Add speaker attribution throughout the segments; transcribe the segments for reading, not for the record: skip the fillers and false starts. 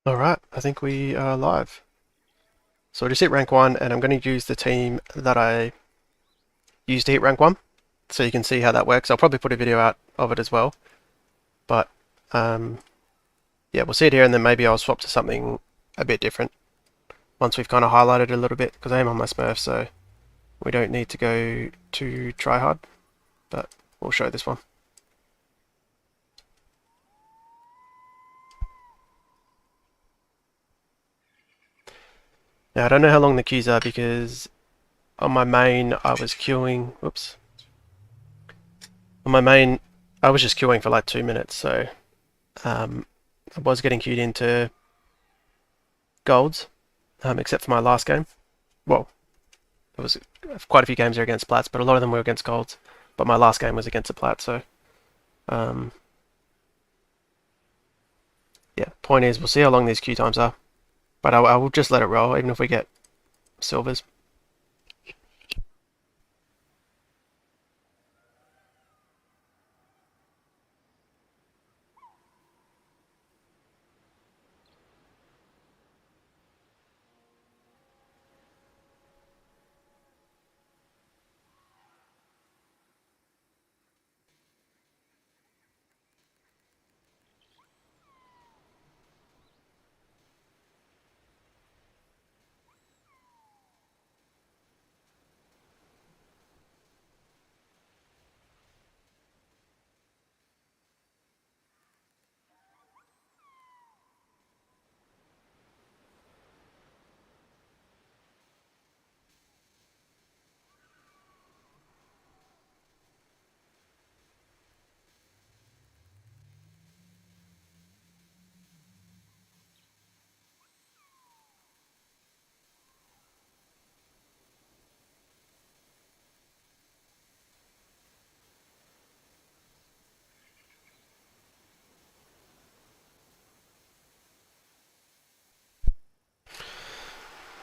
Speaker 1: Alright, I think we are live. So I just hit rank 1 and I'm going to use the team that I used to hit rank 1 so you can see how that works. I'll probably put a video out of it as well. But yeah, we'll see it here and then maybe I'll swap to something a bit different once we've kind of highlighted it a little bit because I am on my smurf, so we don't need to go too try hard, but we'll show this one. Now I don't know how long the queues are because on my main I was queuing, whoops. On my main I was just queuing for like 2 minutes, so I was getting queued into golds, except for my last game. Well, there was quite a few games there against plats, but a lot of them were against golds. But my last game was against a plat, so yeah. Point is, we'll see how long these queue times are, but I will just let it roll, even if we get silvers.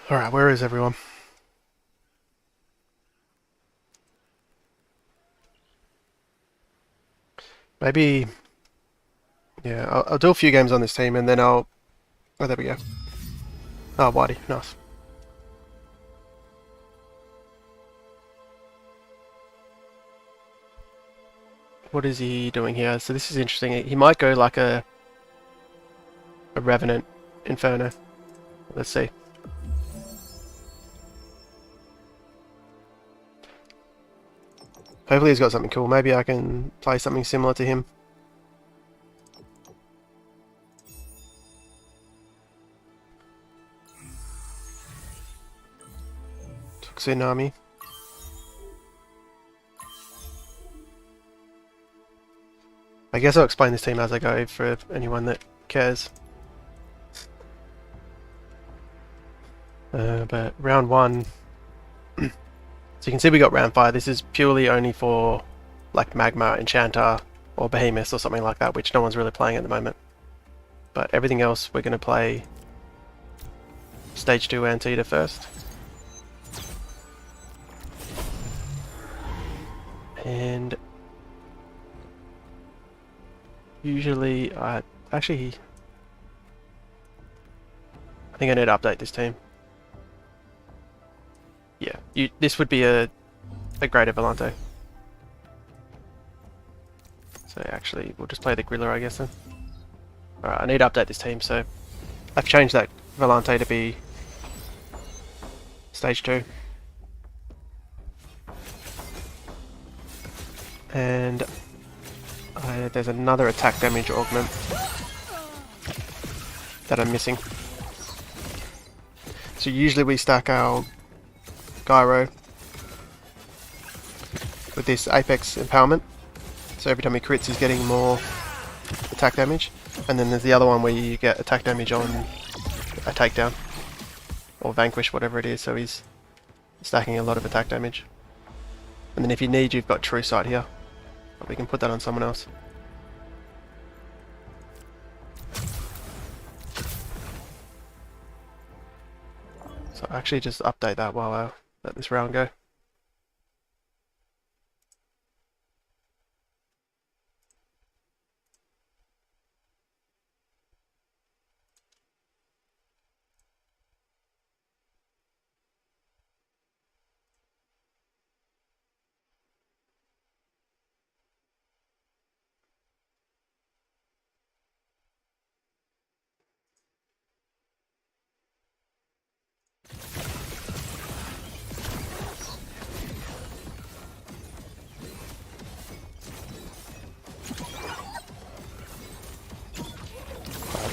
Speaker 1: Alright, where is everyone? Maybe, yeah, I'll do a few games on this team and then I'll... Oh, there we go. Oh, Whitey, nice. What is he doing here? So this is interesting. He might go like a Revenant Inferno. Let's see. Hopefully he's got something cool. Maybe I can play something similar to him. Tsunami. I guess I'll explain this team as I go for anyone that cares. But round 1, so you can see we got Rhamphyre. This is purely only for like Magma Enchanter or Behemoth or something like that, which no one's really playing at the moment. But everything else we're going to play Stage 2 Anteater first. And usually, actually, I think I need to update this team. Yeah, this would be a greater Volante. So actually, we'll just play the Griller, I guess then. Alright, I need to update this team, so I've changed that Volante to be Stage 2. And there's another attack damage augment that I'm missing. So usually we stack our Gyro with this Apex Empowerment. So every time he crits he's getting more attack damage. And then there's the other one where you get attack damage on a takedown. Or vanquish, whatever it is, so he's stacking a lot of attack damage. And then if you need, you've got True Sight here. But we can put that on someone else. So I'll actually just update that while I let this round go.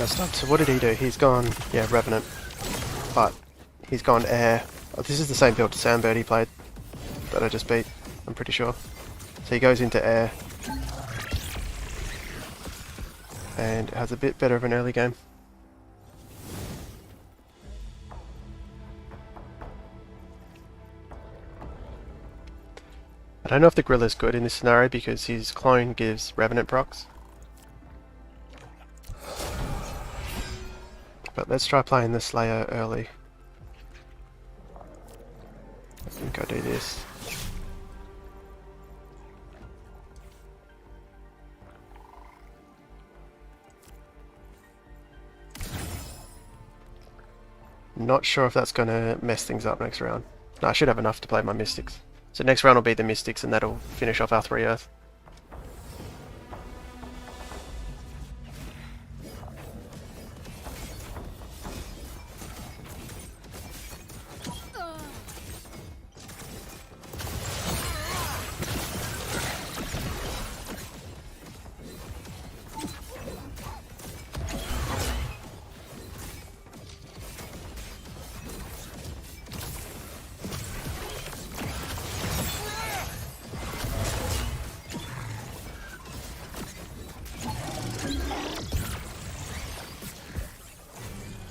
Speaker 1: messed up. So what did he do? He's gone, yeah, Revenant, but he's gone air. Oh, this is the same build Sandbird he played that I just beat, I'm pretty sure. So he goes into air and has a bit better of an early game. I don't know if the Gorilla's good in this scenario because his clone gives Revenant procs. But let's try playing the Slayer early. I think I do this. Not sure if that's going to mess things up next round. No, I should have enough to play my Mystics. So next round will be the Mystics and that'll finish off our 3 Earth.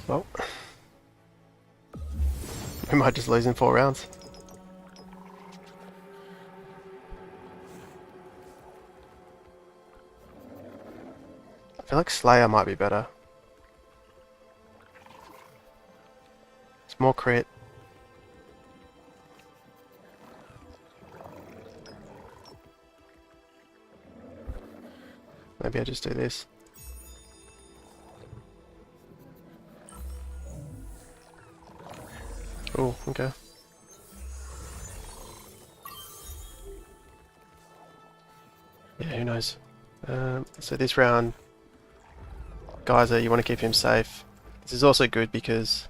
Speaker 1: Well, we might just lose in 4 rounds. I feel like Slayer might be better. It's more crit. Maybe I just do this. Oh, okay. Yeah, who knows. So this round, Geyser, you want to keep him safe. This is also good because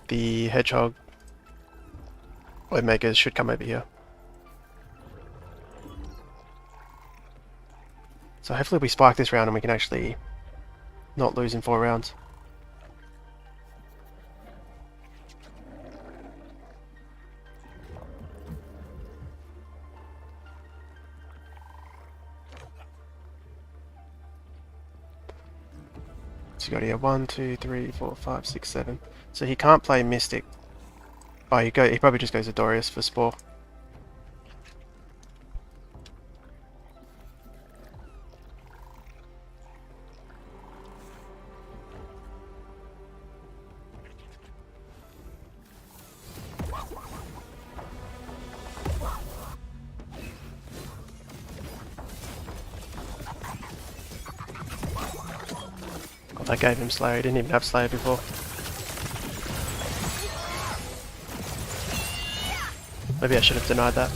Speaker 1: the Hedgehog Omegas should come over here. So hopefully we spike this round and we can actually not lose in 4 rounds. So you got here 1, 2, 3, 4, 5, 6, 7. So he can't play Mystic. Oh, he probably just goes Adorius for Spore. I gave him Slayer, he didn't even have Slayer before. Maybe I should have denied that.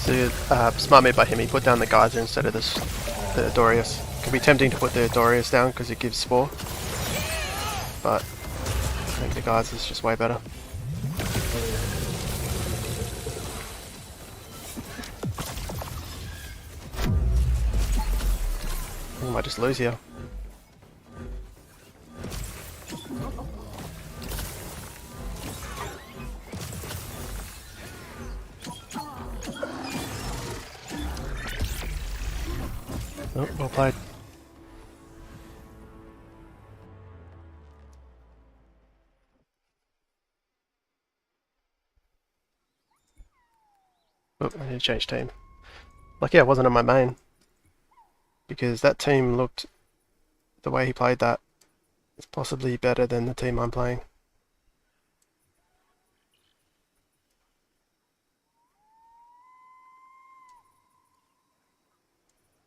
Speaker 1: So, smart move by him, he put down the Geyser instead of the Adorius. Could be tempting to put the Adorius down because it gives Spore. But I think the Geyser's just way better. We might just lose here. Oh, well played. Oh, I need to change team. Lucky I wasn't on my main. Because that team looked, the way he played that, is possibly better than the team I'm playing.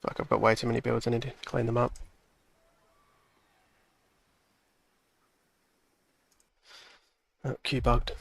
Speaker 1: Fuck, I've got way too many builds, I need to clean them up. Oh, Q bugged.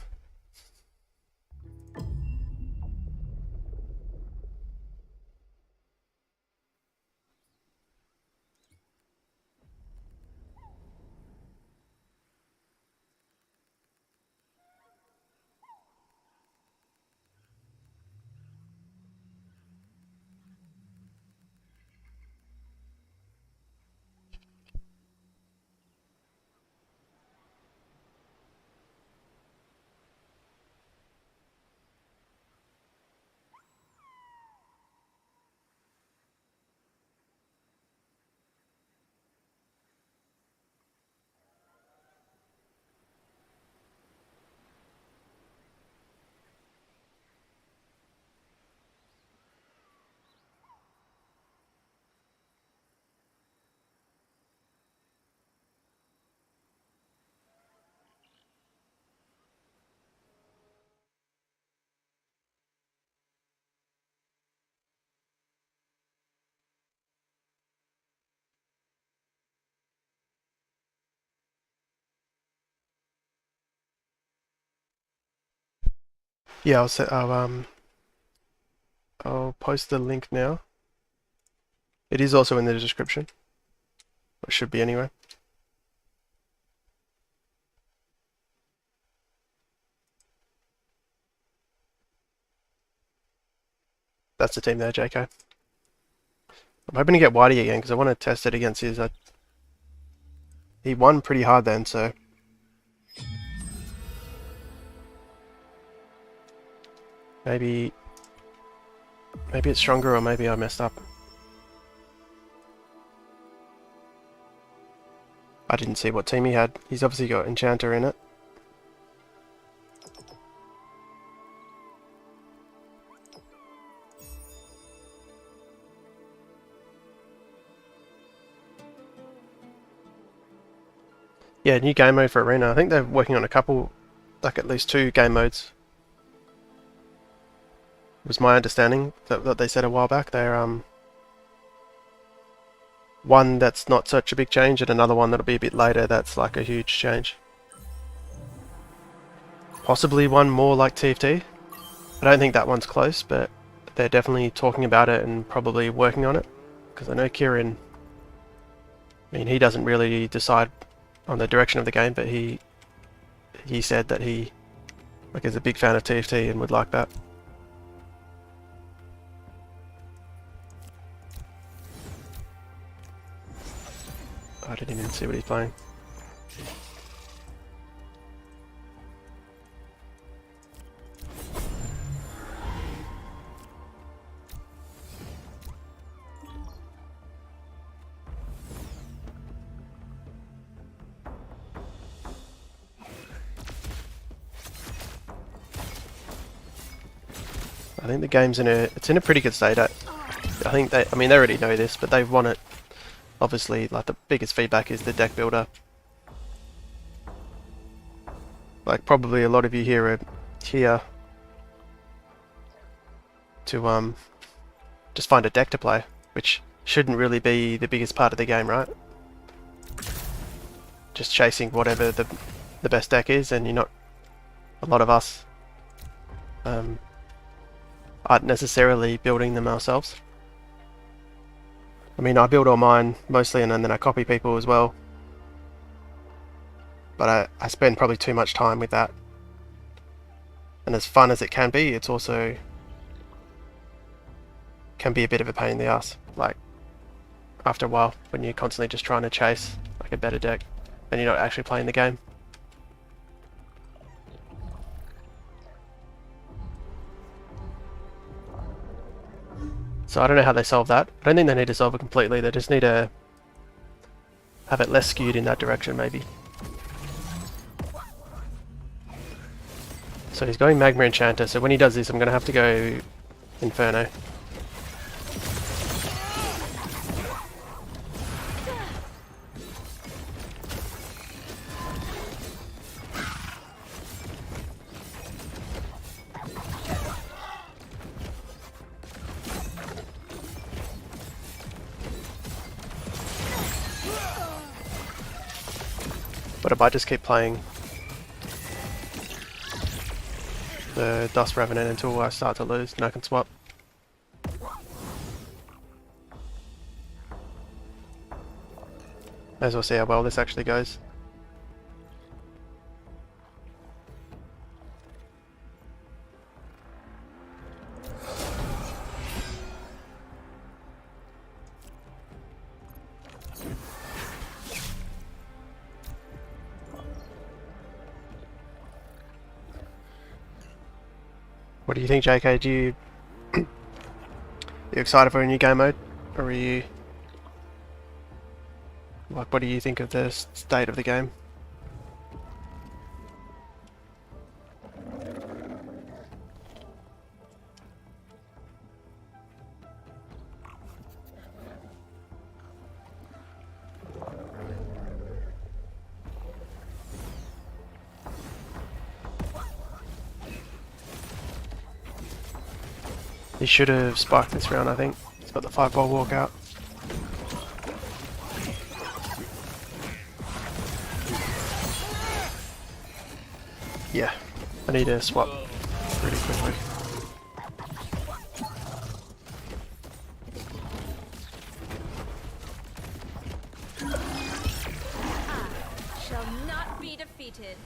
Speaker 1: Yeah, I'll post the link now. It is also in the description. It should be anyway. That's the team there, JK. I'm hoping to get Whitey again because I want to test it against his. He won pretty hard then, so. Maybe it's stronger, or maybe I messed up. I didn't see what team he had. He's obviously got Enchanter in it. Yeah, new game mode for Arena. I think they're working on a couple, like at least 2 game modes. Was my understanding that they said a while back. They're one that's not such a big change, and another one that'll be a bit later that's like a huge change. Possibly one more like TFT. I don't think that one's close, but they're definitely talking about it and probably working on it. Because I know Kieran, I mean, he doesn't really decide on the direction of the game, but he said that he is a big fan of TFT and would like that. I didn't even see what he's playing. I think the game's in a pretty good state. I think they already know this, but they've won it. Obviously, like, the biggest feedback is the deck builder. Like, probably a lot of you here are here to just find a deck to play, which shouldn't really be the biggest part of the game, right? Just chasing whatever the best deck is, and you're not. A lot of us aren't necessarily building them ourselves. I mean, I build all mine mostly, and then I copy people as well. But I spend probably too much time with that. And as fun as it can be, it's also can be a bit of a pain in the ass. Like, after a while, when you're constantly just trying to chase like a better deck, and you're not actually playing the game. So I don't know how they solve that. I don't think they need to solve it completely. They just need to have it less skewed in that direction, maybe. So he's going Magma Enchanter, so when he does this, I'm going to have to go Inferno. But I might just keep playing the Dust Revenant until I start to lose and I can swap. May as well see how well this actually goes. What do you think, JK? You excited for a new game mode? Or are you... like, what do you think of the state of the game? He should have spiked this round, I think. He's got the 5-ball walkout. Yeah, I need to swap pretty quickly.
Speaker 2: Shall not be defeated.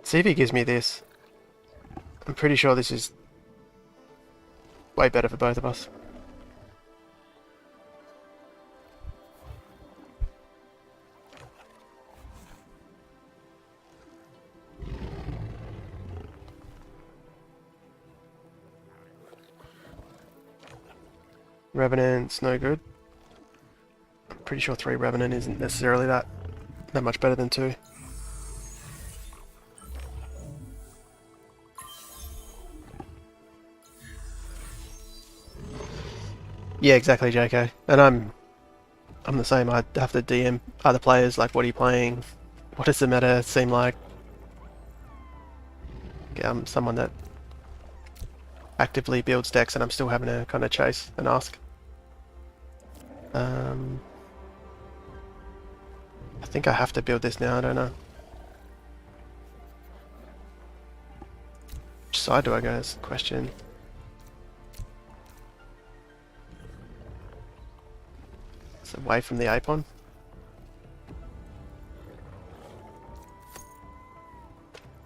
Speaker 1: See if he gives me this. I'm pretty sure this is way better for both of us. Revenant's no good. I'm pretty sure 3 Revenant isn't necessarily that much better than 2. Yeah, exactly, JK. And I'm the same. I have to DM other players, like, what are you playing? What does the meta seem like? Yeah, I'm someone that actively builds decks, and I'm still having to kind of chase and ask. I think I have to build this now, I don't know. Which side do I go is the question. It's away from the Apon.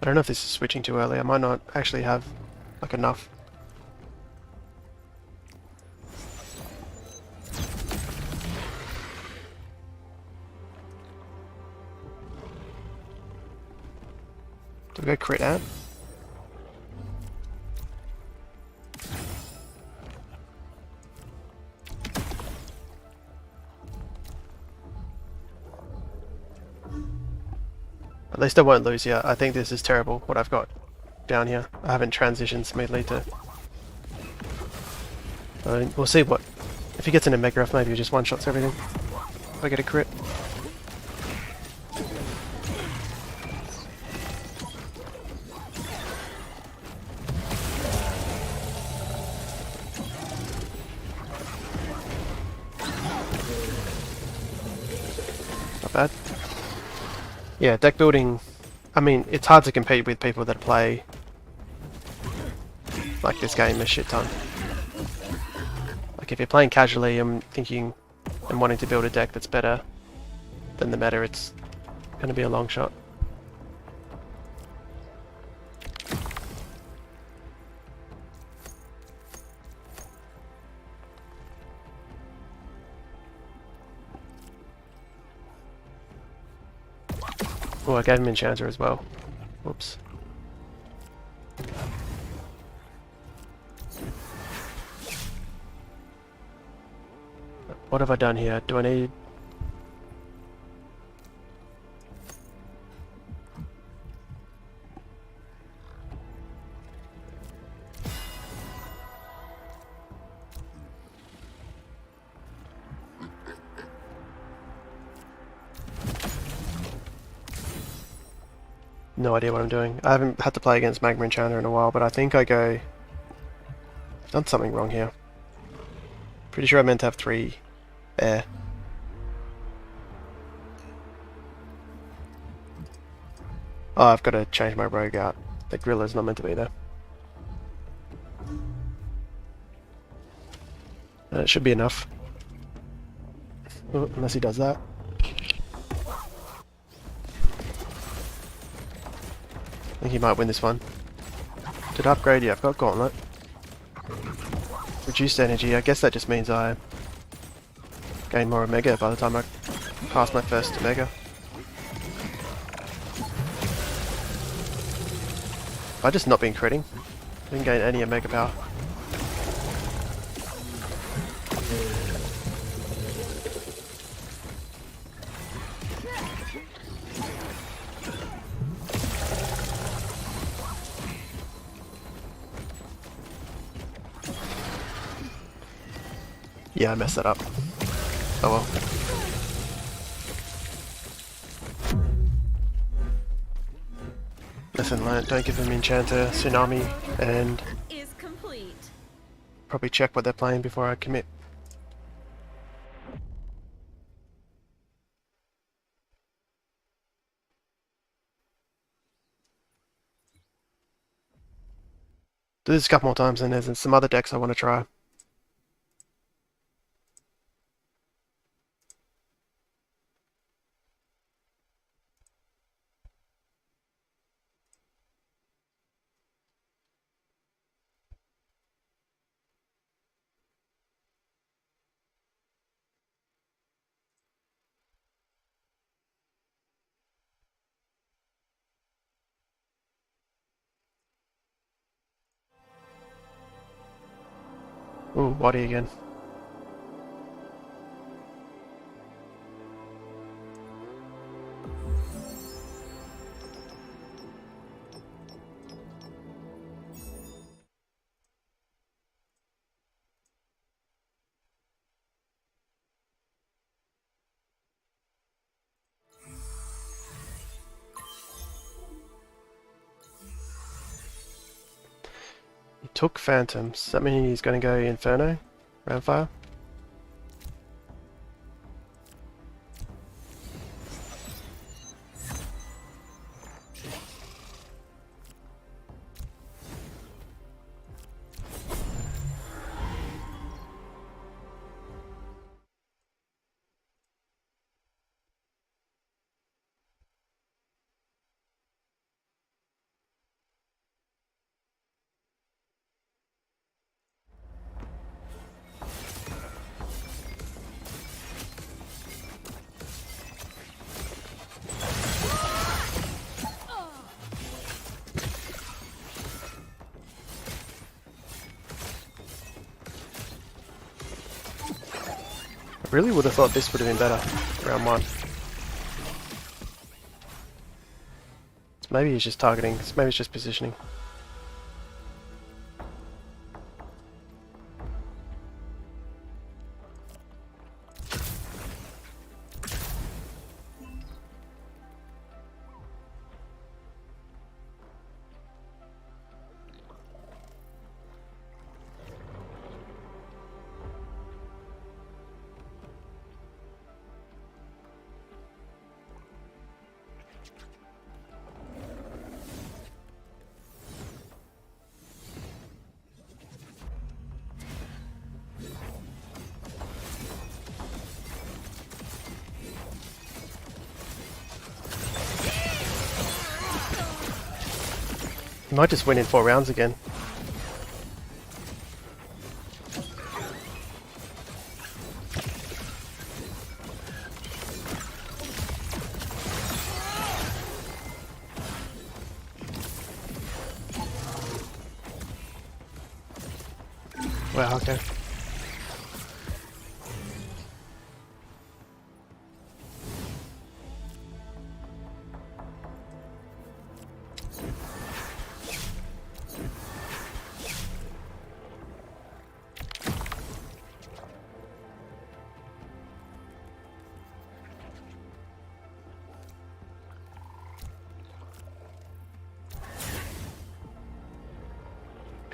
Speaker 1: I don't know if this is switching too early. I might not actually have like enough. Do we go crit out? At least I won't lose here. I think this is terrible, what I've got down here. I haven't transitioned smoothly to... we'll see what... If he gets into Mega Earth, maybe he just one-shots everything. If I get a crit. Not bad. Yeah, deck building, I mean, it's hard to compete with people that play like this game a shit ton. Like if you're playing casually and thinking and wanting to build a deck that's better than the meta, it's going to be a long shot. Oh, I gave him Enchanter as well. Whoops. What have I done here? Do I need... No idea what I'm doing. I haven't had to play against Magma Enchanter in a while, but I think I go... I've done something wrong here. Pretty sure I meant to have 3 air. Oh, I've got to change my rogue out. The Gorilla's not meant to be there. It should be enough. Oh, unless he does that. I think he might win this one. Did I upgrade? Yeah, I've got Gauntlet. Reduced energy, I guess that just means I gain more Omega by the time I pass my first Omega. I've just not been critting. I didn't gain any Omega power. Yeah, I messed that up. Oh well. Lesson learnt, don't give them Enchanter, Tsunami, and
Speaker 2: Is complete.
Speaker 1: probably check what they're playing before I commit. Do this a couple more times, and there's some other decks I want to try. Ooh, body again. He took Phantoms. Does that mean he's going to go Inferno? Rhamphyre? I really would have thought this would have been better, round one. So maybe he's just targeting, maybe it's just positioning. He might just win in 4 rounds again. Wow, okay.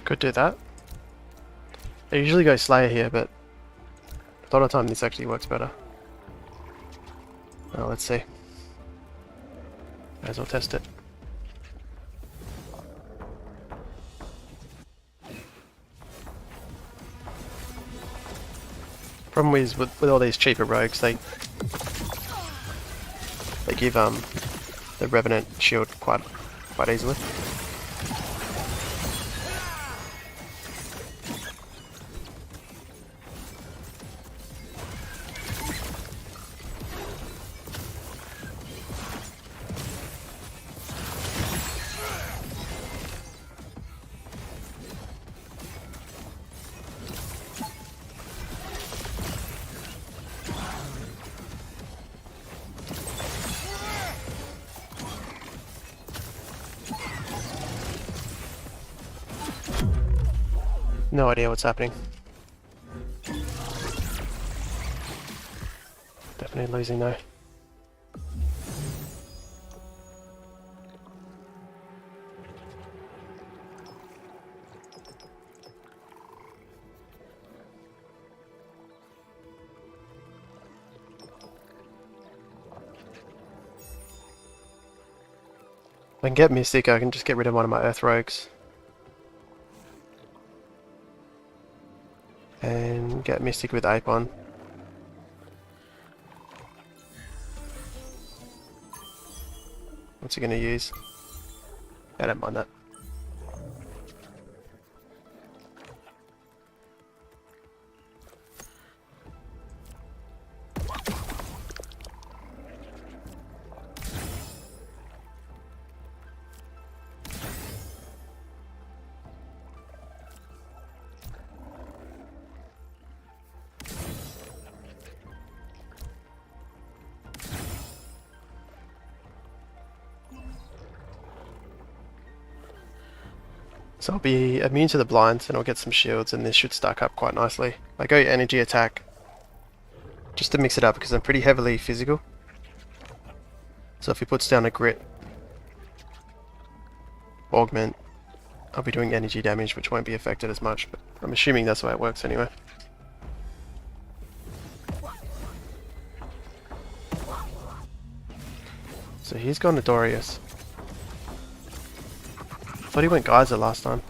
Speaker 1: Could do that. I usually go Slayer here, but a lot of time this actually works better. Well, let's see. Might as well test it. Problem is with all these cheaper rogues, they give the Revenant shield quite easily. No idea what's happening. Definitely losing though. If I can get Mystic, I can just get rid of one of my Earth Rogues. And get Mystic with Ape on. What's he going to use? I don't mind that. So I'll be immune to the blinds and I'll get some shields and this should stack up quite nicely. I go energy attack just to mix it up because I'm pretty heavily physical. So if he puts down a grit augment, I'll be doing energy damage which won't be affected as much, but I'm assuming that's the way it works anyway. So he's gone to Dorius. Thought he went Geyser last time.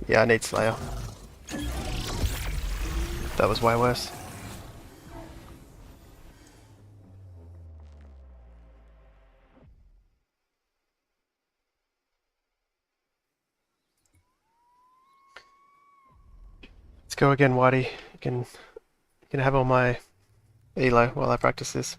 Speaker 1: Yeah, I need Slayer. That was way worse. Let's go again, Whitey. You can have all my elo while I practice this.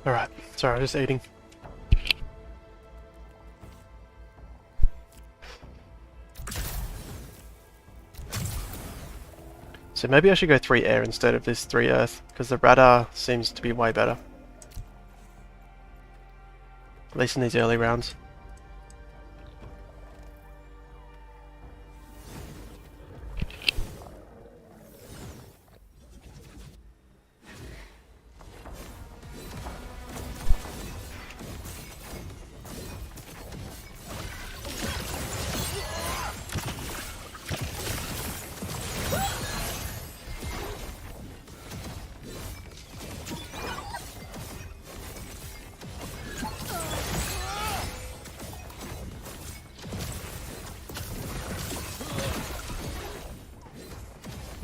Speaker 1: Alright, sorry, I'm just eating. So maybe I should go 3 air instead of this 3 earth, because the radar seems to be way better. At least in these early rounds.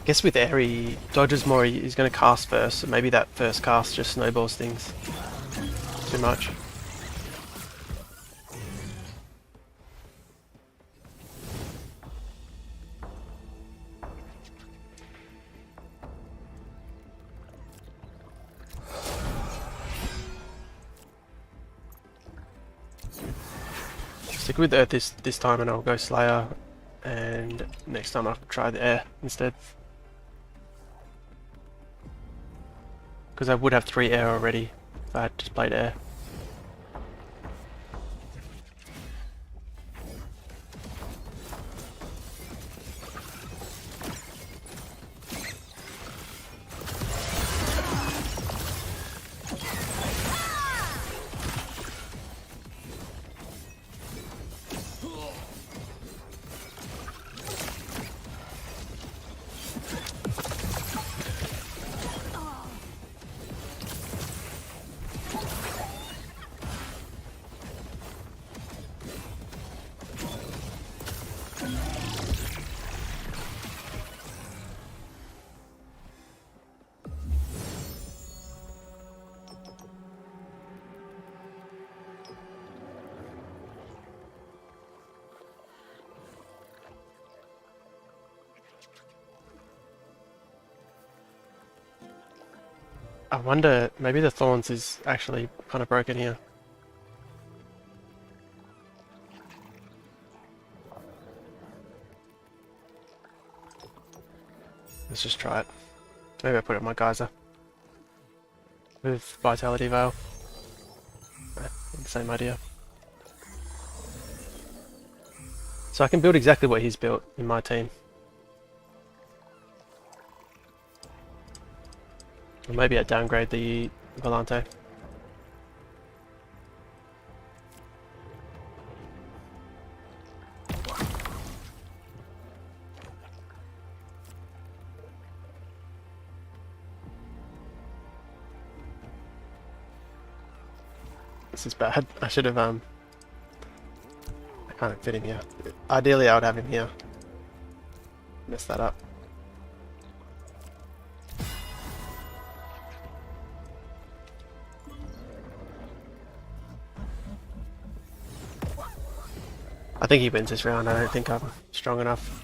Speaker 1: guess with air he dodges more, he's going to cast first, so maybe that first cast just snowballs things too much. Stick with Earth this time and I'll go Slayer, and next time I'll try the air instead. Because I would have 3 air already if I had just played air. I wonder, maybe the Thorns is actually kind of broken here. Let's just try it. Maybe I put it in my geyser. With Vitality Veil. Same idea. So I can build exactly what he's built in my team. Or maybe I downgrade the Volante. This is bad. I should have I can't fit him here. Ideally I would have him here. Messed that up. I think he wins this round. I don't think I'm strong enough.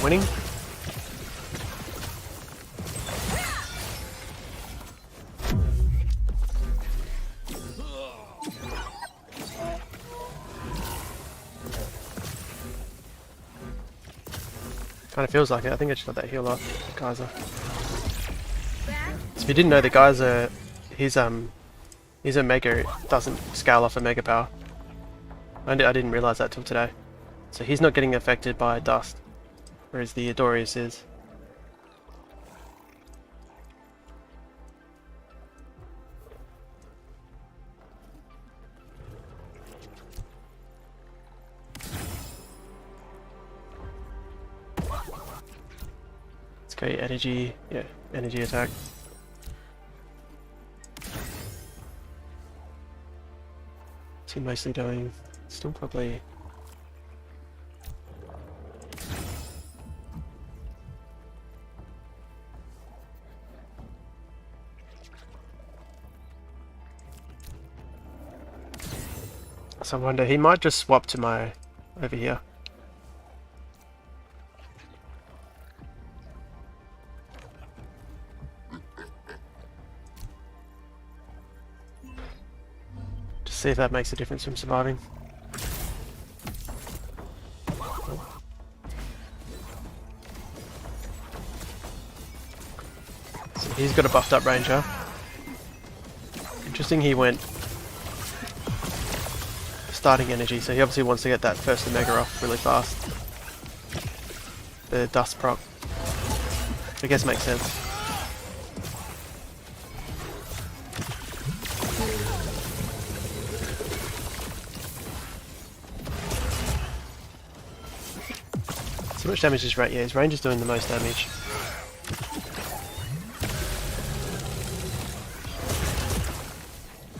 Speaker 1: Winning. Kind of feels like it. I think I just got that heal off Geyser. So if you didn't know, the Geyser, his Omega doesn't scale off Omega power. I didn't realize that till today. So he's not getting affected by dust. Whereas the Adorius is. Let's go energy, yeah, energy attack. What's he mostly doing? Still probably... So I wonder, he might just swap to my over here. Just see if that makes a difference from surviving. So he's got a buffed up ranger. Interesting, he went starting energy, so he obviously wants to get that first Omega off really fast. The dust proc. I guess makes sense. So much damage is right, yeah, his range is doing the most damage.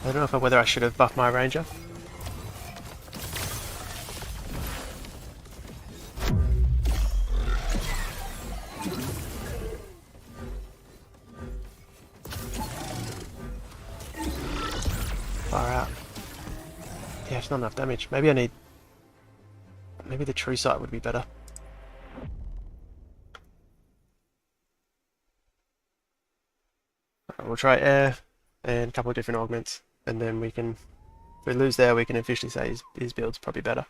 Speaker 1: I don't know whether I should have buffed my ranger. Far out. Yeah, it's not enough damage. Maybe I need... Maybe the true sight would be better. We'll try air and a couple of different augments, and then we can, if we lose there, we can officially say his build's probably better.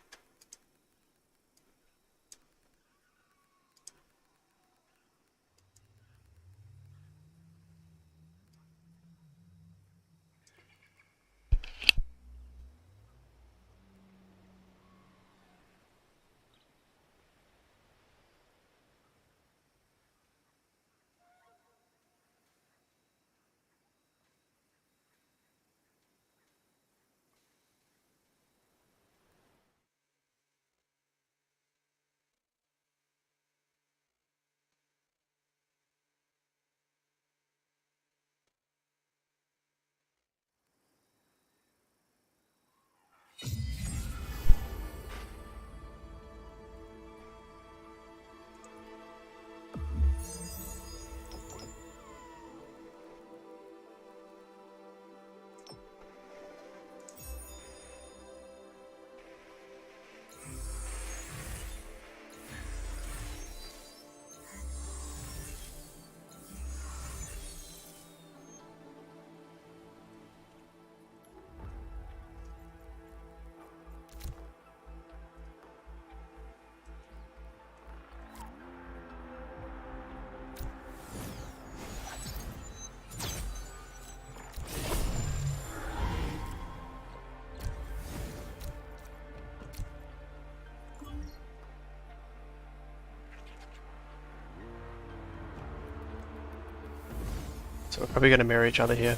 Speaker 1: So we're probably going to mirror each other here.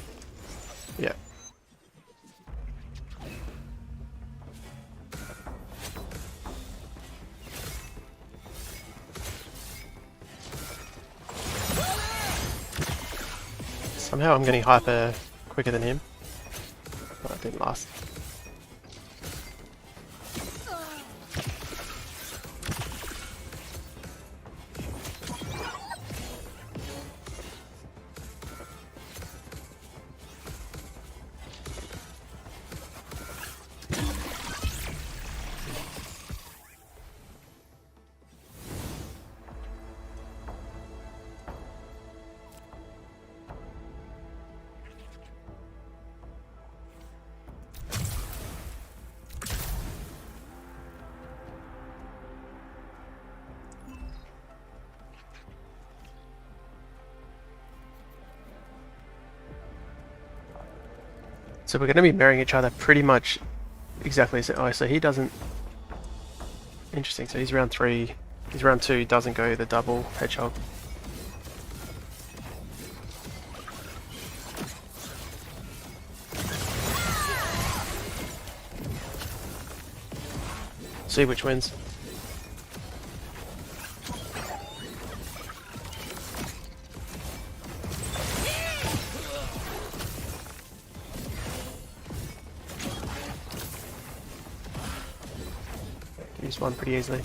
Speaker 1: Yeah. Somehow I'm getting hyper quicker than him. Oh, it didn't last. So we're going to be mirroring each other pretty much exactly the same. Oh, so he doesn't... Interesting, so he's round 3. His round 2 doesn't go the double hedgehog. See which wins. Use one pretty easily.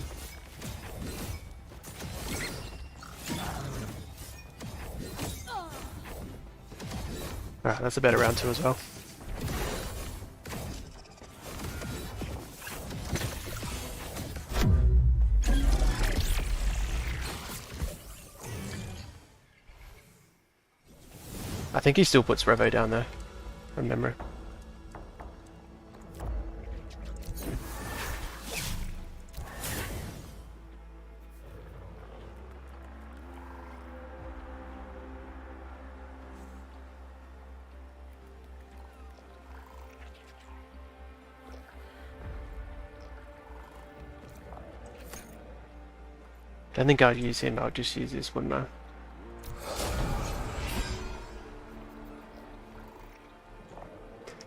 Speaker 1: Alright, that's a better round 2 as well. I think he still puts Revo down there, from memory. Don't think I'll use him, I'll just use this, wouldn't I?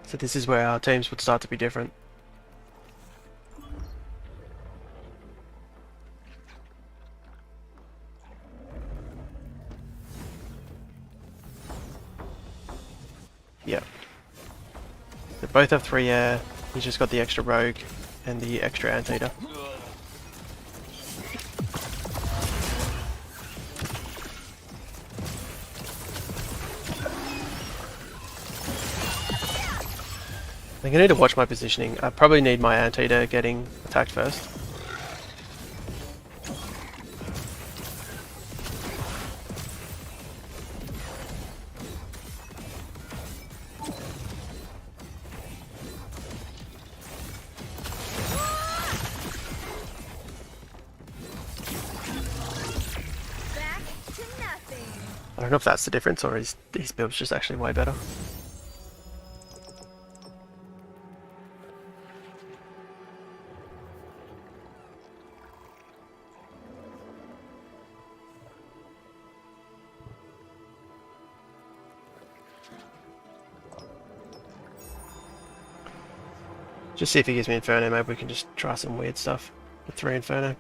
Speaker 1: So this is where our teams would start to be different. Yep. They both have 3 air, he's just got the extra rogue and the extra anteater. I think I need to watch my positioning. I probably need my anteater getting attacked first.
Speaker 2: Back to nothing.
Speaker 1: I don't know if that's the difference or his build's just actually way better. Just see if he gives me Inferno, maybe we can just try some weird stuff with 3 Inferno.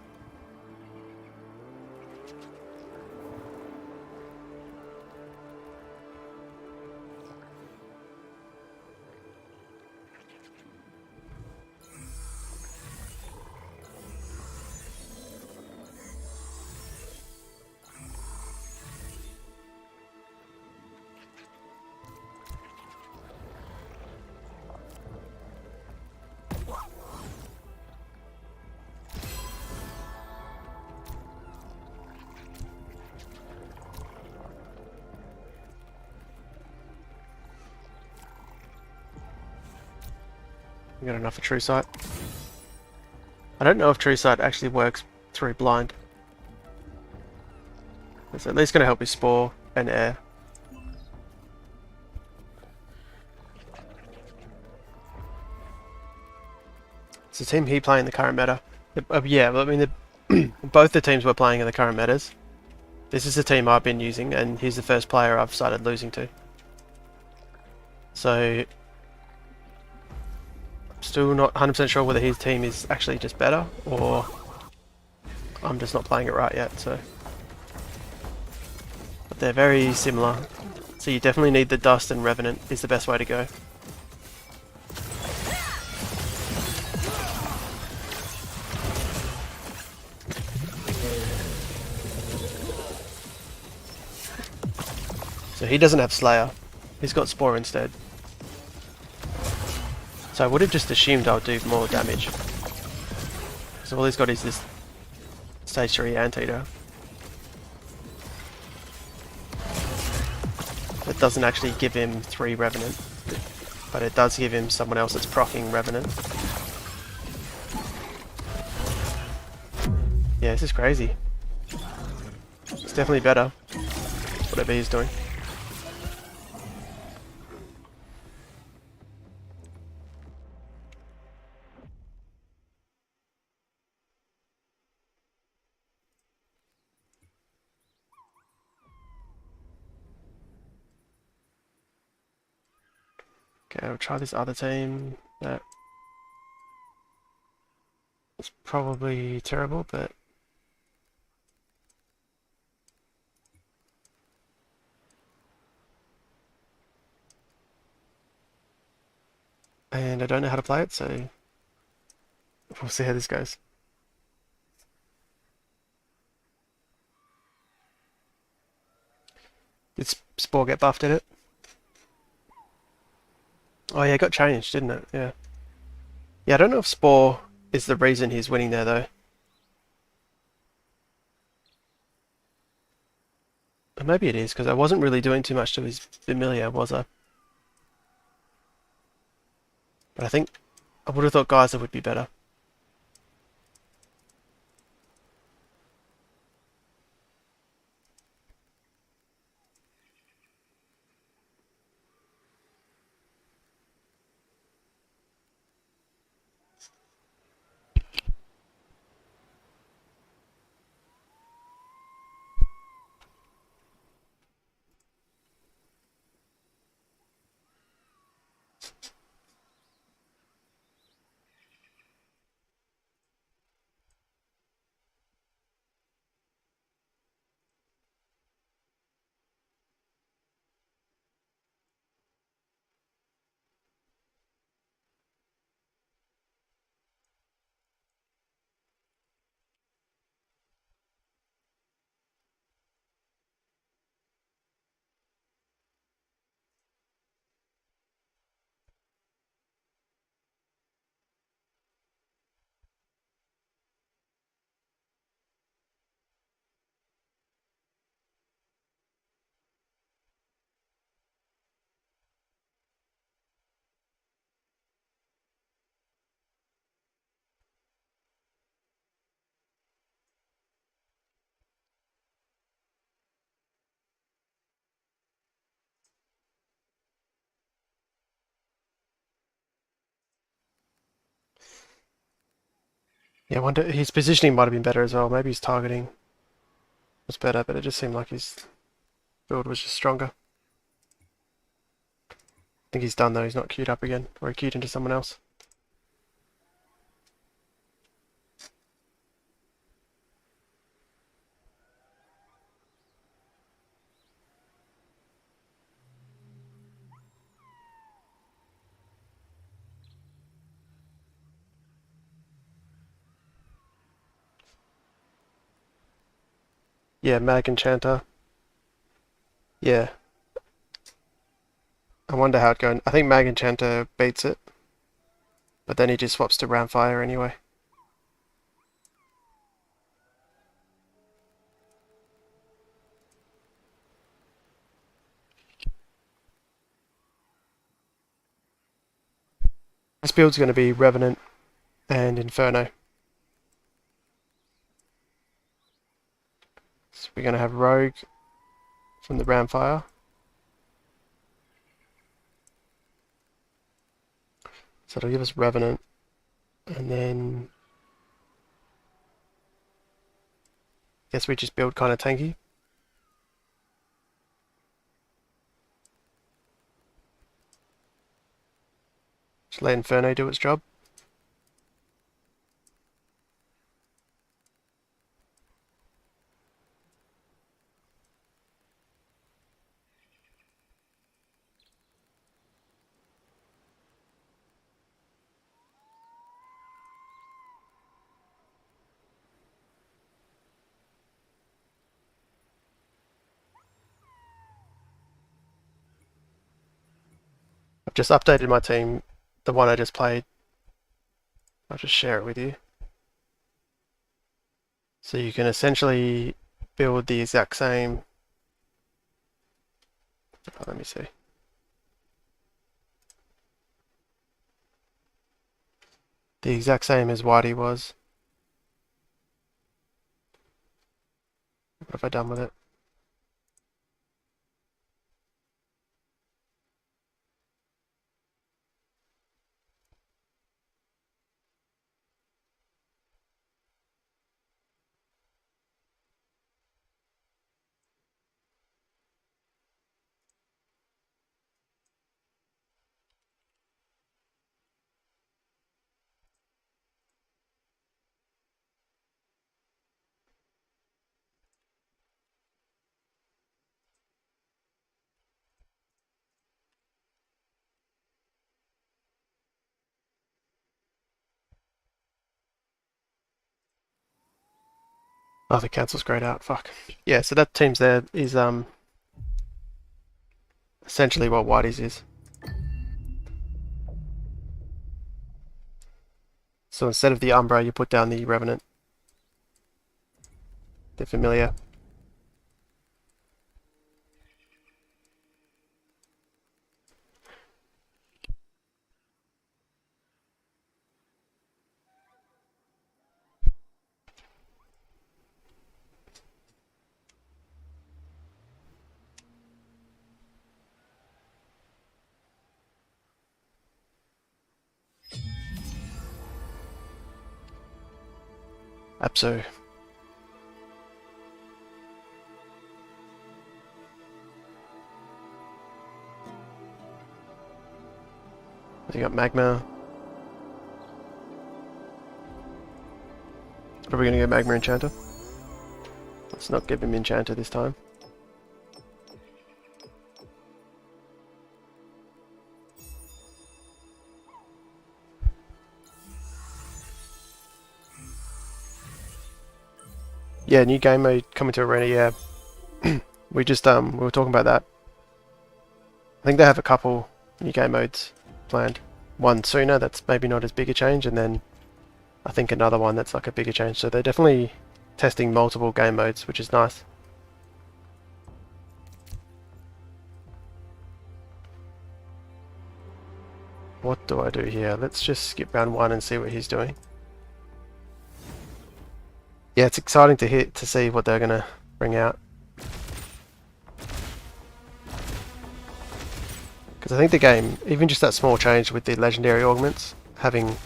Speaker 1: We got enough for True Sight. I don't know if True Sight actually works through blind. It's at least going to help his Spore and Air. It's the team he playing the current meta. Yeah, well, I mean, both the teams we're playing in the current metas. This is the team I've been using, and he's the first player I've started losing to. So, still not 100% sure whether his team is actually just better, or I'm just not playing it right yet, so. But they're very similar. So you definitely need the Dust, and Revenant is the best way to go. So he doesn't have Slayer, he's got Spore instead. So I would have just assumed I would do more damage. So all he's got is this stage 3 Anteater. It doesn't actually give him 3 Revenant, but it does give him someone else that's proccing Revenant. Yeah, this is crazy. It's definitely better, whatever he's doing. Okay, I'll try this other team. That it's probably terrible, but and I don't know how to play it, so we'll see how this goes. Did Spore get buffed in it? Oh yeah, it got changed, didn't it? Yeah. Yeah, I don't know if Spore is the reason he's winning there, though. Or maybe it is, because I wasn't really doing too much to his Familiar, was I? But I think I would have thought Geyser would be better. Yeah, I wonder, his positioning might have been better as well. Maybe his targeting was better, but it just seemed like his build was just stronger. I think he's done though, he's not queued up again, or he queued into someone else. Yeah, Mag Enchanter. Yeah. I wonder how it going. I think Mag Enchanter beats it, but then he just swaps to Rhamphyre anyway. This build's going to be Revenant and Inferno. So we're going to have Rogue from the Rhamphyre. So it'll give us Revenant, and then I guess we just build kind of tanky. Just let Inferno do its job. I've just updated my team, the one I just played. I'll just share it with you. So you can essentially build the exact same. Oh, let me see. The exact same as Whitey was. What have I done with it? Oh, the cancel's grayed out. Fuck. Yeah, so that team's there is essentially what Whitey's is. So instead of the Umbra, you put down the Revenant, the Familiar. Abso. You got Magma. Probably gonna go Magma Enchanter. Let's not give him Enchanter this time. Yeah, new game mode coming to Arena, yeah. We just we were talking about that. I think they have a couple new game modes planned. One sooner, that's maybe not as big a change, and then I think another one that's like a bigger change. So they're definitely testing multiple game modes, which is nice. What do I do here? Let's just skip round 1 and see what he's doing. Yeah, it's exciting to see what they're gonna bring out. Because I think the game, even just that small change with the legendary augments, having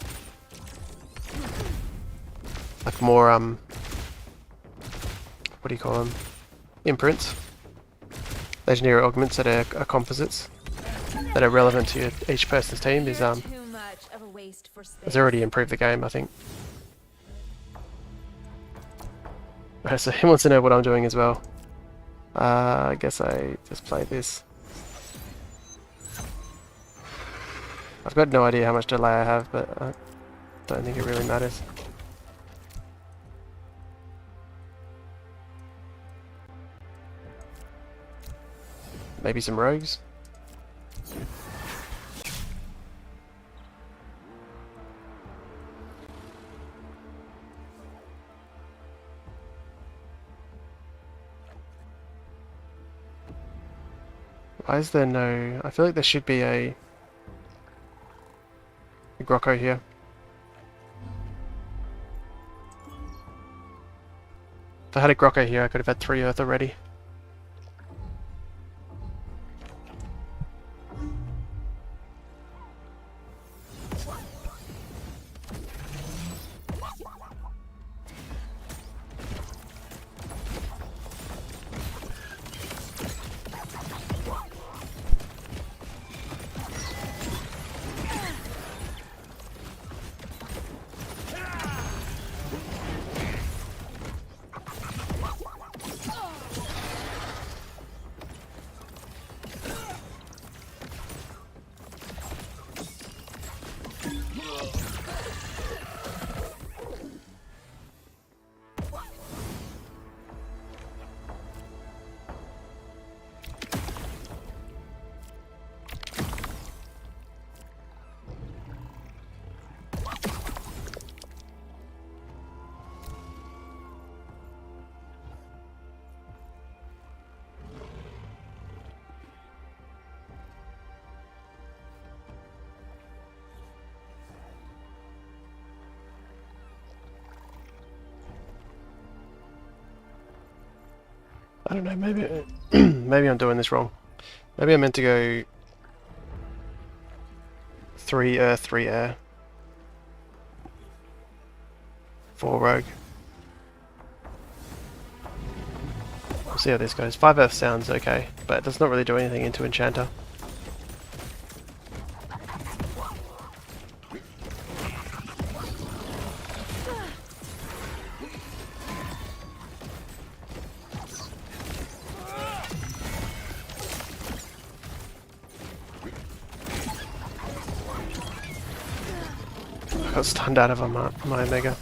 Speaker 1: like more what do you call them? Imprints. Legendary augments that are composites that are relevant to each person's team is has already improved the game, I think. Right, so he wants to know what I'm doing as well. I guess I just play this. I've got no idea how much delay I have, but I don't think it really matters. Maybe some rogues? Why is there no... I feel like there should be a Grocco here. If I had a Grocco here, I could have had 3 Earth already. I don't know, maybe maybe I'm doing this wrong. Maybe I meant to go 3 Earth, 3 Air. 4 Rogue. We'll see how this goes. 5 Earth sounds okay, but it does not really do anything into Enchanter. I got stunned out of my Mega.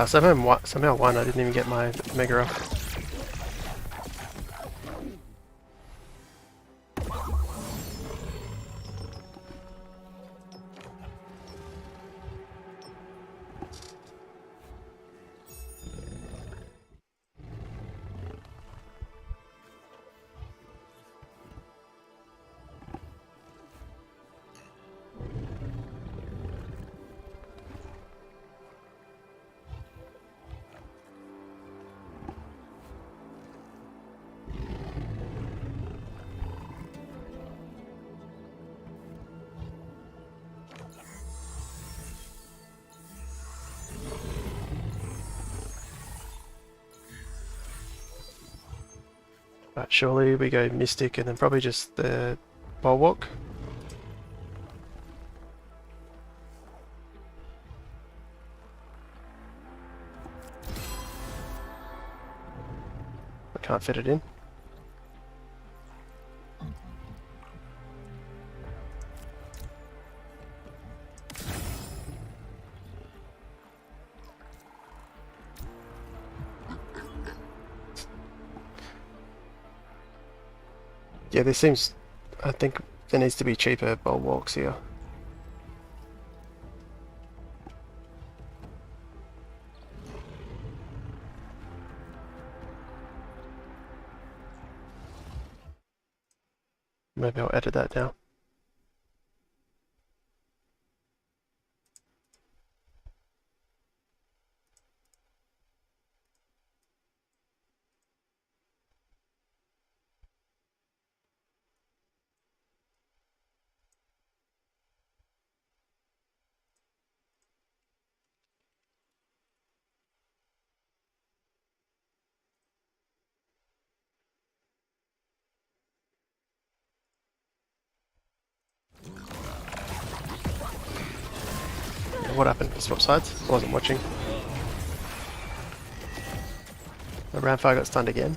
Speaker 1: Somehow won. I didn't even get my Mega off. Right, surely we go Mystic and then probably just the Bulwark. I can't fit it in. Yeah, there seems... I think there needs to be cheaper Bulwarks here. Maybe I'll edit that now. What happened? Swap sides? I wasn't watching. The Rhamphyre got stunned again.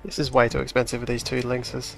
Speaker 1: This is way too expensive with these two lynxes.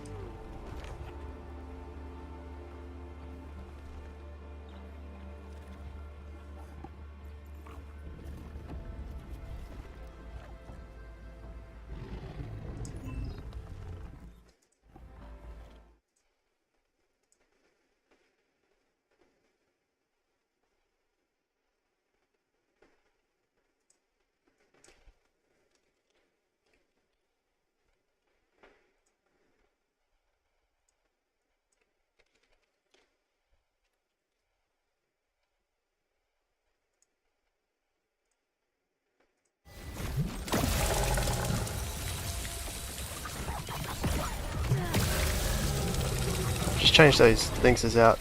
Speaker 1: Just change those lynxes out.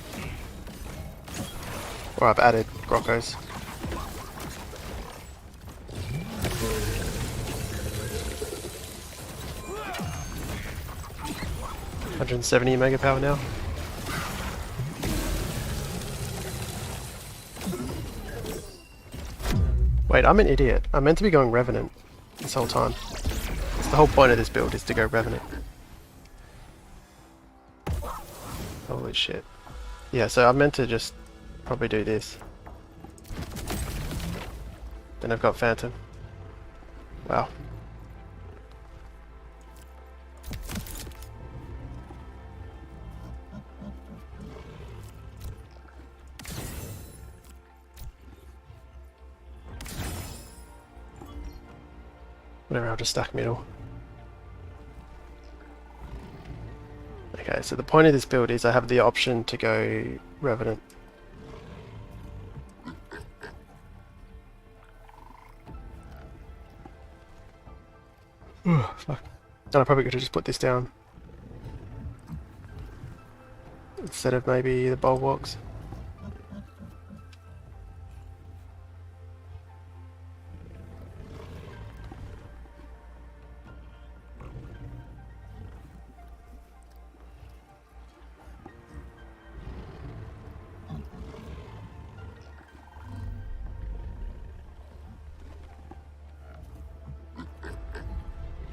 Speaker 1: Or I've added Grokkos. $170 mega power now. Wait, I'm an idiot. I'm meant to be going Revenant this whole time. That's the whole point of this build, is to go Revenant. Holy shit. Yeah, so I'm meant to just probably do this. Then I've got Phantom. Wow. Whatever, I'll just stack middle. Okay, so the point of this build is I have the option to go Revenant. Fuck. And I probably could have just put this down instead of maybe the Bulwarks.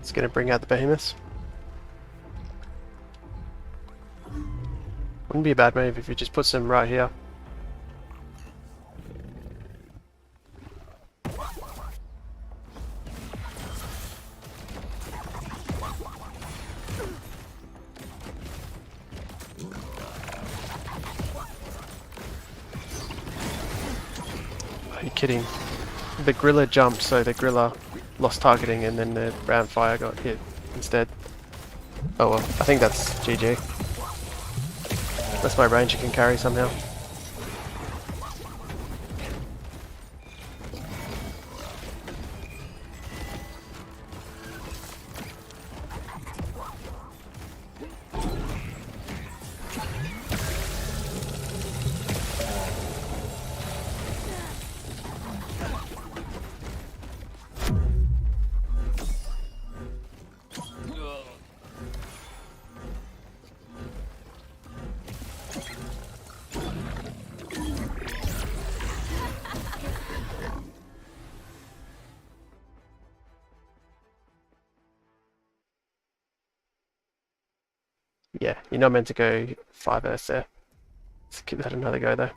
Speaker 1: It's going to bring out the behemoths. Wouldn't be a bad move if you just put some right here. Are you kidding? The Grilla jumped, so the Grilla lost targeting and then the Rhamphyre got hit instead. Oh well, I think that's GG. Unless my ranger can carry somehow. Yeah, you're not meant to go 5 Earths there. Let's give that another go though.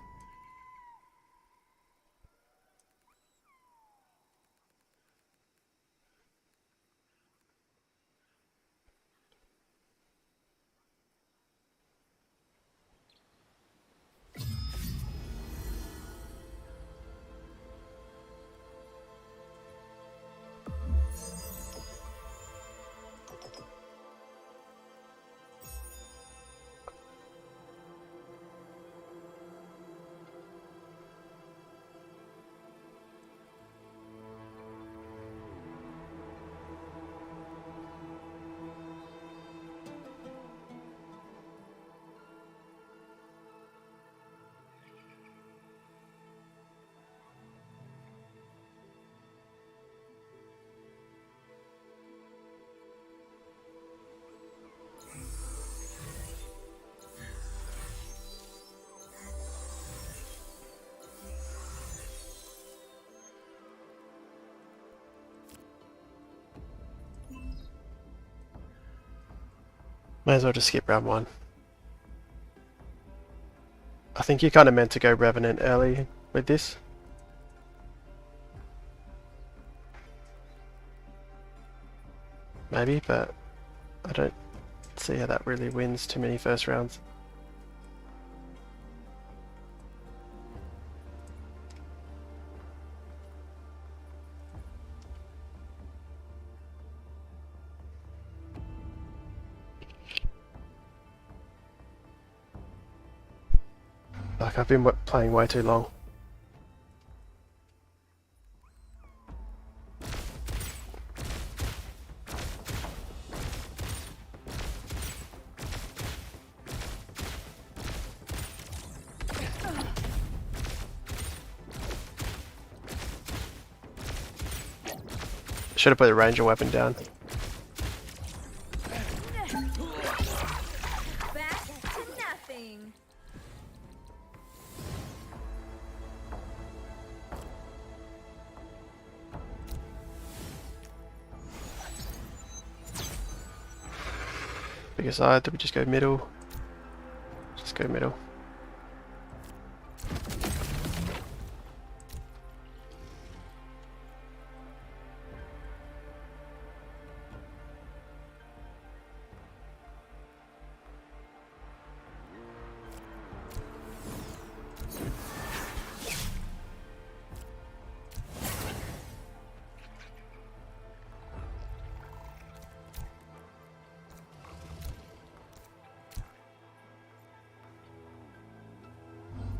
Speaker 1: May as well just skip round 1. I think you're kind of meant to go Revenant early with this. Maybe, but I don't see how that really wins too many first rounds. Like, I've been playing way too long. Should have put the ranger weapon down.
Speaker 2: Back to nothing.
Speaker 1: Bigger side, do we just go middle? Just go middle.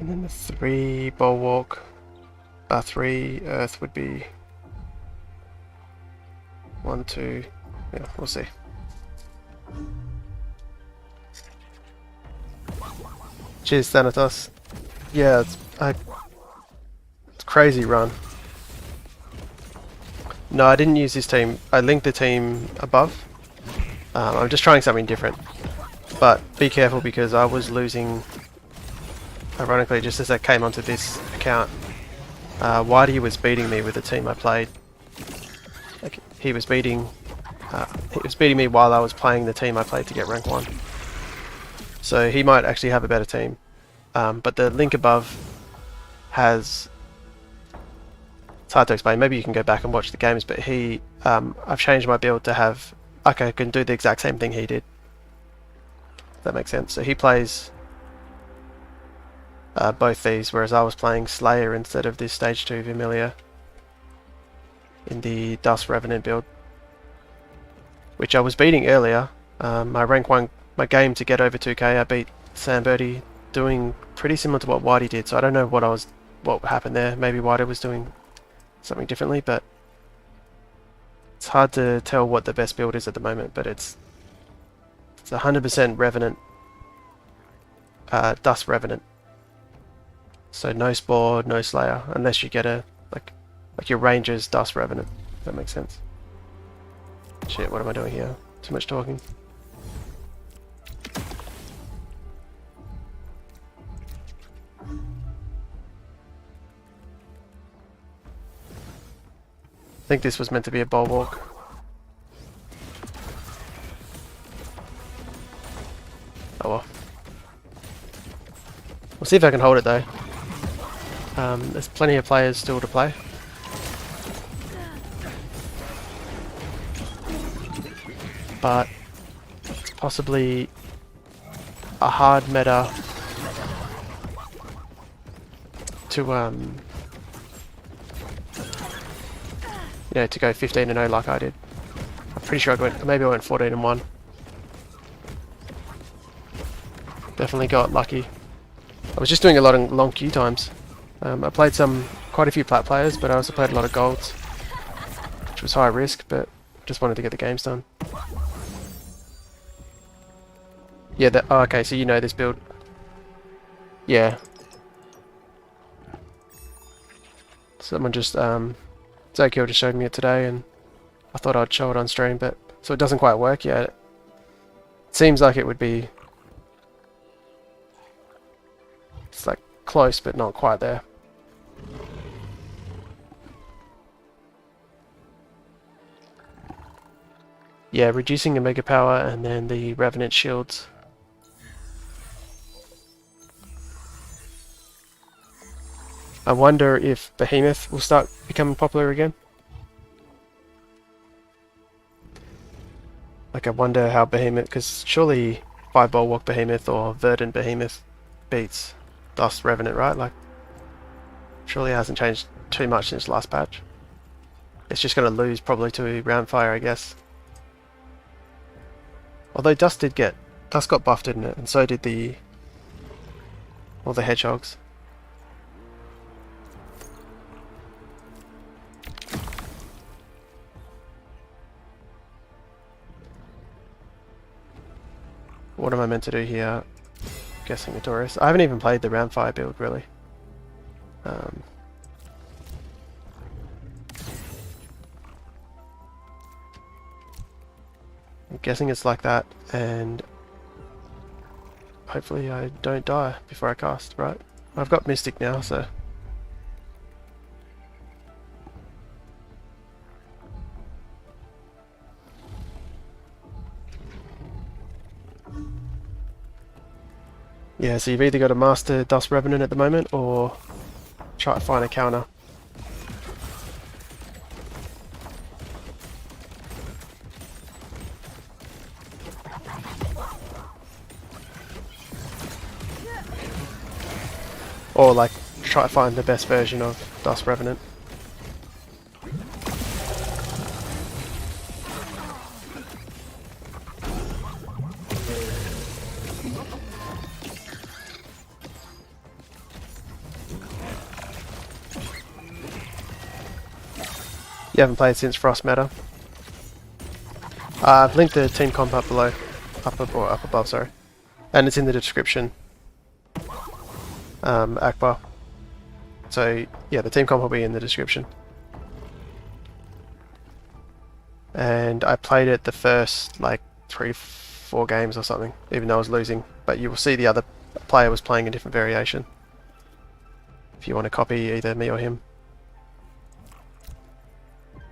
Speaker 1: And then the 3 bulwark, 3 earth would be 1, 2, yeah, we'll see. Cheers, Thanatos. Yeah, it's crazy run. No, I didn't use this team. I linked the team above. I'm just trying something different. But be careful because I was losing, ironically, just as I came onto this account. Whitey was beating me with the team I played. Like, he was beating He was beating me while I was playing the team I played to get rank 1. So he might actually have a better team. But the link above has... It's hard to explain. Maybe you can go back and watch the games, but I've changed my build to have... Okay, I can do the exact same thing he did. If that makes sense. So he plays both these, whereas I was playing Slayer instead of this stage 2 Vermilia in the Dust Revenant build, which I was beating earlier. My rank 1, my game to get over 2k, I beat Sam Birdie doing pretty similar to what Whitey did, so I don't know what happened there. Maybe Whitey was doing something differently, but it's hard to tell what the best build is at the moment, but it's 100% Revenant, Dust Revenant. So no Spore, no Slayer, unless you get a like your Ranger's Dust Revenant. If that makes sense. Shit, what am I doing here? Too much talking. I think this was meant to be a bulwark. Oh well. We'll see if I can hold it though. There's plenty of players still to play. But it's possibly a hard meta to to go 15-0 like I did. I'm pretty sure maybe I went 14-1. Definitely got lucky. I was just doing a lot of long queue times. I played quite a few plat players, but I also played a lot of golds, which was high risk, but just wanted to get the games done. Yeah, oh, okay, so you know this build. Yeah. Someone just, Zerk just showed me it today, and I thought I'd show it on stream, but so it doesn't quite work yet. It seems like it would be... It's like close, but not quite there. Yeah, reducing the mega power and then the Revenant shields. I wonder if Behemoth will start becoming popular again. Like, I wonder how Behemoth, because surely 5 Bulwark Behemoth or Verdant Behemoth beats Dust Revenant, right? Like, surely it hasn't changed too much since last patch. It's just going to lose probably to Rhamphyre, I guess. Although Dust got buffed, didn't it? And so did all the hedgehogs. What am I meant to do here? Guessing a Taurus. I haven't even played the Rhamphyre build, really. I'm guessing it's like that, and hopefully I don't die before I cast, right? I've got Mystic now, so... Yeah, so you've either got to master Dust Revenant at the moment, or try to find a counter. Or like, try to find the best version of Dust Revenant. You haven't played since Frost Meta. I've linked the team comp up below, up above, sorry, and it's in the description. Akbar. So yeah, the team comp will be in the description. And I played it the first like 3-4 games or something, even though I was losing. But you will see the other player was playing a different variation. If you want to copy either me or him.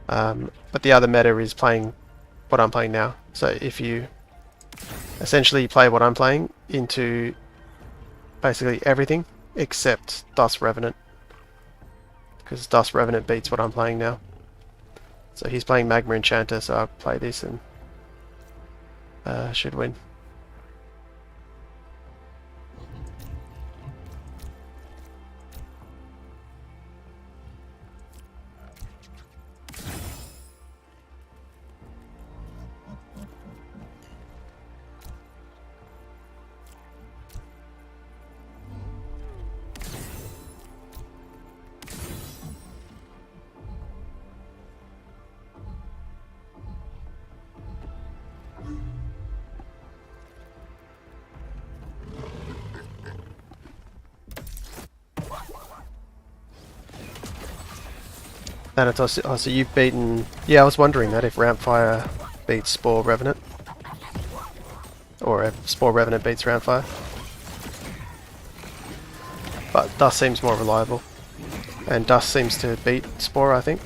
Speaker 1: But the other meta is playing what I'm playing now. So if you essentially play what I'm playing into basically everything except Dust Revenant, because Dust Revenant beats what I'm playing now. So he's playing Magma Enchanter, so I'll play this and should win. Thanatos, oh, so you've beaten... Yeah, I was wondering that if Rhamphyre beats Spore Revenant. Or if Spore Revenant beats Rhamphyre. But Dust seems more reliable. And Dust seems to beat Spore, I think.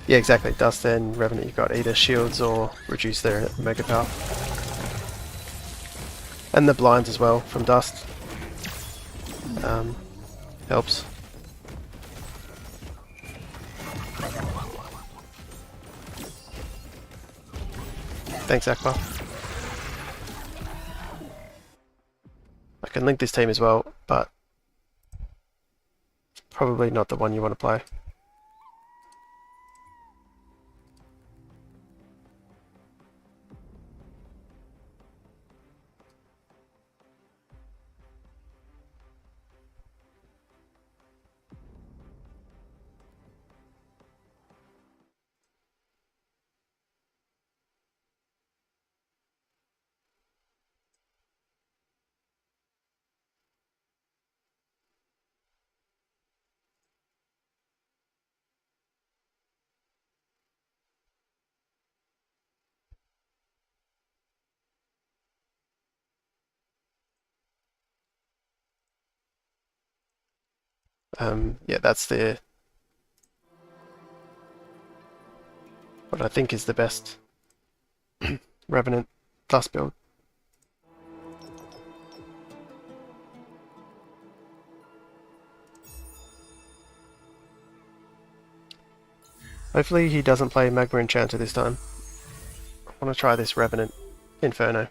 Speaker 1: Yeah, exactly. Dust and Revenant, you've got either shields or reduce their mega power. And the blinds as well from Dust. Helps. Thanks, Akbar. I can link this team as well, but it's probably not the one you want to play. Yeah, that's the... what I think is the best Revenant Dust build. Hopefully he doesn't play Magma Enchanter this time. I want to try this Revenant Inferno.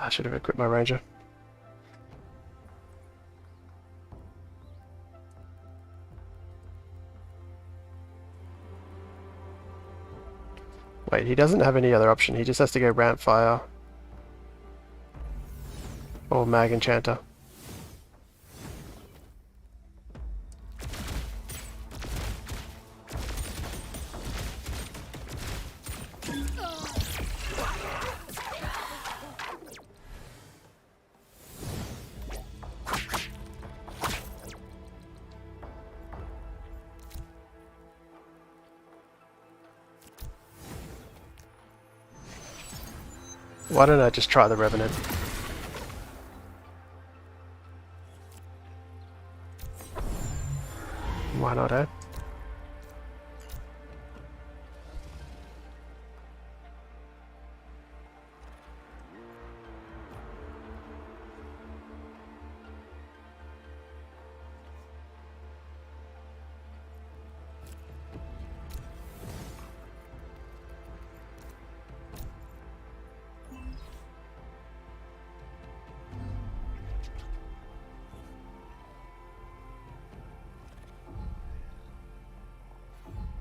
Speaker 1: I should have equipped my Ranger. Wait, he doesn't have any other option. He just has to go Rhamphyre or Mag Enchanter. Why don't I just try the Revenant? Why not, eh?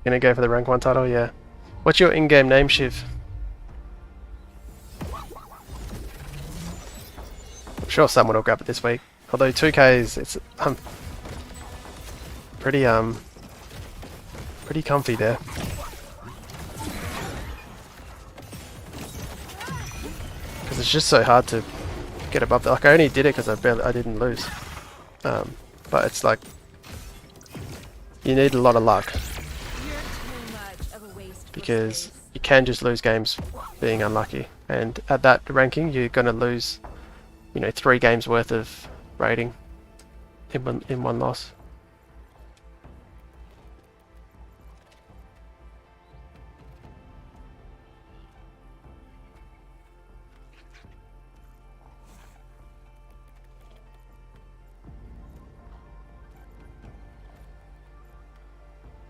Speaker 1: Gonna go for the rank 1 title? Yeah. What's your in-game name, Shiv? I'm sure someone will grab it this week. Although 2Ks, it's pretty comfy there. Because it's just so hard to get above that. Like I only did it because I didn't lose. But it's like you need a lot of luck. because you can just lose games being unlucky, and at that ranking you're going to lose, you know, 3 games worth of rating in one loss.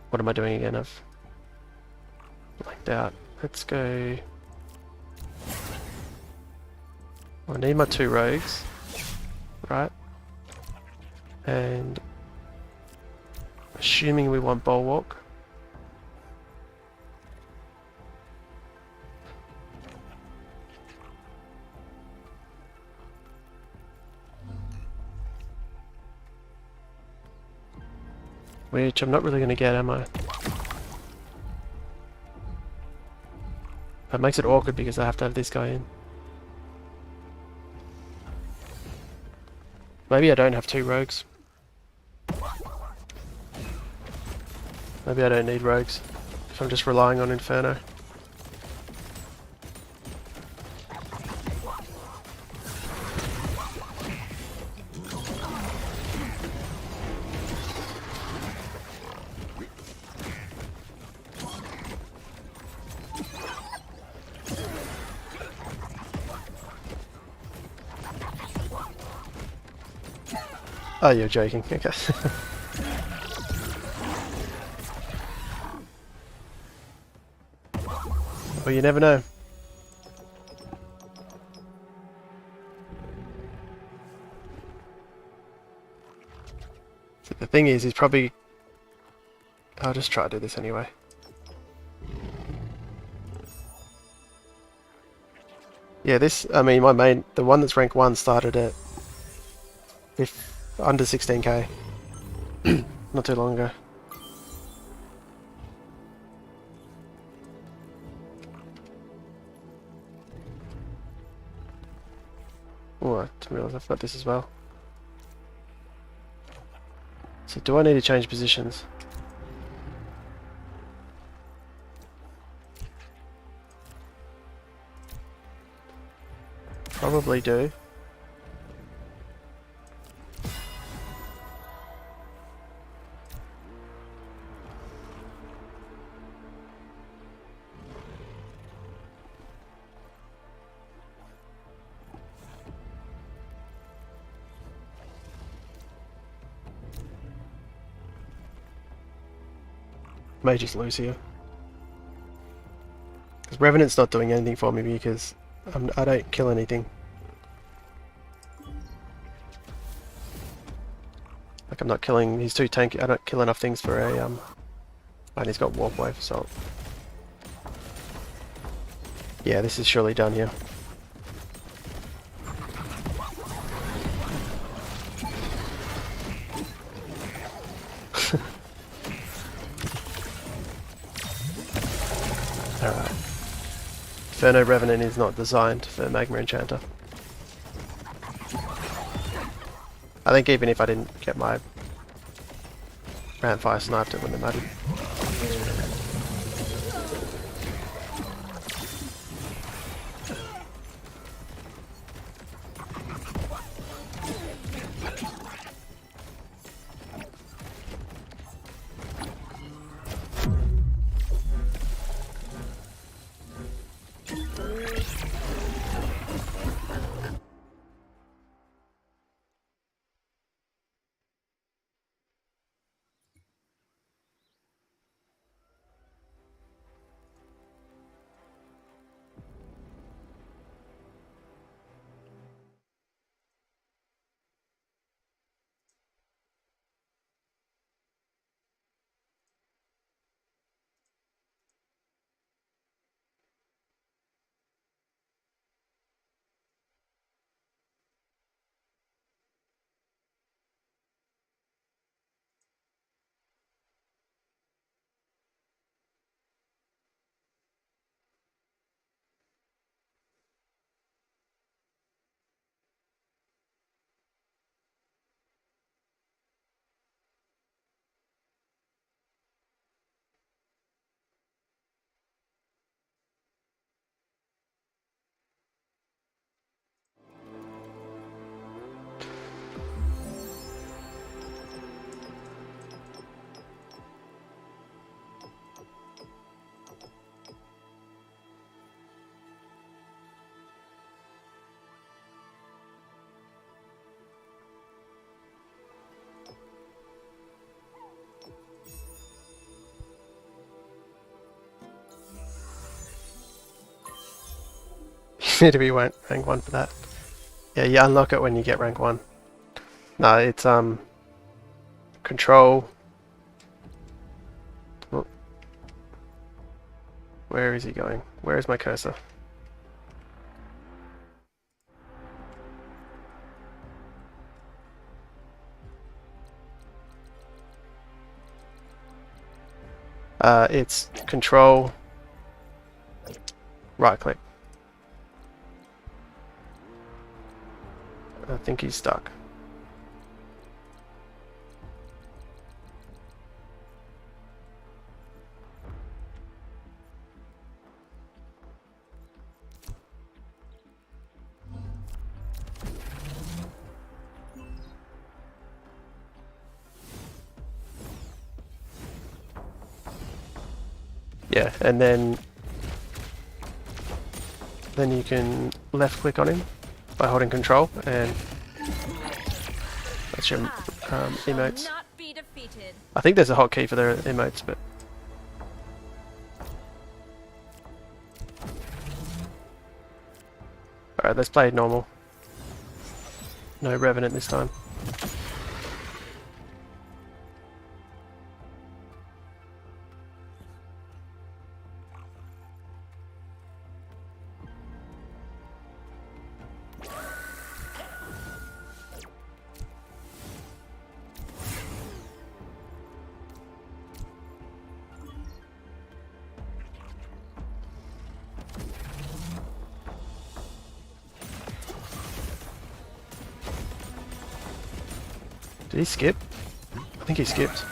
Speaker 1: What am I doing again? I've blanked out. Let's go. I need my 2 rogues, right? And assuming we want Bulwark. Which I'm not really going to get, am I? That makes it awkward because I have to have this guy in. Maybe I don't have 2 rogues. Maybe I don't need rogues if I'm just relying on Inferno. Oh, you're joking. Okay. Well, you never know. So the thing is, he's probably... I'll just try to do this anyway. Yeah, this, I mean, my main, the one that's rank 1 started at under 16k. Not too long ago. Oh, I didn't realise I've got this as well. So do I need to change positions? Probably do. May just lose here. Because Revenant's not doing anything for me because I don't kill anything. Like I'm not killing, he's too tanky, I don't kill enough things for a, and he's got Warp Wave, so... Yeah, this is surely done here. Alright. Inferno Revenant is not designed for Magma Enchanter. I think even if I didn't get my Rhamphyre sniped, it wouldn't have mattered. need to be rank 1 for that. Yeah, you unlock it when you get rank 1. No, it's control. Oh. Where is he going? Where is my cursor? It's control, right click. I think he's stuck. Yeah, and then you can left click on him by holding control, and that's your emotes.
Speaker 2: Not be defeated.
Speaker 1: I think there's a hotkey for the emotes, but alright, let's play normal. No Revenant this time. Did he skip? I think he skipped.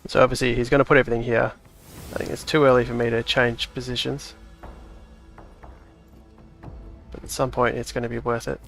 Speaker 1: So obviously he's going to put everything here. I think it's too early for me to change positions. But at some point it's going to be worth it.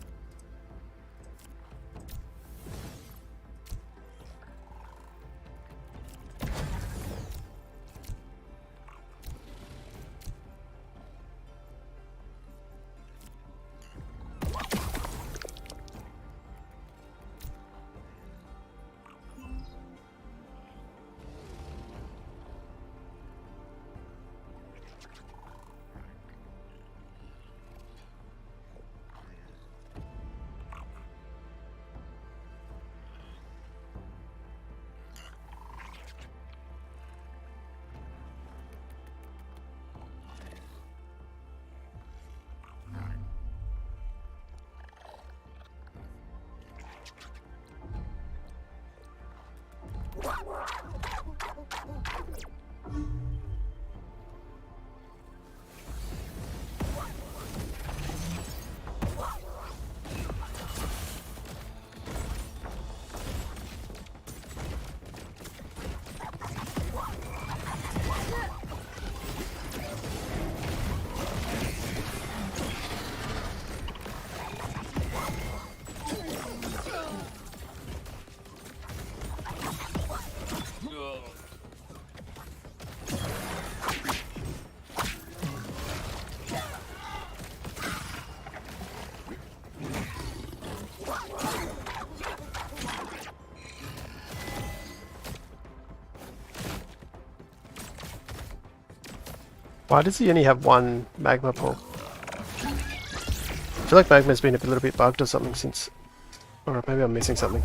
Speaker 1: Why does he only have one magma pool? I feel like magma's been a little bit bugged or something since... Or maybe I'm missing something.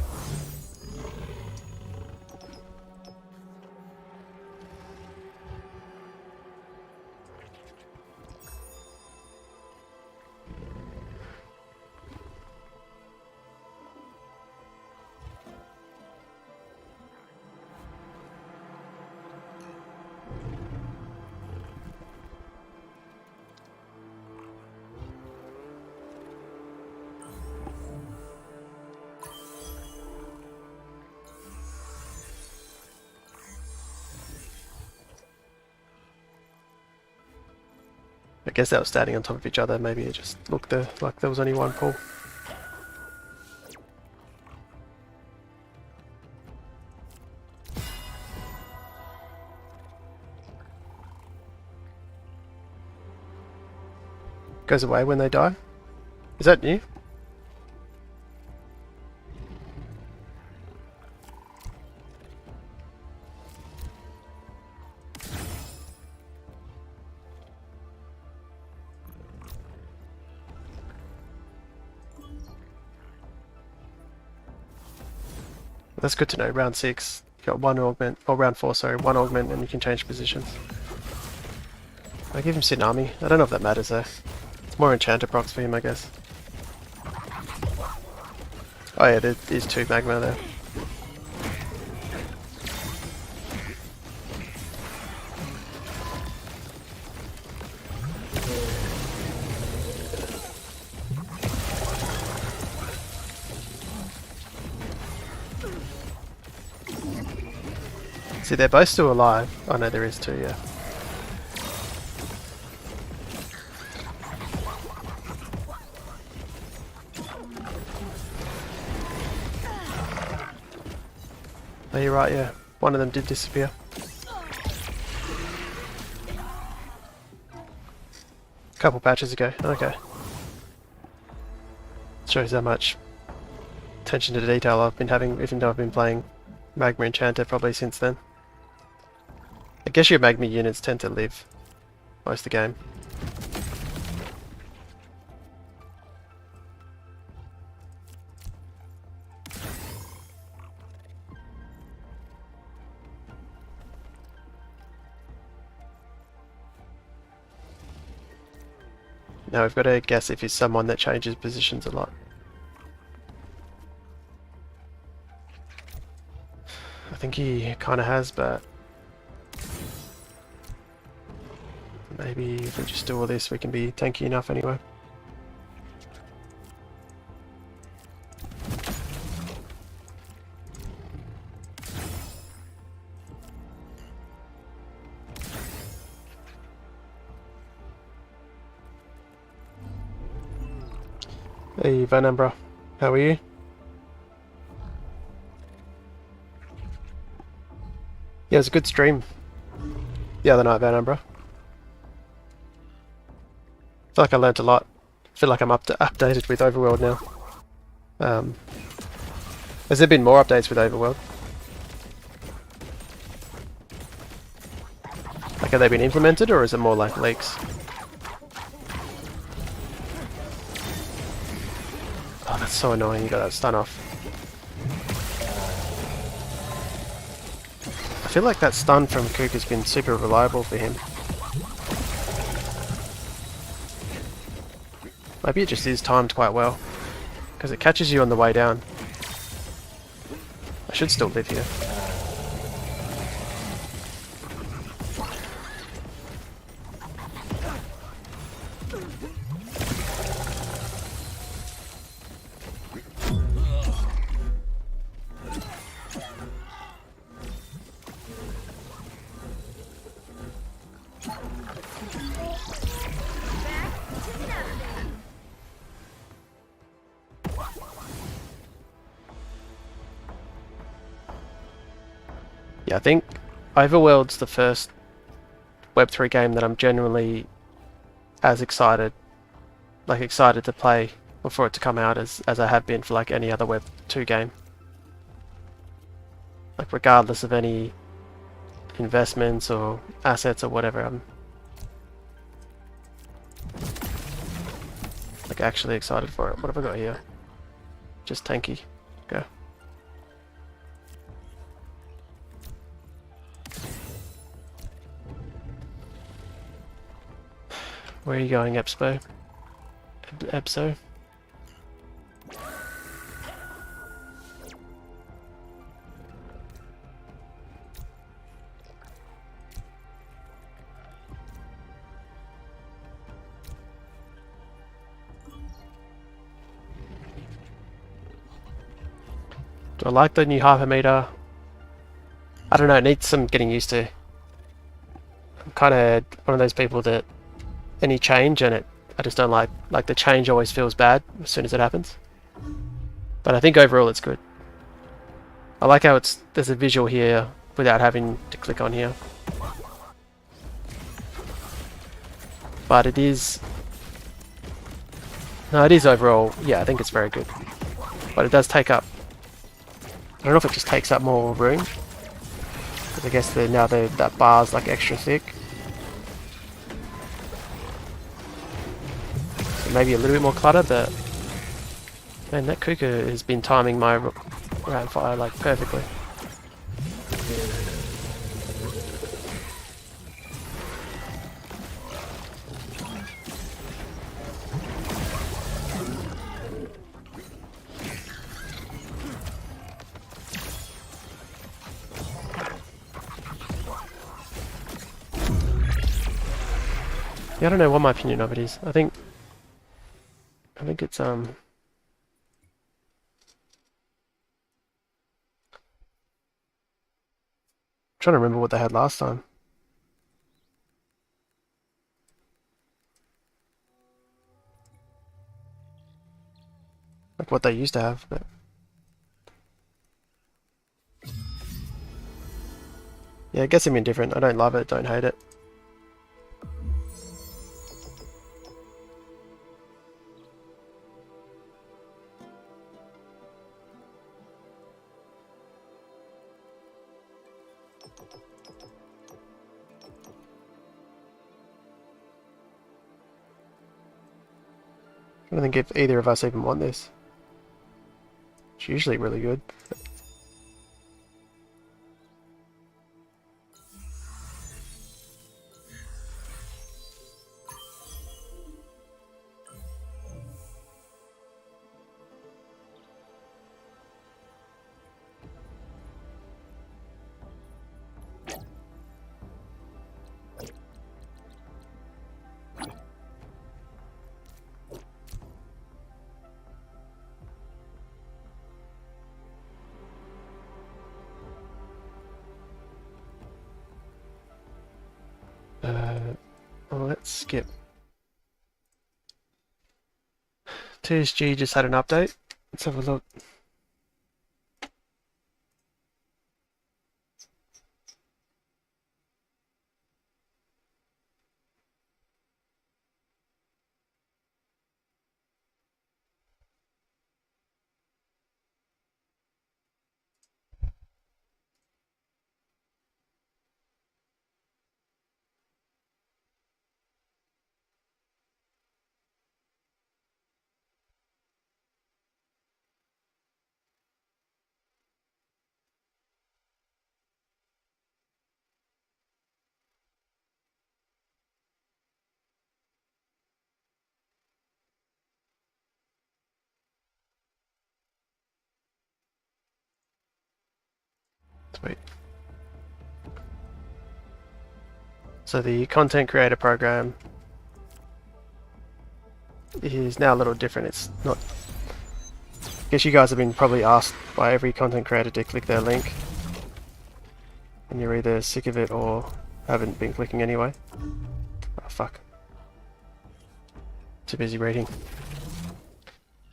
Speaker 1: I guess they were standing on top of each other, maybe it just looked like there was only one pool. Goes away when they die. Is that new? That's good to know. Round 6, you got 1 augment, or round 4, sorry, 1 augment, and you can change positions. I give him Tsunami. I don't know if that matters though. It's more Enchanter procs for him, I guess. Oh yeah, there is 2 Magma there. See, they're both still alive. Oh no, there is 2, yeah. Oh, you're right, yeah. One of them did disappear. A couple patches ago, okay. Shows how much attention to detail I've been having, even though I've been playing Magma Enchanter probably since then. I guess your Magma units tend to live most of the game. Now we've got to guess if he's someone that changes positions a lot. I think he kind of has, but maybe if we just do all this we can be tanky enough anyway. Hey Verdant bro, how are you? Yeah, it was a good stream the other night, Verdant bro. I feel like I learnt a lot. I feel like I'm updated with Overworld now. Has there been more updates with Overworld? Like, have they been implemented, or is it more like leaks? Oh, that's so annoying, you got that stun off. I feel like that stun from Kook has been super reliable for him. Maybe it just is timed quite well, because it catches you on the way down. I should still live here. Yeah, I think Overworld's the first Web3 game that I'm genuinely as excited to play or for it to come out as I have been for like any other Web2 game. Like regardless of any investments or assets or whatever, I'm like actually excited for it. What have I got here? Just tanky. Go. Where are you going, Epso? Epso? Do I like the new hypermeter? I don't know, it needs some getting used to. I'm kind of one of those people that any change and I just don't like the change always feels bad as soon as it happens. But I think overall it's good. I like how there's a visual here without having to click on here. But it is No, it is overall, yeah, I think it's very good. But it does take up, I don't know if it just takes up more room. Because I guess that bar's like extra thick. So maybe a little bit more clutter, but man, that Kuka has been timing my Rhamphyre like perfectly. Yeah, I don't know what my opinion of it is. I think it's trying to remember what they had last time. Like what they used to have, but yeah, it gets them indifferent. I don't love it, don't hate it. I don't think if either of us even want this. It's usually really good. Well, let's skip. TSG just had an update. Let's have a look. Sweet. So the content creator program is now a little different. It's not... I guess you guys have been probably asked by every content creator to click their link. And you're either sick of it or haven't been clicking anyway. Oh fuck. Too busy reading.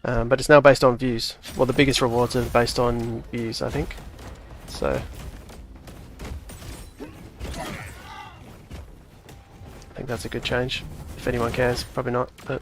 Speaker 1: But it's now based on views. Well, the biggest rewards are based on views, I think. So... I think that's a good change. If anyone cares, probably not, but...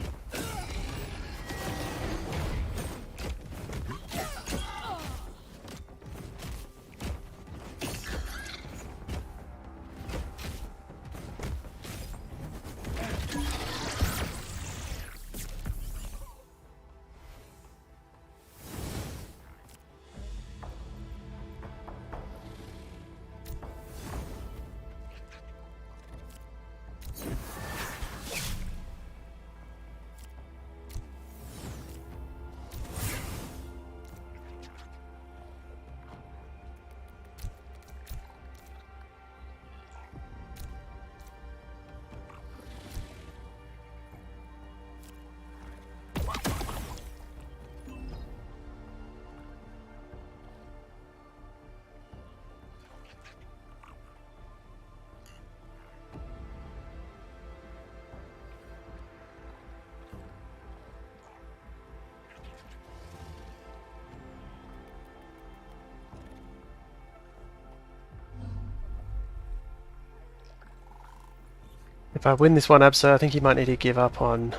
Speaker 1: If I win this one, Abso, I think you might need to give up on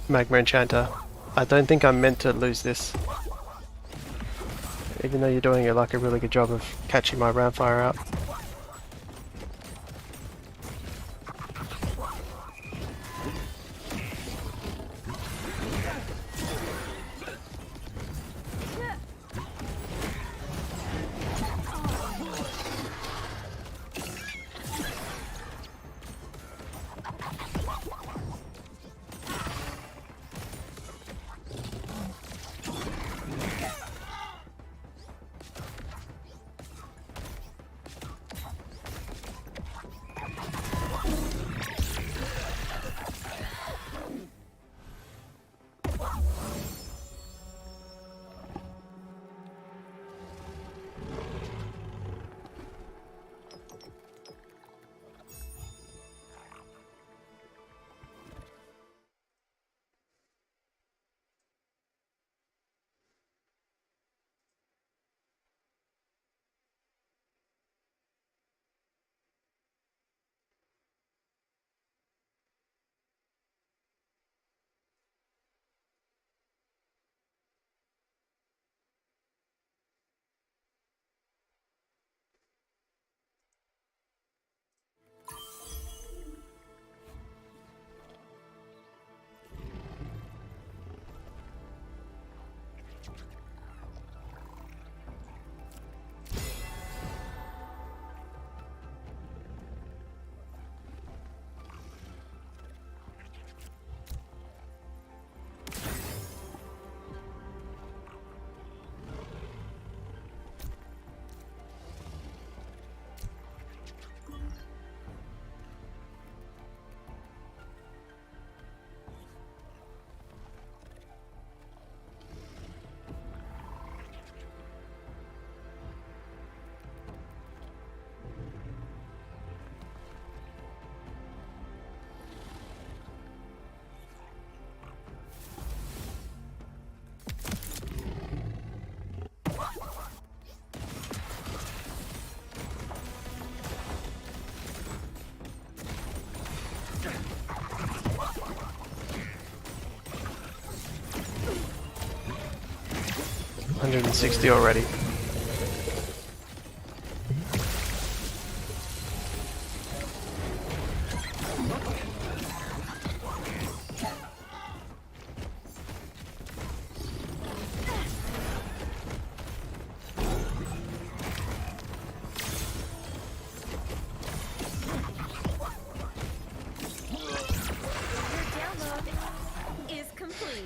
Speaker 1: Magma Enchanter I don't think I'm meant to lose this. Even though you're doing like a really good job of catching my Rhamphyre out. $160 already.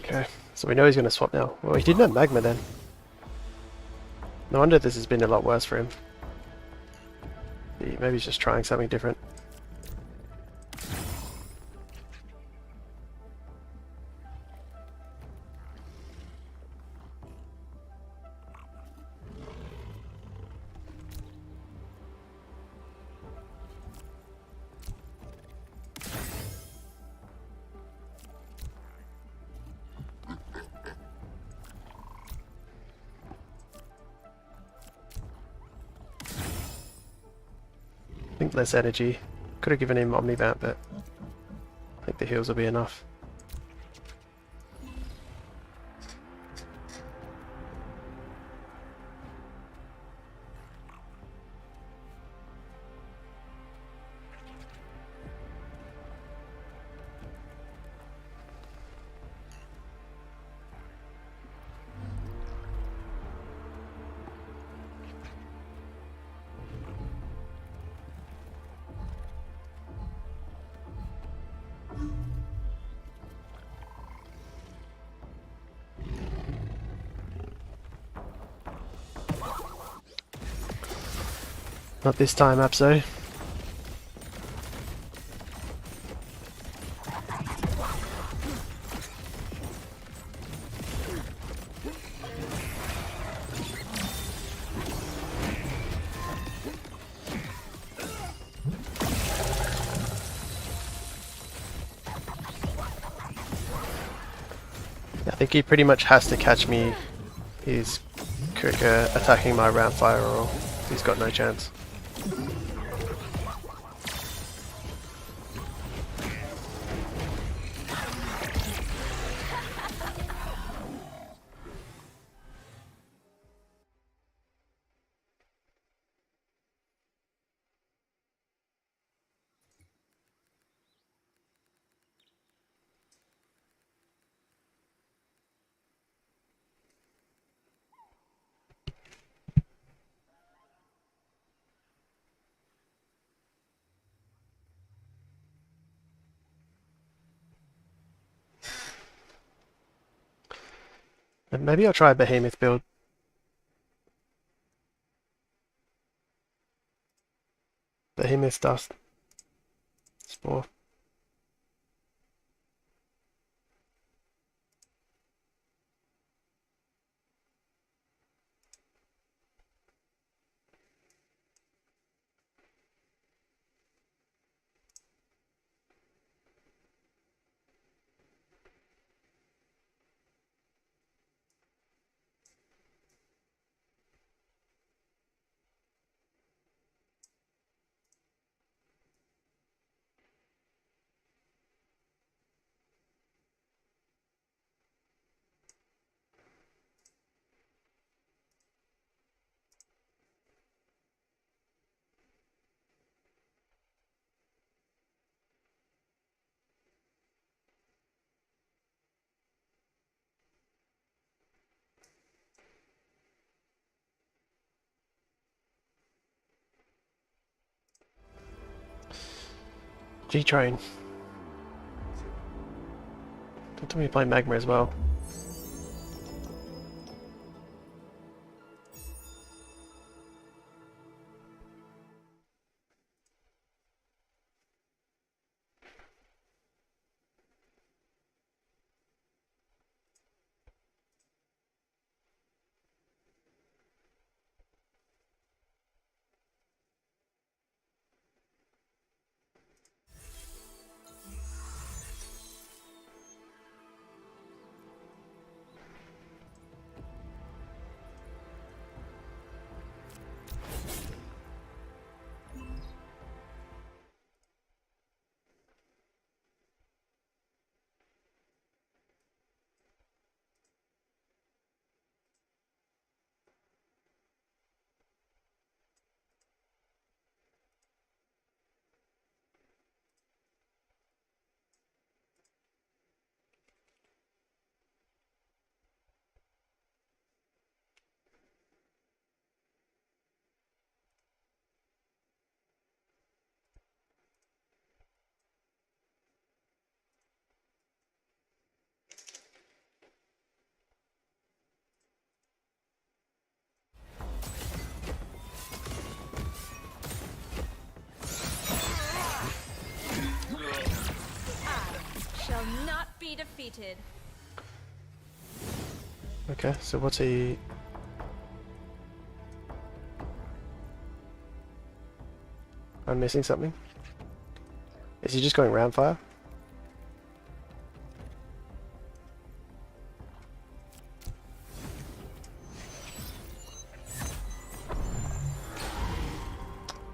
Speaker 1: Okay, so we know he's going to swap now. Well, he didn't have Magma then. No wonder this has been a lot worse for him. Maybe he's just trying something different. I think less energy. Could have given him Omnivamp, but I think the heals will be enough. Not this time, Apso. I think he pretty much has to catch me. He's quicker attacking my Rhamphyre or he's got no chance. And maybe I'll try a behemoth build. Behemoth dust. Spore. G-Train. Don't tell me you play Magma as well.
Speaker 2: Shall not be defeated.
Speaker 1: Okay, so what's he... I'm missing something? Is he just going Rhamphyre?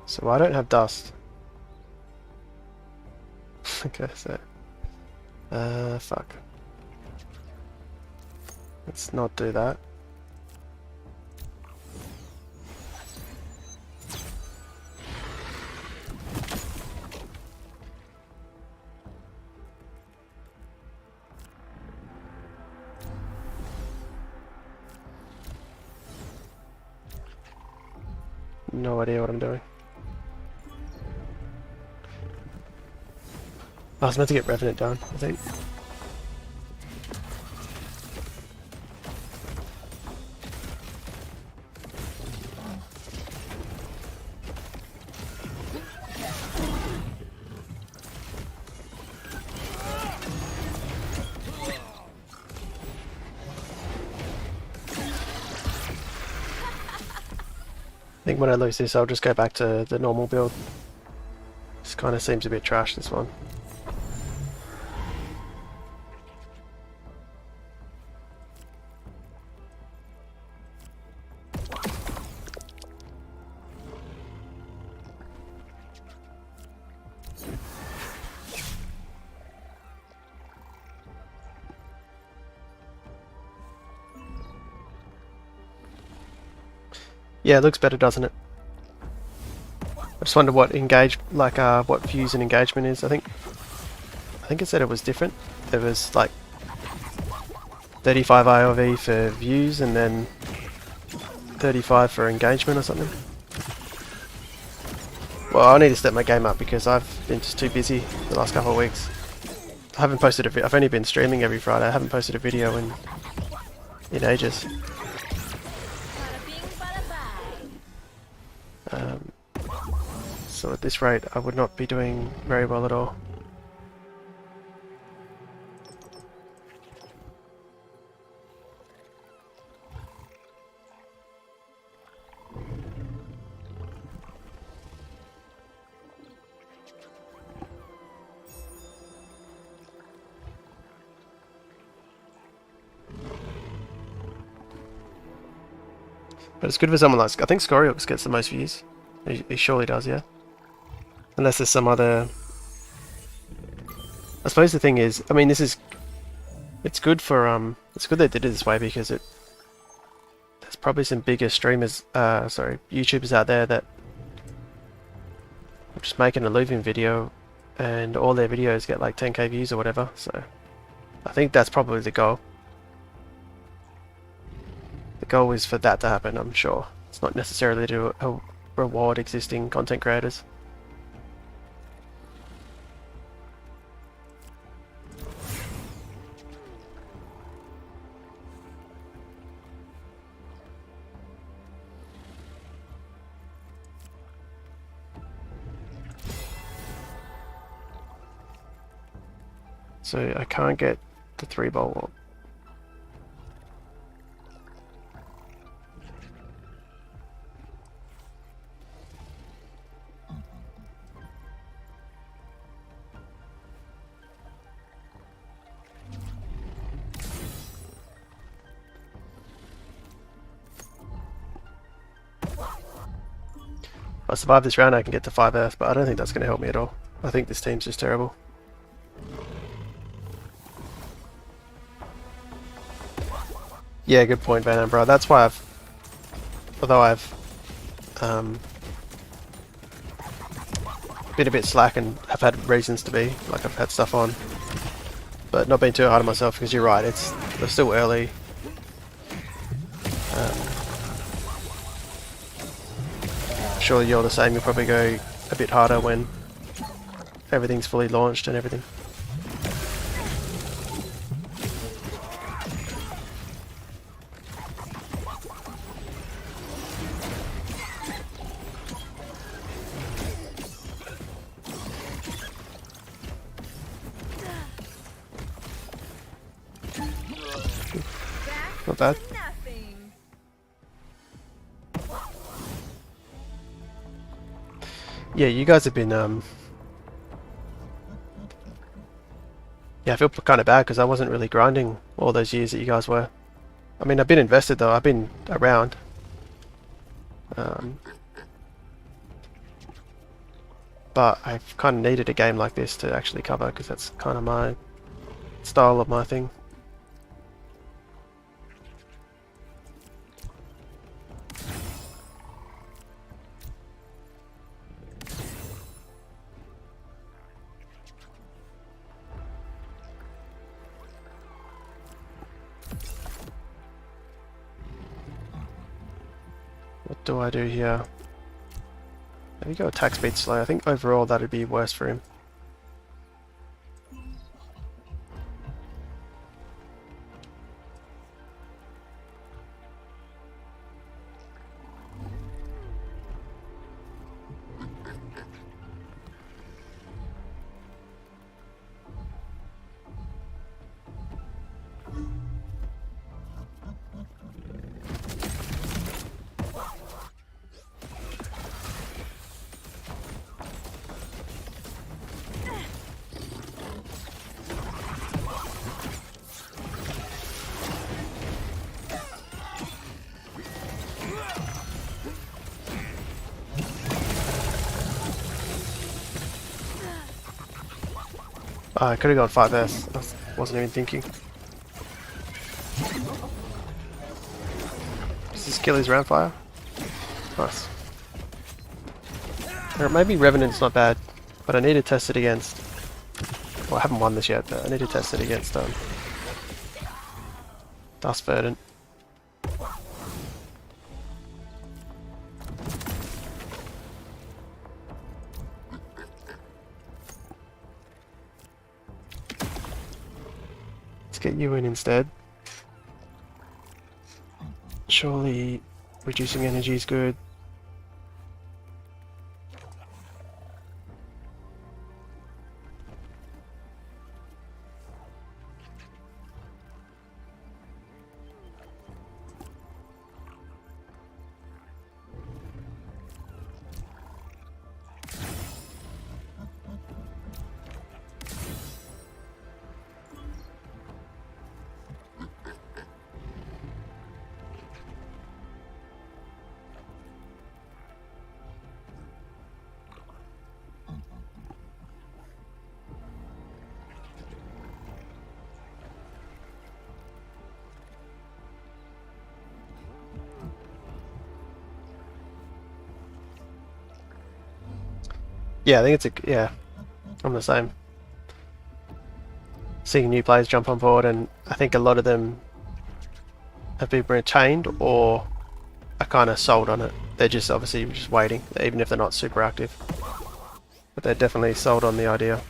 Speaker 1: So I don't have dust. Okay, so... fuck. Let's not do that. No idea what I'm doing. I was meant to get Revenant down, I think. I think when I lose this, I'll just go back to the normal build. This kind of seems a bit trash, this one. Yeah, it looks better, doesn't it? I just wonder what what views and engagement is. I think it said it was different. There was like 35 IOV for views and then 35 for engagement or something. Well, I need to step my game up because I've been just too busy the last couple of weeks. I haven't posted I've only been streaming every Friday. I haven't posted a video in in ages.
Speaker 2: Bada bing, bada bye.
Speaker 1: So at this rate, I would not be doing very well at all. But it's good for someone like, I think Scoriox gets the most views. He surely does, yeah. Unless there's some other... I suppose the thing is, I mean, this is... It's good for, it's good they did it this way because there's probably some bigger streamers, sorry, YouTubers out there that just make an Illuvium video and all their videos get like 10k views or whatever, so I think that's probably the goal. The goal is for that to happen, I'm sure. It's not necessarily to reward existing content creators. So I can't get the 3-bolt orb. If I survive this round I can get to 5 Earth, but I don't think that's going to help me at all. I think this team's just terrible. Yeah, good point, Van Ambra. That's why although I've been a bit slack and have had reasons to be, like I've had stuff on, but not being too hard on myself because you're right, we're still early. Sure, you're the same. You'll probably go a bit harder when everything's fully launched and everything. Not bad.
Speaker 2: Nothing.
Speaker 1: Yeah, you guys have been yeah, I feel kind of bad because I wasn't really grinding all those years that you guys were. I mean, I've been invested though. I've been around. But I've kind of needed a game like this to actually cover because that's kind of my style of my thing. What do I do here? Maybe go attack speed slow. I think overall that'd be worse for him. I could have gone 5S. I wasn't even thinking. Does this kill his Rhamphyre? Nice. Or maybe Revenant's not bad, but I need to test it against... Well, I haven't won this yet, but I need to test it against Dust Verdant. Get you in instead. Surely reducing energy is good. Yeah, I think it's a yeah. I'm the same. Seeing new players jump on board, and I think a lot of them have been retained or are kind of sold on it. They're just obviously just waiting, even if they're not super active. But they're definitely sold on the idea.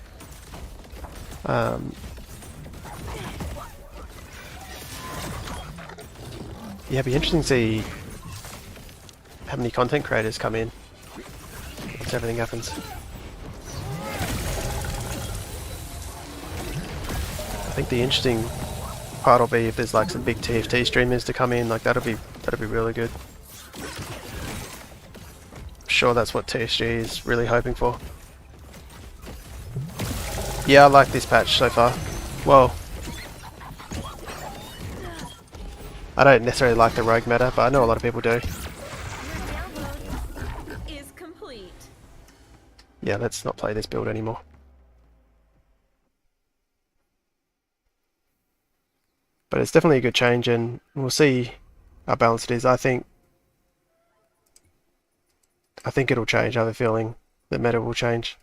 Speaker 1: Yeah, it'd be interesting to see how many content creators come in once everything happens. I think the interesting part will be if there's like some big TFT streamers to come in, like that'll be really good. I'm sure that's what TSG is really hoping for. Yeah, I like this patch so far. Well, I don't necessarily like the rogue meta, but I know a lot of people do.
Speaker 2: Your download is complete.
Speaker 1: Yeah, let's not play this build anymore. But it's definitely a good change, and we'll see how balanced it is. I think it'll change. I have a feeling the meta will change.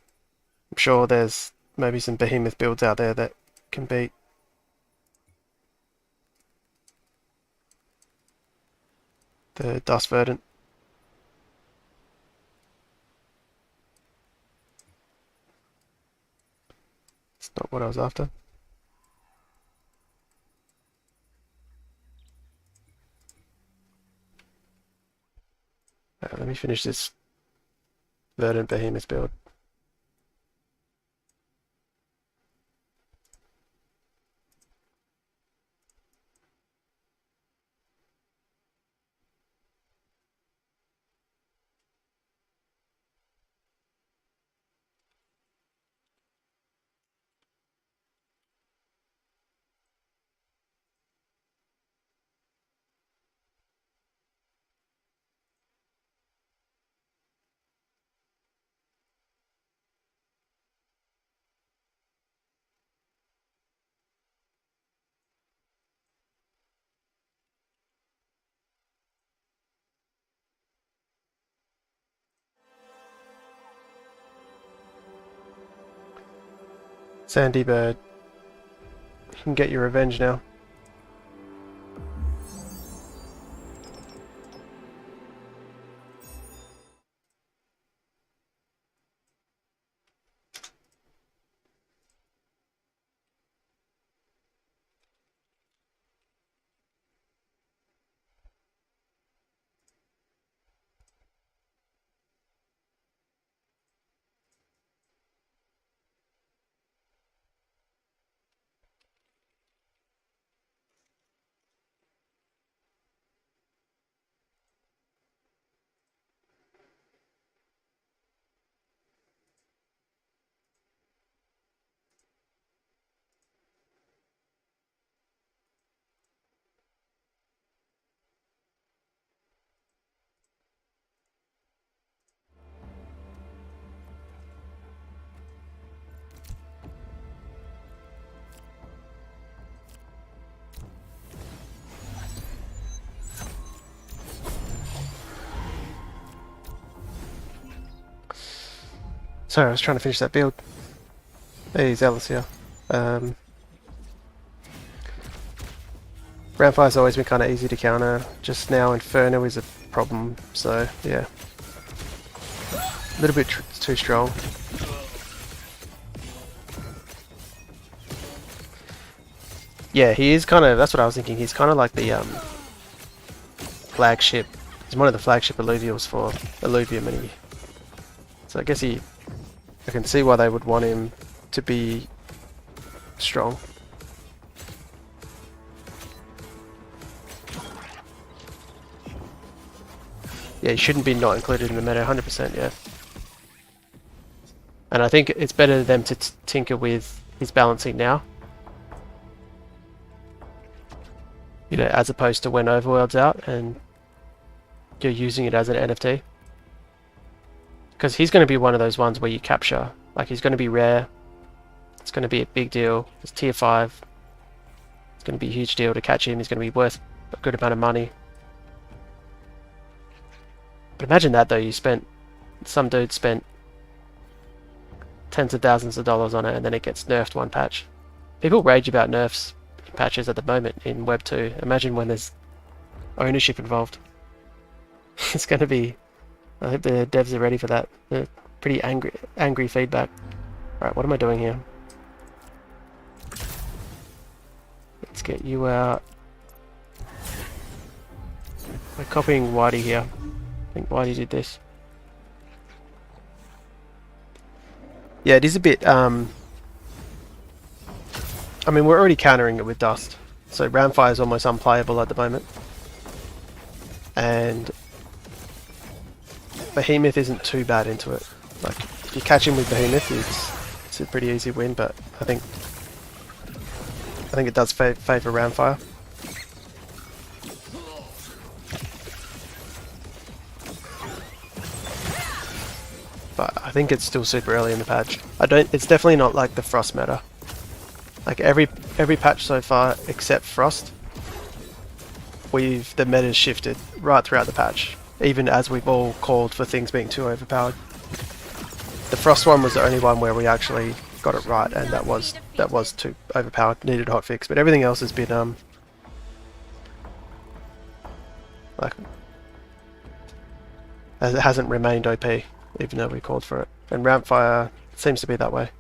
Speaker 1: I'm sure there's maybe some behemoth builds out there that can beat the Dust Verdant. It's not what I was after. Let me finish this Verdant Behemoth build. Sandy Bird, you can get your revenge now. Sorry, I was trying to finish that build. Hey, Zealous here. Rhamphyre's always been kind of easy to counter. Just now Inferno is a problem, so yeah. A little bit too strong. Yeah, he is kind of, that's what I was thinking, he's kind of like the flagship. He's one of the flagship Illuvials for Illuvium, and so I guess I can see why they would want him to be strong. Yeah, he shouldn't be not included in the meta, 100%, yeah. And I think it's better them to tinker with his balancing now. You know, as opposed to when Overworld's out and you're using it as an NFT. Because he's going to be one of those ones where you capture. Like, he's going to be rare. It's going to be a big deal. It's tier 5. It's going to be a huge deal to catch him. He's going to be worth a good amount of money. But imagine that though, some dude spent tens of thousands of dollars on it and then it gets nerfed one patch. People rage about nerfs in patches at the moment in Web 2. Imagine when there's ownership involved. It's going to be... I hope the devs are ready for that. They're pretty angry feedback. Alright, what am I doing here? Let's get you out. We're copying Whitey here. I think Whitey did this. Yeah, it is a bit, I mean, we're already countering it with Dust. So Rhamphyre is almost unplayable at the moment. And Behemoth isn't too bad into it. Like, if you catch him with Behemoth, it's a pretty easy win, but I think it does favour Rhamphyre. But I think it's still super early in the patch. It's definitely not like the Frost meta. Like every patch so far except Frost, the meta's shifted right throughout the patch. Even as we've all called for things being too overpowered. The Frost one was the only one where we actually got it right, and that was too overpowered, needed a hotfix. But everything else has been like it hasn't remained OP, even though we called for it. And Rhamphyre seems to be that way.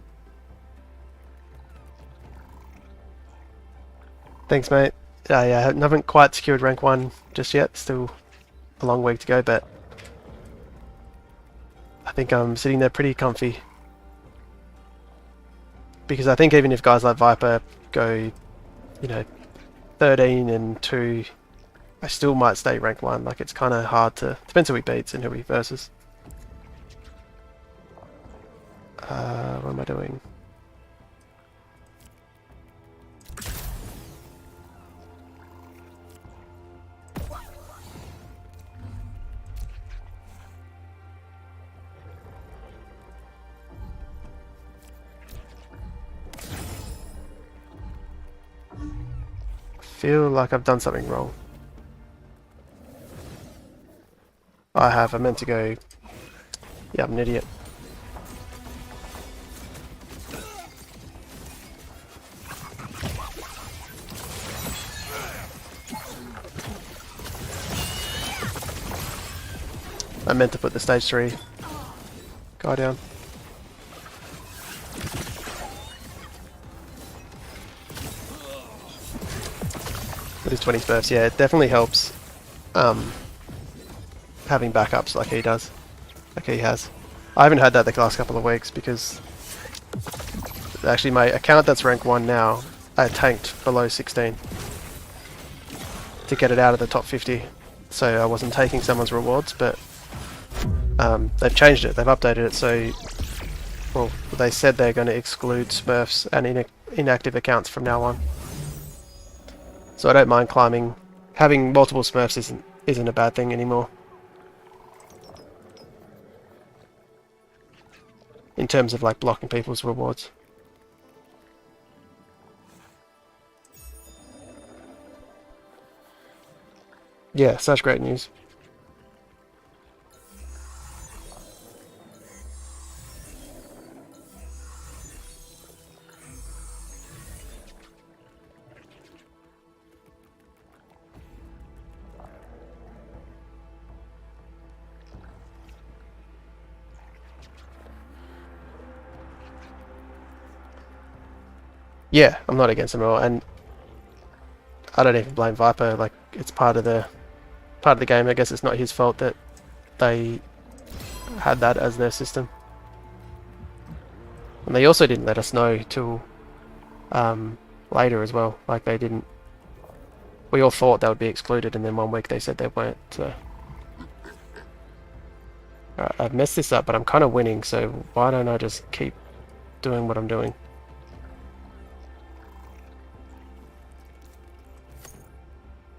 Speaker 1: Thanks, mate. Yeah, I haven't quite secured rank 1 just yet. Still a long week to go, but I think I'm sitting there pretty comfy. Because I think even if guys like Viper go, 13 and 2, I still might stay rank 1. Like, it's kind of hard to... Depends who he beats and who he versus. What am I doing? I feel like I've done something wrong. I have. I meant to go... Yeah, I'm an idiot. I meant to put the stage 3 guy down. With his 20 smurfs, yeah, it definitely helps having backups like he does, like he has. I haven't had that the last couple of weeks because actually my account that's rank 1 now, I tanked below 16 to get it out of the top 50, so I wasn't taking someone's rewards, but they've changed it, they've updated it, so well, they said they're going to exclude smurfs and inactive accounts from now on. So I don't mind climbing. Having multiple smurfs isn't a bad thing anymore. In terms of like blocking people's rewards. Yeah, such great news. Yeah, I'm not against them at all, and I don't even blame Viper, like, it's part of the part of the game. I guess it's not his fault that they had that as their system. And they also didn't let us know till later as well. Like they didn't. We all thought they would be excluded, and then 1 week they said they weren't. So. Alright, I've messed this up, but I'm kind of winning, so why don't I just keep doing what I'm doing?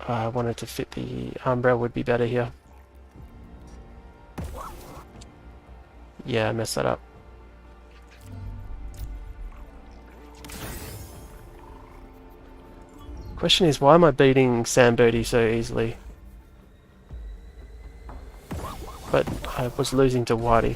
Speaker 1: I wanted to fit the Umbra would be better here. Yeah, I messed that up. Question is, why am I beating Sambirdie so easily? But I was losing to Whitey.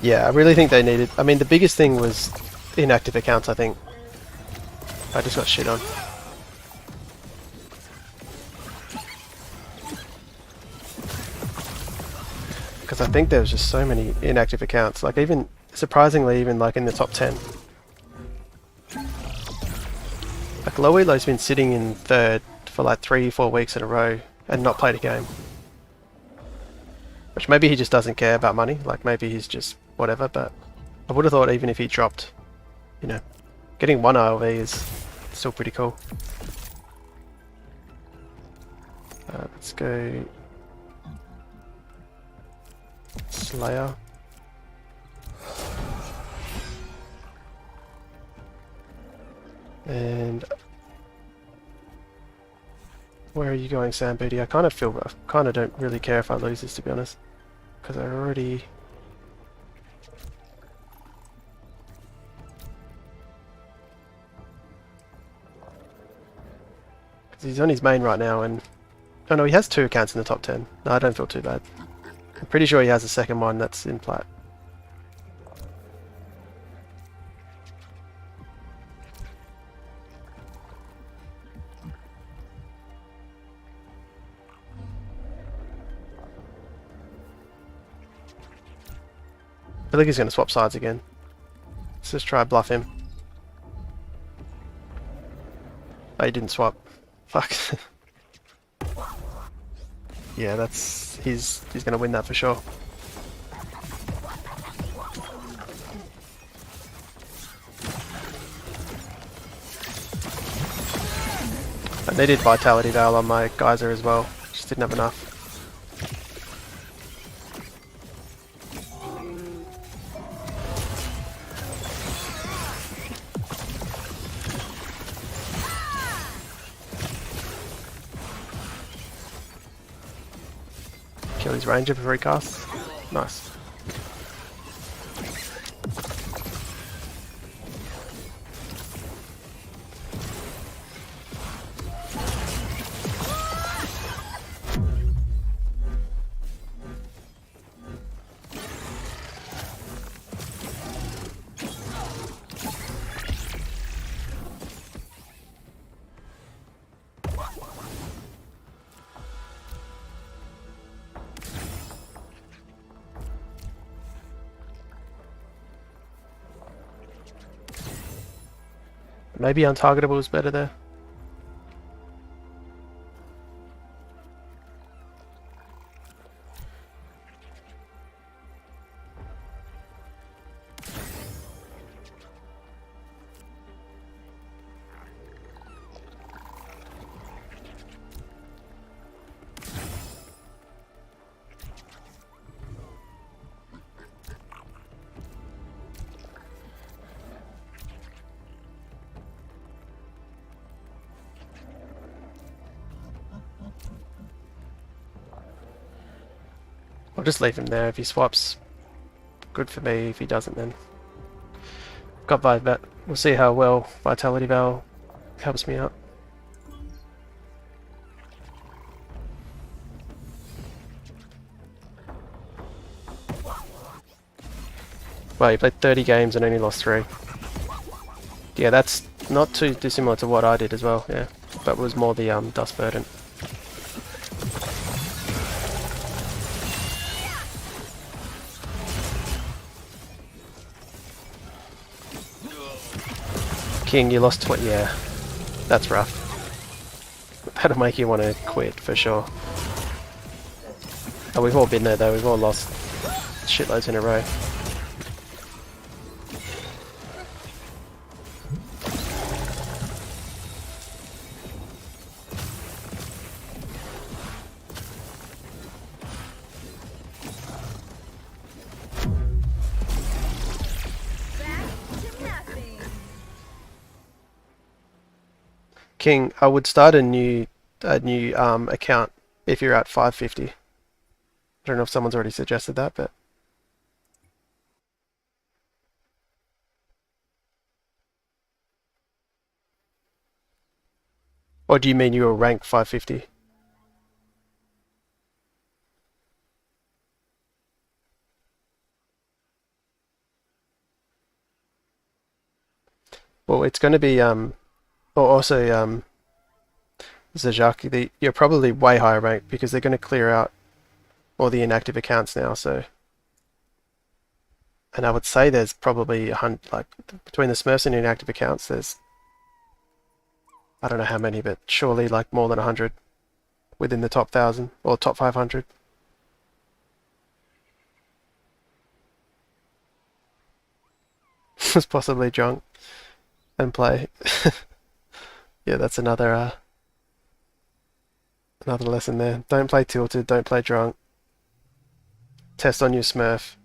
Speaker 1: Yeah, I really think they needed... I mean, the biggest thing was inactive accounts, I think. I just got shit on. Because I think there was just so many inactive accounts. Like, even, surprisingly, even like in the top 10. Like, Loelo's been sitting in third for like 3-4 weeks in a row and not played a game. Which maybe he just doesn't care about money, like maybe he's just whatever, but I would have thought even if he dropped, you know, getting 1 ILV is still pretty cool. Let's go Slayer. And where are you going, Sambirdie? I kind of don't really care if I lose this, to be honest. Because I already... Because he's on his main right now, and... Oh no, he has 2 accounts in the top 10. No, I don't feel too bad. I'm pretty sure he has a second one that's in plat. I think he's going to swap sides again. Let's just try bluff him. Oh, he didn't swap. Fuck. Yeah, that's... He's going to win that for sure. I needed Vitality Veil on my Geyser as well. Just didn't have enough. Kill his ranger before he casts. Nice. Maybe Untargetable is better there. I'll just leave him there. If he swaps, good for me. If he doesn't, then got Vitality. We'll see how well Vitality Veil helps me out. Well, you played 30 games and only lost 3. Yeah, that's not too dissimilar to what I did as well, yeah. But it was more the Dust Verdant. King, you lost 20. Yeah, that's rough. That'll make you want to quit for sure. Oh, we've all been there though. We've all lost shitloads in a row.
Speaker 2: Back to nothing.
Speaker 1: King, I would start a new account if you're at 550. I don't know if someone's already suggested that, but or do you mean you were rank 550? Well, it's going to be or also Zerk, you're probably way higher rank because they're going to clear out all the inactive accounts now. So, and I would say there's probably like between the smurfs and inactive accounts, there's I don't know how many, but surely like more than 100 within the top 1,000 or top 500. Was possibly drunk and play. Yeah, that's another lesson there. Don't play tilted, don't play drunk. Test on your smurf.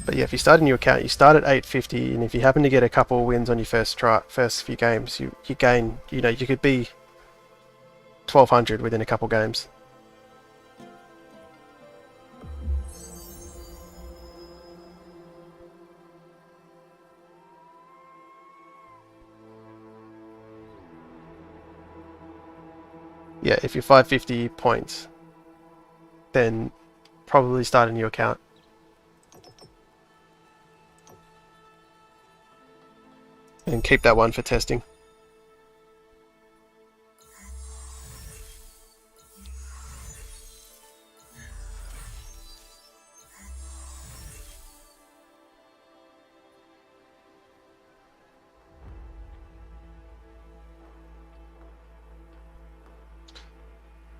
Speaker 1: But yeah, if you start a new account, you start at 850, and if you happen to get a couple wins on your first few games, you gain, you know, you could be 1,200 within a couple games. Yeah, if you're 550 points, then probably start a new account. And keep that one for testing.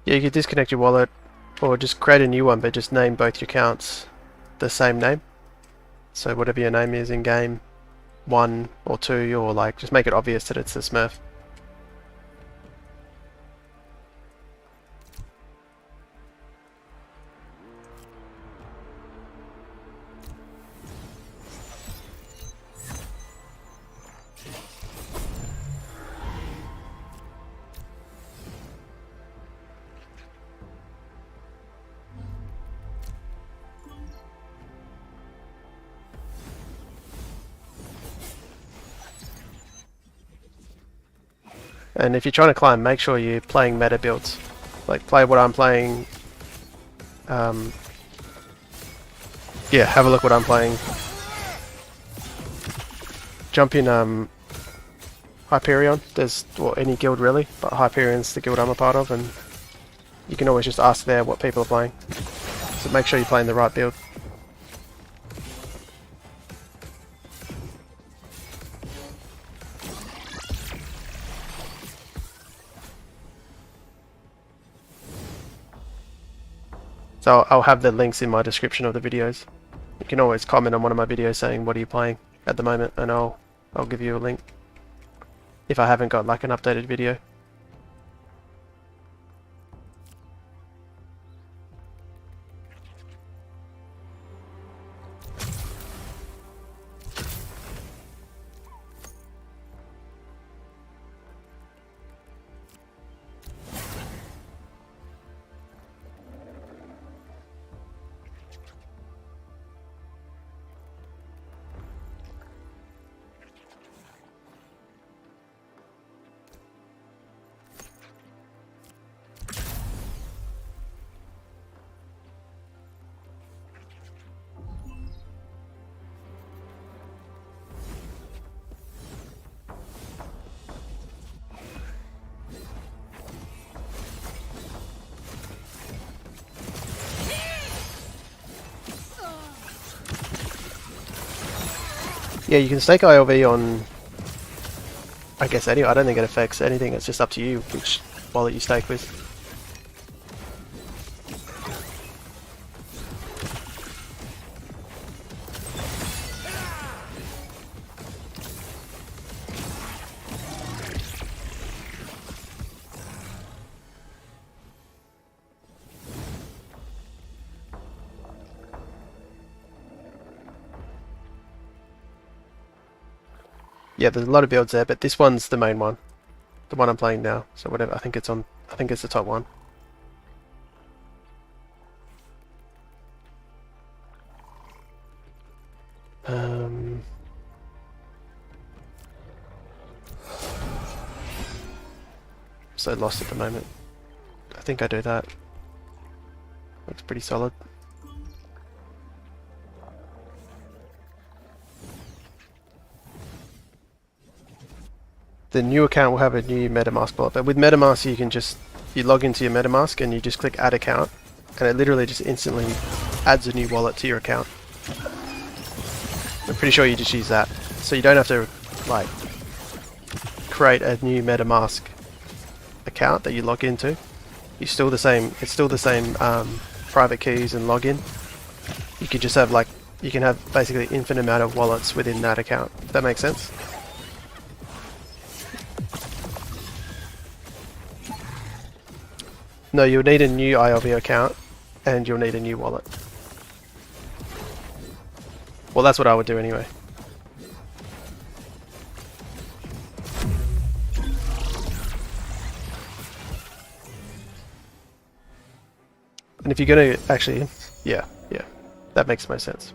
Speaker 1: Yeah, you could disconnect your wallet or just create a new one, but just name both your accounts the same name. So whatever your name is in game 1 or 2, or like just make it obvious that it's a smurf. And if you're trying to climb, make sure you're playing meta builds. Like play what I'm playing. Yeah, have a look what I'm playing. Jump in Hyperion. There's, well, any guild really, but Hyperion's the guild I'm a part of, and you can always just ask there what people are playing. So make sure you're playing the right build. So I'll have the links in my description of the videos. You can always comment on one of my videos saying what are you playing at the moment, and I'll give you a link if I haven't got like an updated video. Yeah, you can stake ILV on, I guess, any. I don't think it affects anything. It's just up to you which wallet you stake with. Yeah, there's a lot of builds there, but this one's the main one. The one I'm playing now. So whatever, I think it's on, I think it's the top one. So lost at the moment. I think I do that. Looks pretty solid. The new account will have a new MetaMask wallet, but with MetaMask you log into your MetaMask and you just click add account, and it literally just instantly adds a new wallet to your account. I'm pretty sure you just use that, so you don't have to like create a new MetaMask account that you log into. It's still the same private keys and login. You can just have you can have basically infinite amount of wallets within that account. If that makes sense. No, you'll need a new ILV account and you'll need a new wallet. Well, that's what I would do anyway. And if you're going to actually, yeah, that makes most sense.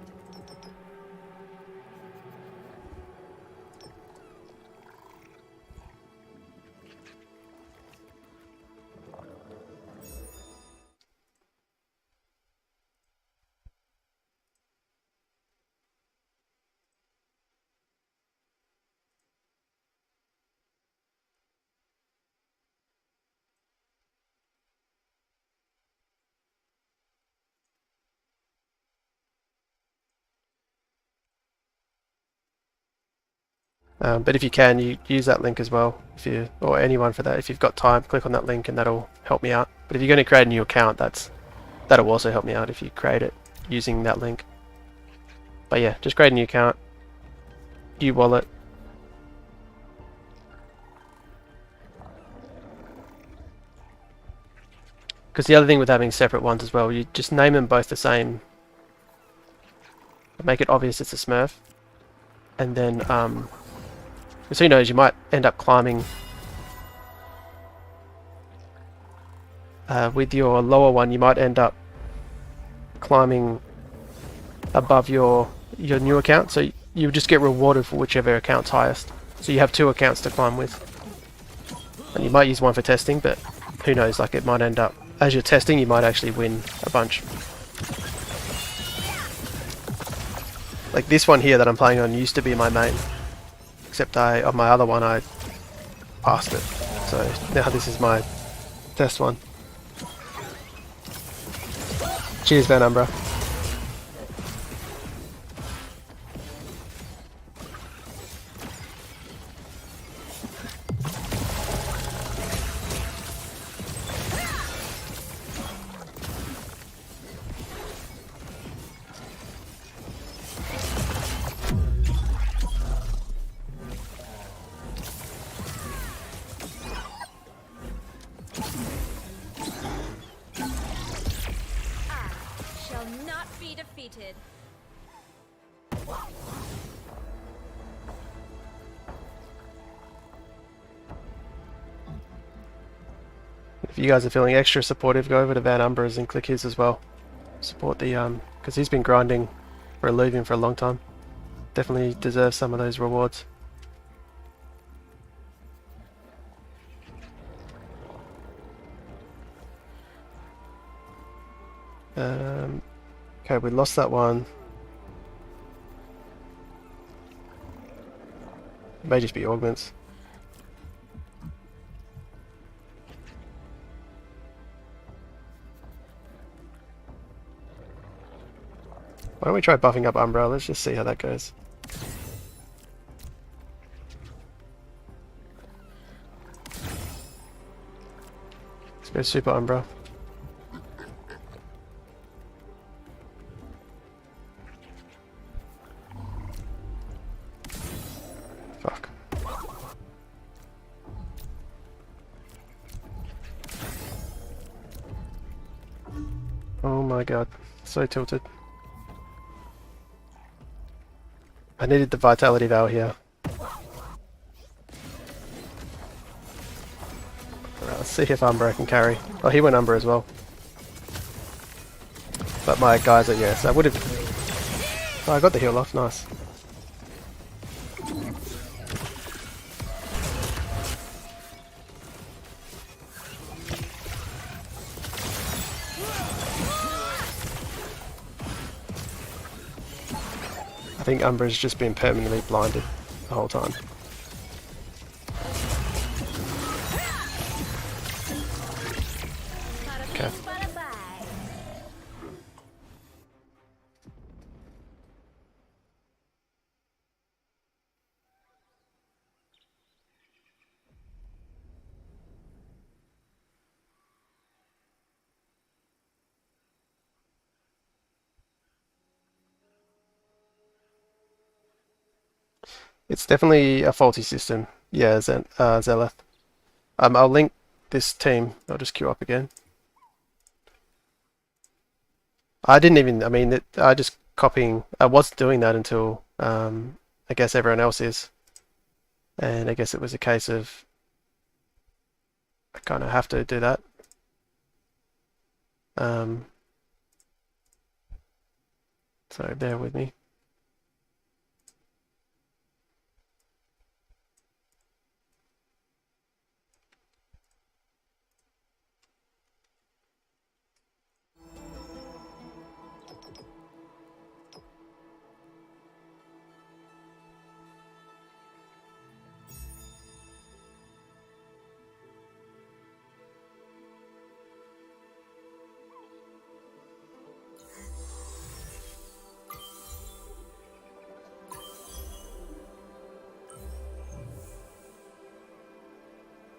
Speaker 1: But if you can, you use that link as well, or anyone for that. If you've got time, click on that link and that'll help me out. But if you're going to create a new account, that'll also help me out if you create it using that link. But yeah, just create a new account, new wallet. Because the other thing with having separate ones as well, you just name them both the same. Make it obvious it's a smurf. And then, so who knows, you might end up climbing with your lower one, you might end up climbing above your new account, so you just get rewarded for whichever account's highest. So you have two accounts to climb with. And you might use one for testing, but who knows, like it might end up, as you're testing, you might actually win a bunch. Like this one here that I'm playing on used to be my main. Except on my other one I passed it. So now this is my test one. Cheers, Van Umbra.
Speaker 2: Defeated.
Speaker 1: If you guys are feeling extra supportive, go over to Van Umbra's and click his as well. Support the because he's been grinding for Illuvium for a long time. Definitely deserves some of those rewards. Okay, we lost that one. It may just be augments. Why don't we try buffing up Umbra? Let's just see how that goes. Go Super Umbra. Fuck. Oh my god, so tilted. I needed the Vitality Veil here. Alright, let's see if Umbra can carry. Oh, he went Umbra as well. But my guys are, yes, I would have... Oh, I got the heal off, nice. I think Umbra's just been permanently blinded the whole time. Okay. It's definitely a faulty system. Yeah, Zeleth. I'll link this team. I'll just queue up again. I didn't even, I mean, I just copying, I wasn't doing that until, I guess everyone else is. And I guess it was a case of, I kind of have to do that. So bear with me.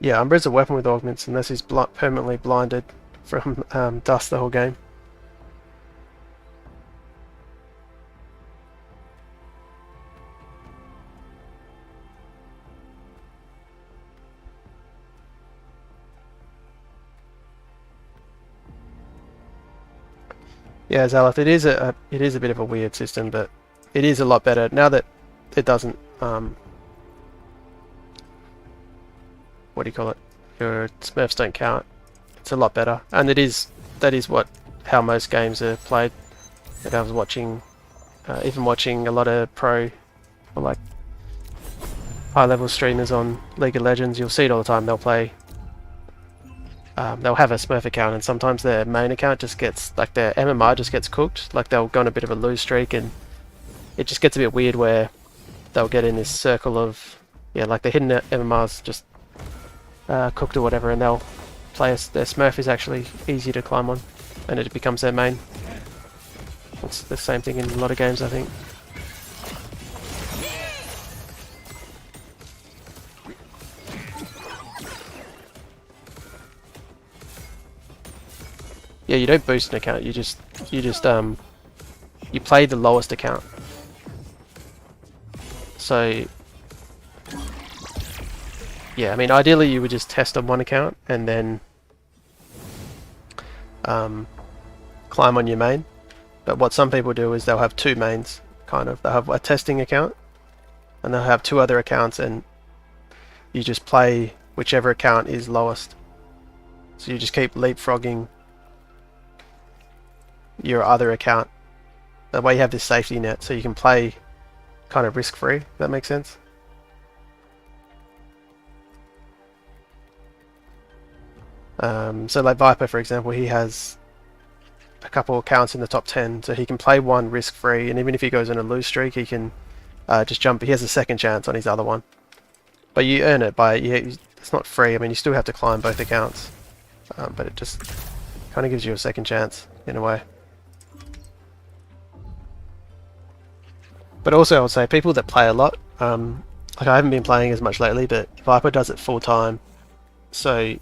Speaker 1: Yeah, Umbra's a weapon with augments unless he's permanently blinded from dust the whole game. Yeah, Zaleth, it is a bit of a weird system, but it is a lot better now that it doesn't what do you call it? Your smurfs don't count. It's a lot better, and that is how most games are played. Like I was watching, even watching a lot of pro or like high-level streamers on League of Legends. You'll see it all the time. They'll play. They'll have a smurf account, and sometimes their main account just gets like their MMR just gets cooked. Like they'll go on a bit of a lose streak, and it just gets a bit weird where they'll get in this circle of like the hidden MMRs just cooked or whatever, and they'll play their smurf is actually easy to climb on, and it becomes their main. It's the same thing in a lot of games, I think. Yeah, you don't boost an account. You just you play the lowest account. So yeah, I mean, ideally you would just test on one account and then climb on your main. But what some people do is they'll have two mains, kind of. They'll have a testing account and they'll have two other accounts, and you just play whichever account is lowest. So you just keep leapfrogging your other account. That way you have this safety net, so you can play kind of risk-free. Does that make sense? So like Viper, for example, he has a couple accounts in the top 10, so he can play one risk-free, and even if he goes on a lose streak, he can just jump. He has a second chance on his other one. But you earn it by, it's not free. I mean, you still have to climb both accounts, but it just kind of gives you a second chance in a way. But also I would say people that play a lot, like I haven't been playing as much lately, but Viper does it full time, so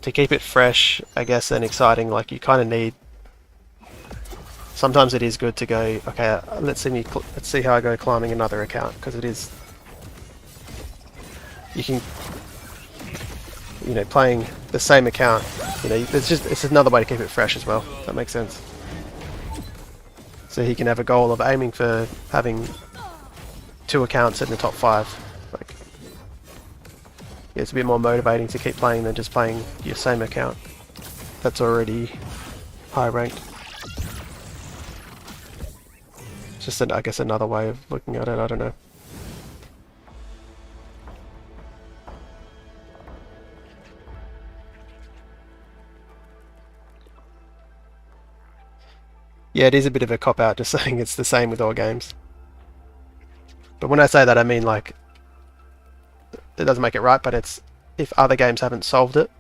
Speaker 1: to keep it fresh, I guess, and exciting, like you kind of need. Sometimes it is good to go. Okay, let's see how I go climbing another account, because it is. You can, playing the same account. It's another way to keep it fresh as well. If that makes sense. So he can have a goal of aiming for having 2 accounts in the top 5. Like, yeah, it's a bit more motivating to keep playing than just playing your same account that's already high ranked. Just, I guess, another way of looking at it. I don't know. Yeah, it is a bit of a cop-out just saying it's the same with all games. But when I say that, I mean, like, it doesn't make it right, but it's if other games haven't solved it.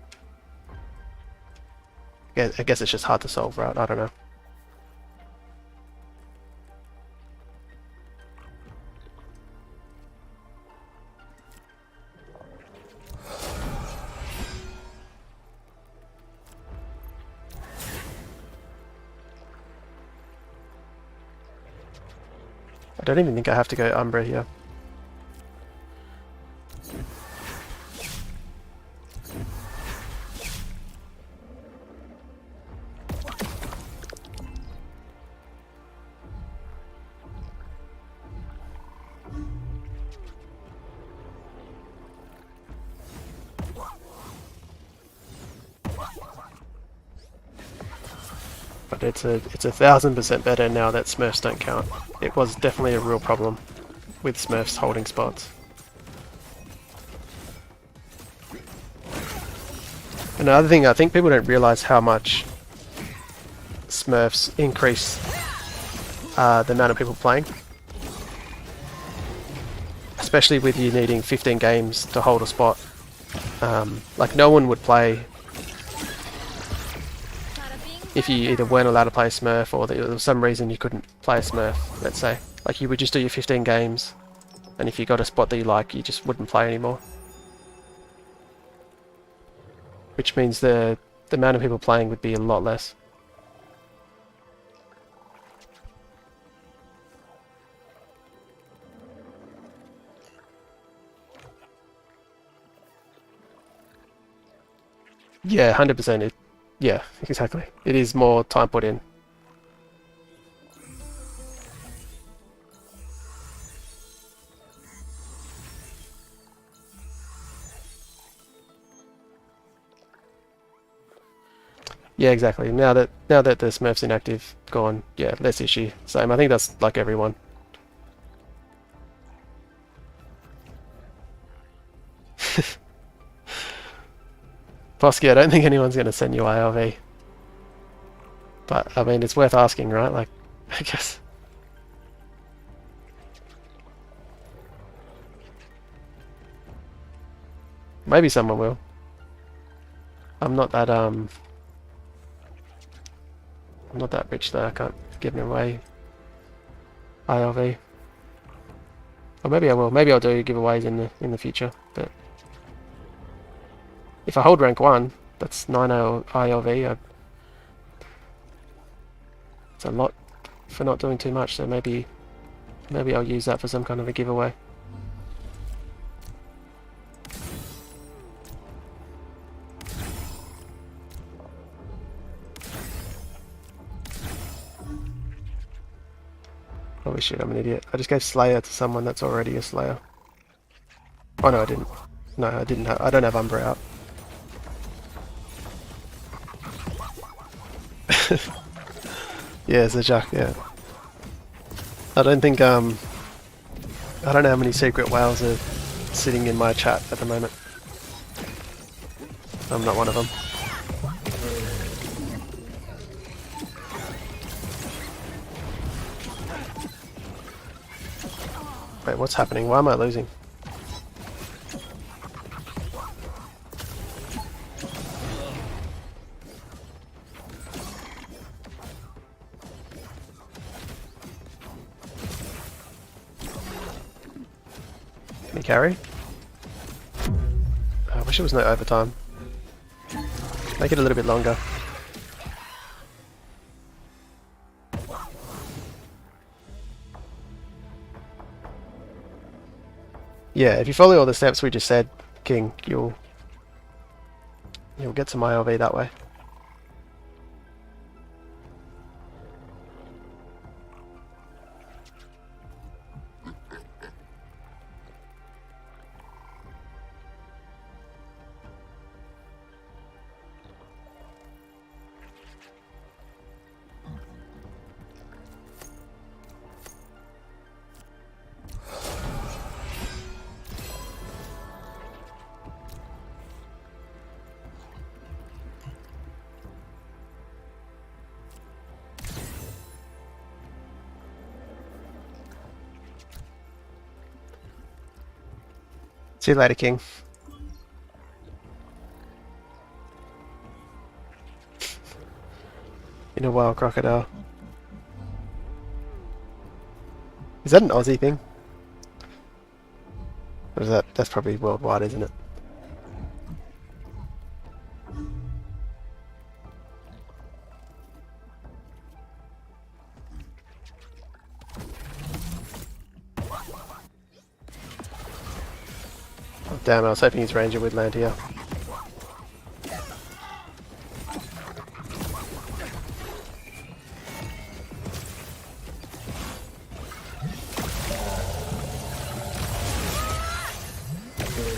Speaker 1: I guess it's just hard to solve, right? I don't know. I don't even think I have to go Umbra here. But it's 1000% better now that Smurfs don't count. It was definitely a real problem with Smurfs holding spots. Another thing, I think people don't realise how much Smurfs increase the amount of people playing. Especially with you needing 15 games to hold a spot. Like no one would play if you either weren't allowed to play a Smurf or there was some reason you couldn't play a Smurf, let's say. Like you would just do your 15 games, and if you got a spot that you like, you just wouldn't play anymore. Which means the amount of people playing would be a lot less. Yeah, 100%. Yeah, exactly. It is more time put in. Yeah, exactly. Now that the Smurf's inactive, gone. Yeah, less issue. Same. I think that's like everyone. Posky, I don't think anyone's going to send you ILV. But, I mean, it's worth asking, right? Like, I guess. Maybe someone will. I'm not that rich though, I can't give them away ILV. Or maybe I will. Maybe I'll do giveaways in the future, but if I hold rank 1, that's 9 ILV. It's a lot for not doing too much, so maybe I'll use that for some kind of a giveaway. Holy shit, I'm an idiot. I just gave Slayer to someone that's already a Slayer. Oh no, I didn't. No, I didn't. I don't have Umbra out. Yeah, it's a Jack, yeah. I don't think, I don't know how many secret whales are sitting in my chat at the moment. I'm not one of them. Wait, what's happening? Why am I losing? Can he carry? I wish it was no overtime. Make it a little bit longer. Yeah, if you follow all the steps we just said, King, you'll get some ILV that way. See you later, King. In a while, crocodile. Is that an Aussie thing? Or is that's probably worldwide, isn't it? Oh, damn, I was hoping his ranger would land here.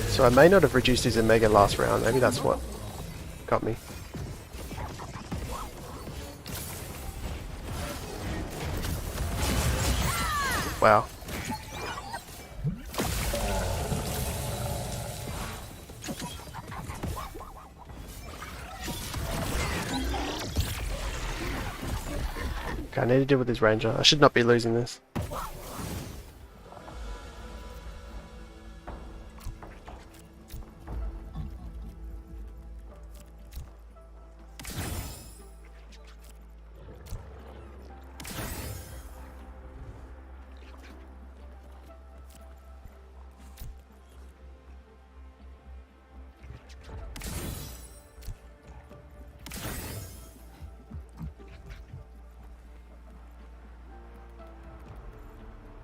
Speaker 1: So I may not have reduced his Omega last round, maybe that's what got me. Wow. Okay, I need to deal with his ranger. I should not be losing this.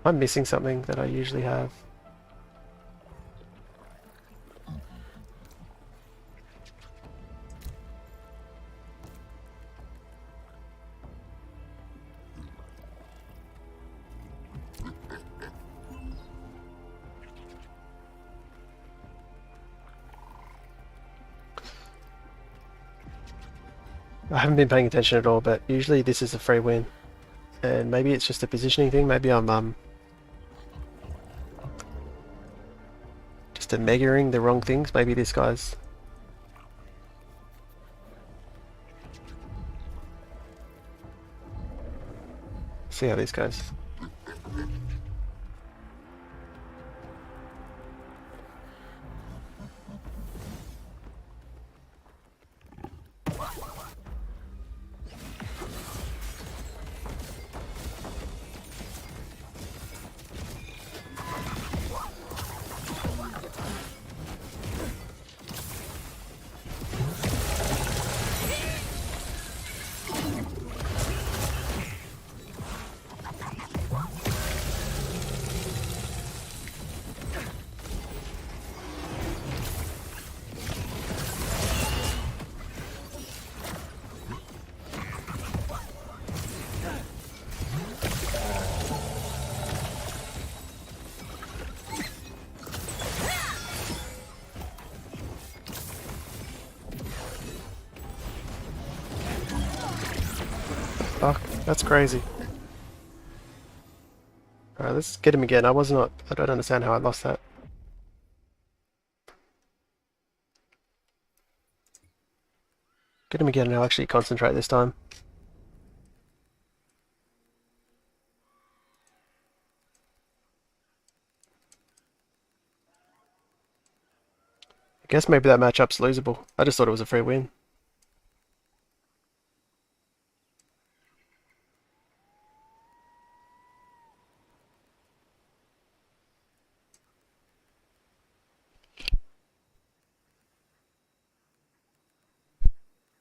Speaker 1: I'm missing something that I usually have. I haven't been paying attention at all, but usually this is a free win. And maybe it's just a positioning thing, maybe I'm just measuring the wrong things, maybe this guy's... See how this goes. Fuck, that's crazy. Alright, let's get him again. I don't understand how I lost that. Get him again and I'll actually concentrate this time. I guess maybe that matchup's losable. I just thought it was a free win.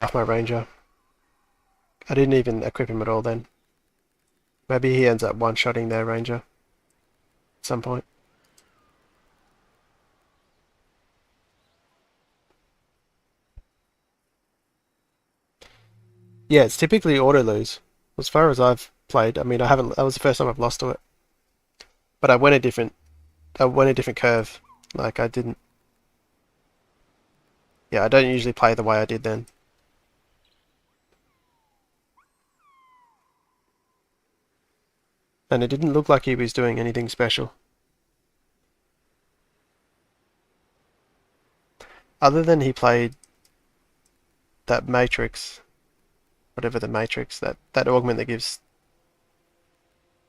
Speaker 1: off my ranger. I didn't even equip him at all then. Maybe he ends up one-shotting their ranger at some point. Yeah, it's typically auto lose. As far as I've played, I mean, I haven't. That was the first time I've lost to it. But I went a different curve. Like I didn't. Yeah, I don't usually play the way I did then. And it didn't look like he was doing anything special. Other than he played that matrix, whatever the matrix, that augment that gives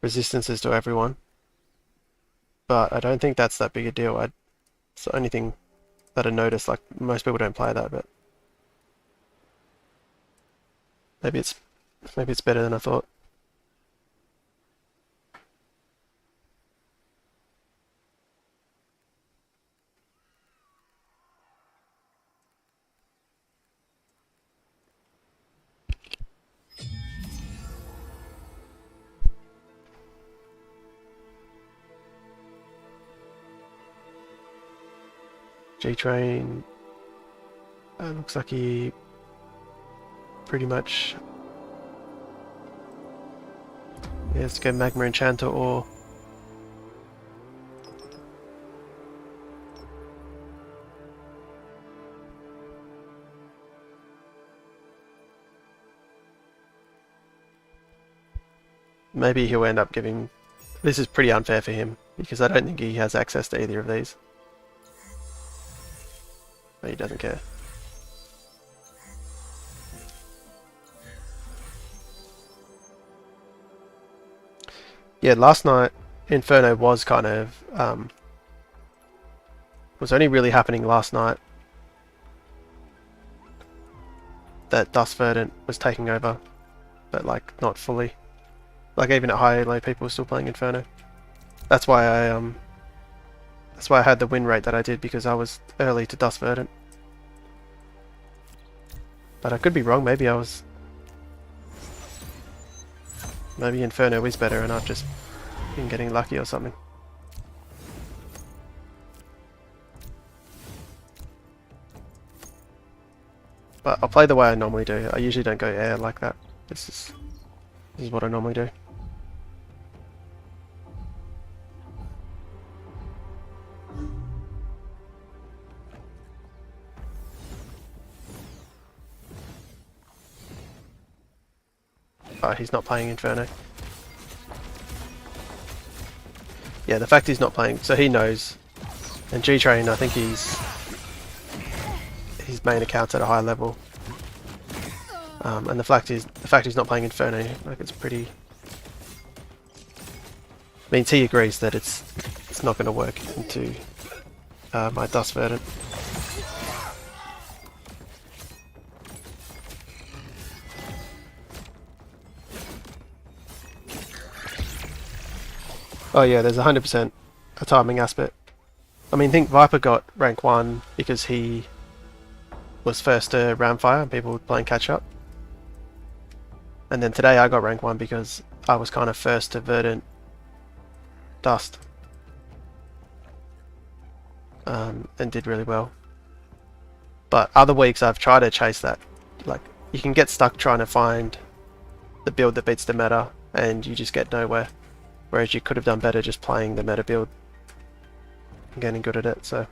Speaker 1: resistances to everyone. But I don't think that's that big a deal. It's the only thing that I noticed. Like most people don't play that, but maybe it's better than I thought. G-Train looks like he pretty much... Yeah, let's go Magma Enchanter or... Maybe he'll end up giving... This is pretty unfair for him, because I don't think he has access to either of these. But he doesn't care. Yeah, last night Inferno was kind of was only really happening last night that Dust Verdant was taking over, but like not fully. Like even at high elo people were still playing Inferno. That's why I had the win rate that I did, because I was early to Dust Verdant. But I could be wrong, maybe maybe Inferno is better and I've just been getting lucky or something. But I'll play the way I normally do. I usually don't go air like that. This is what I normally do. Oh, he's not playing Inferno. Yeah, the fact he's not playing, so he knows. And G-Train, I think his main account's at a high level. And the fact he's not playing Inferno, like it's pretty... means he agrees that it's not going to work into my Dust Verdant. Oh yeah, there's 100% a timing aspect. I mean, think Viper got rank 1 because he was first to Rhamphyre and people were playing catch up. And then today I got rank 1 because I was kind of first to Verdant Dust. And did really well. But other weeks I've tried to chase that. Like, you can get stuck trying to find the build that beats the meta and you just get nowhere. Whereas you could have done better just playing the meta build and getting good at it, so.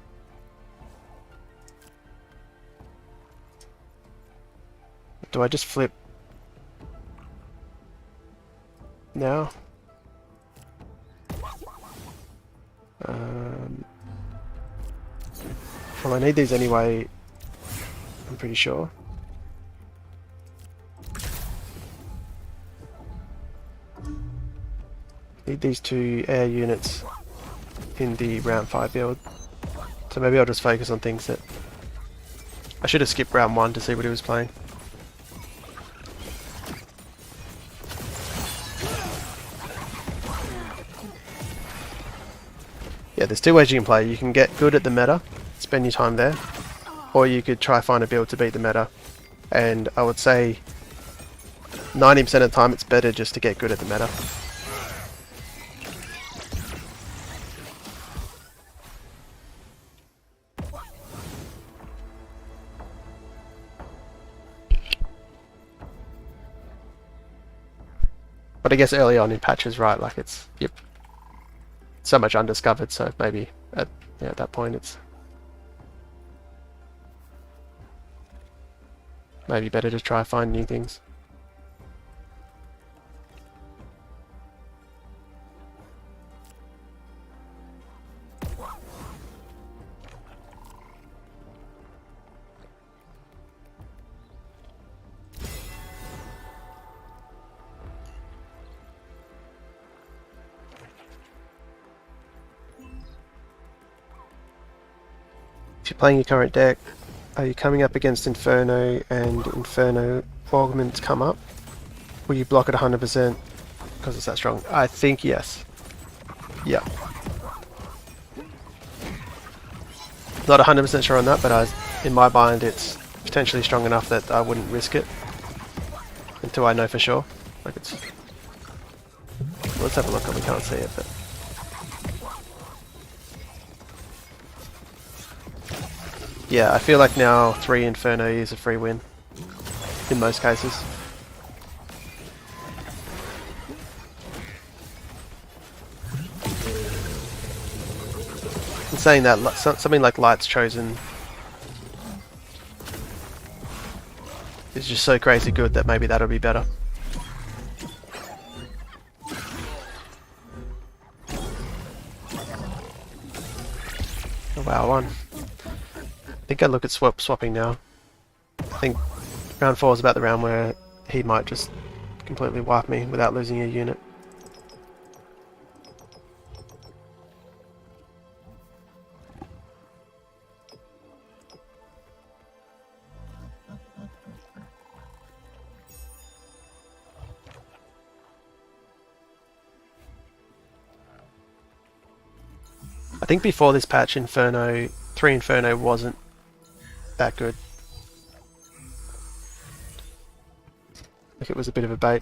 Speaker 1: Do I just flip now? Well, I need these anyway, I'm pretty sure. Need these 2 air units in the Rhamphyre build. So maybe I'll just focus on things that... I should have skipped round 1 to see what he was playing. Yeah, there's 2 ways you can play. You can get good at the meta, spend your time there, or you could try find a build to beat the meta and I would say 90% of the time it's better just to get good at the meta. But I guess early on in patches, right, like it's so much undiscovered, so maybe at that point it's maybe better to try find new things. If you're playing your current deck, are you coming up against Inferno and Inferno Augments come up? Will you block it 100% because it's that strong? I think yes. Yeah. Not 100% sure on that, but in my mind it's potentially strong enough that I wouldn't risk it until I know for sure. Like it's. Let's have a look. We can't see it, but. Yeah, I feel like now 3 Inferno is a free win, in most cases. In saying that, something like Light's Chosen is just so crazy good that maybe that'll be better. Oh wow, one. I think I'd look at swapping now. I think round 4 is about the round where he might just completely wipe me without losing a unit. I think before this patch, Inferno, 3 Inferno wasn't that good. Like it was a bit of a bait.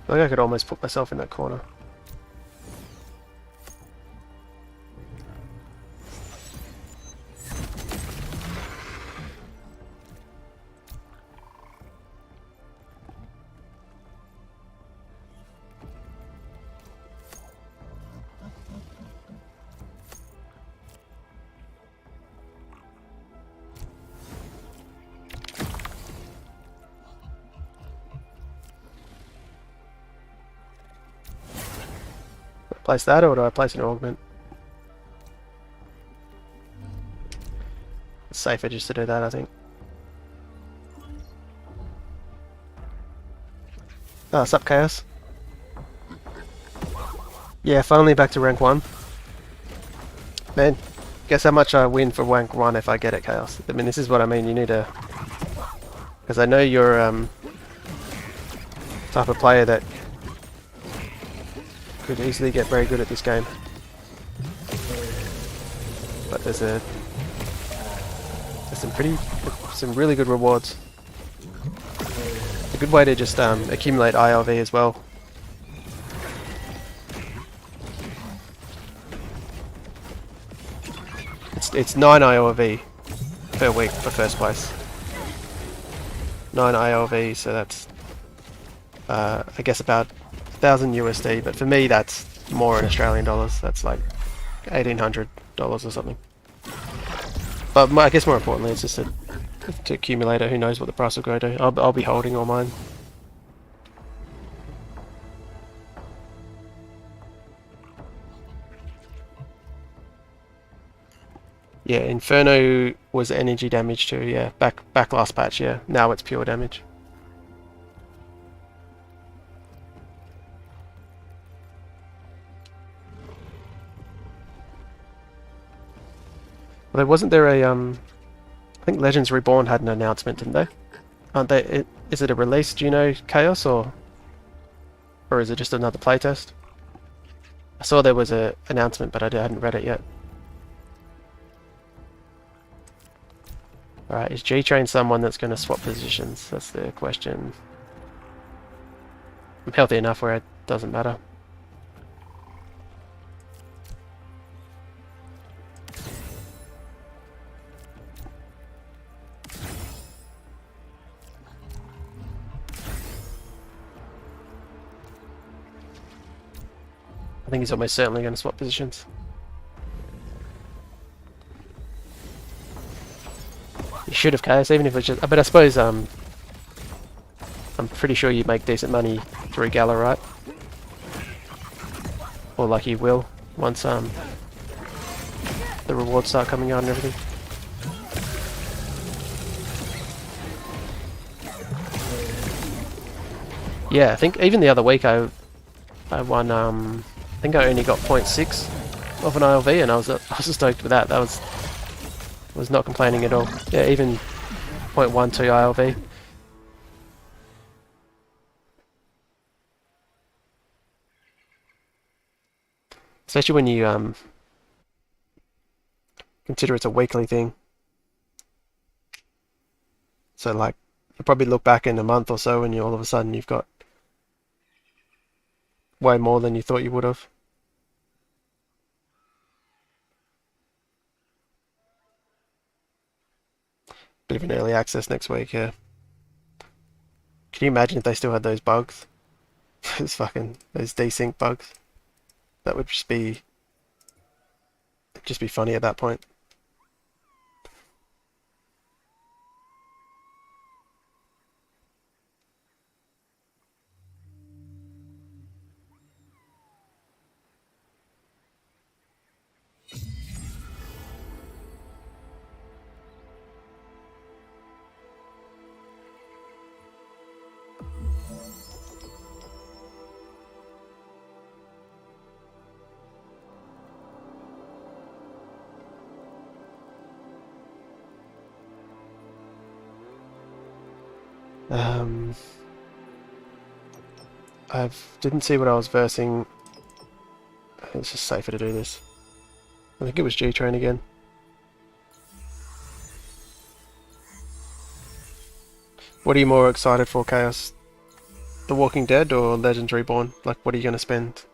Speaker 1: I think I could almost put myself in that corner. Place that, or do I place an augment? It's safer just to do that, I think. Ah, sup Chaos? Yeah, finally back to rank 1. Man, guess how much I win for rank 1 if I get it, Chaos? I mean, this is what I mean, you need to... Because I know you're type of player that could easily get very good at this game. But there's some really good rewards. It's a good way to just accumulate ILV as well. It's 9 ILV per week for first place. 9 ILV, so that's I guess about 1,000 USD, but for me that's more in Australian dollars. That's like $1,800 or something. But I guess more importantly, it's just to accumulate it. Who knows what the price will go to? I'll be holding all mine. Yeah, Inferno was energy damage too. Yeah, back last patch. Yeah, now it's pure damage. Well, wasn't there a think Legends Reborn had an announcement, didn't they? Aren't they? Is it a release? Do you know, Chaos, or is it just another playtest? I saw there was an announcement, but I hadn't read it yet. Alright, is G-Train someone that's going to swap positions? That's the question. I'm healthy enough where it doesn't matter. I think he's almost certainly going to swap positions. You should have, Chaos, even if it's just... But I suppose I'm pretty sure you make decent money through Gala, right? Or like you will, once the rewards start coming out and everything. Yeah, I think even the other week I won, I think I only got 0.6 of an ILV, and I was stoked with that. That was not complaining at all. Yeah, even 0.12 ILV. Especially when you consider it's a weekly thing. So like, you'll probably look back in a month or so and all of a sudden you've got way more than you thought you would have. Bit of an early access next week, yeah. Can you imagine if they still had those bugs? Those desync bugs. That would just be funny at that point. I didn't see what I was versing. It's just safer to do this. I think it was G-Train again. What are you more excited for, Chaos? The Walking Dead or Legends Reborn? Like, what are you going to spend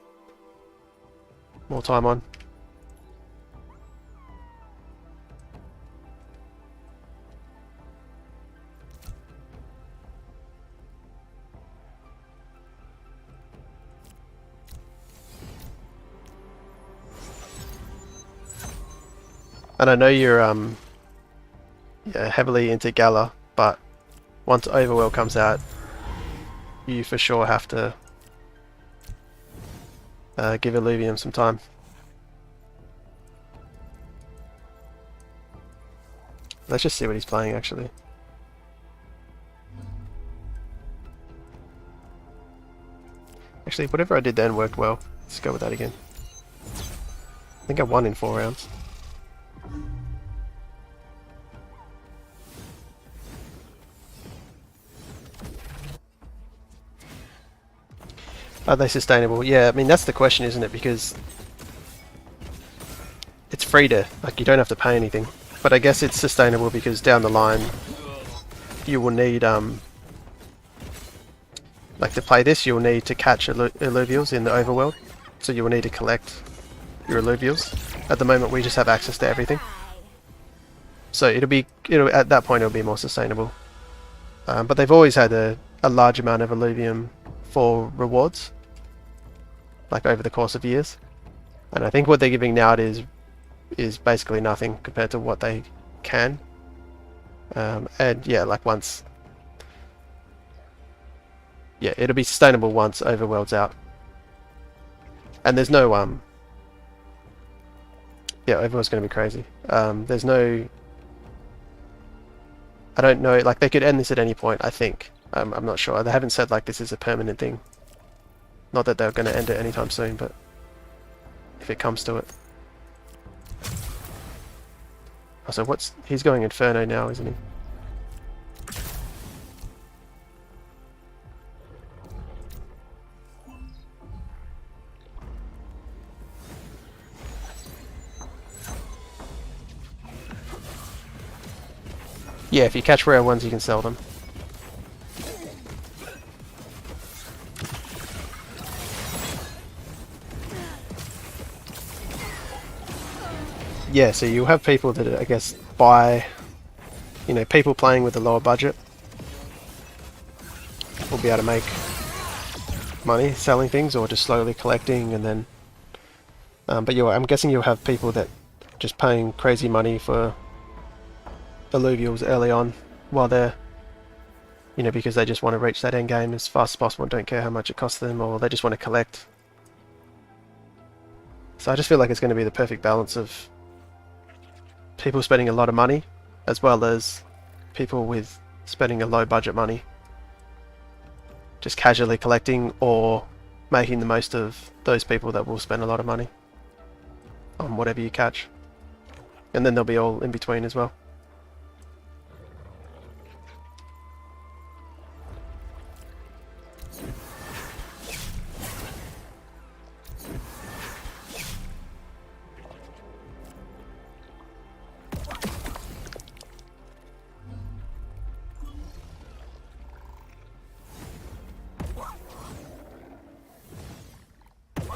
Speaker 1: more time on? And I know you're yeah, heavily into Gala, but once Overworld comes out, you for sure have to give Illuvium some time. Let's just see what he's playing actually. Actually, whatever I did then worked well. Let's go with that again. I think I won in 4 rounds. Are they sustainable? Yeah, I mean that's the question, isn't it? Because it's free to, like, you don't have to pay anything. But I guess it's sustainable because down the line you will need like to play this, you'll need to catch illuvials in the overworld. So you will need to collect your illuvials. At the moment we just have access to everything. So at that point it'll be more sustainable. But they've always had a large amount of Illuvium for rewards, like over the course of years. And I think what they're giving now is basically nothing compared to what they can. And yeah, like once... Yeah, it'll be sustainable once Overworld's out. And there's no... Yeah, Overworld's going to be crazy. There's no... I don't know, like they could end this at any point, I think. I'm not sure. They haven't said like this is a permanent thing. Not that they're going to end it anytime soon, but if it comes to it. Oh, so what's... He's going Inferno now, isn't he? Yeah, if you catch rare ones, you can sell them. Yeah, so you'll have people that, I guess, buy... You know, people playing with a lower budget will be able to make money selling things, or just slowly collecting, and then... but I'm guessing you'll have people that just paying crazy money for Illuvials early on, while they're... You know, because they just want to reach that end game as fast as possible and don't care how much it costs them, or they just want to collect. So I just feel like it's going to be the perfect balance of people spending a lot of money, as well as people with spending a low budget money. Just casually collecting, or making the most of those people that will spend a lot of money on whatever you catch. And then there'll be all in between as well.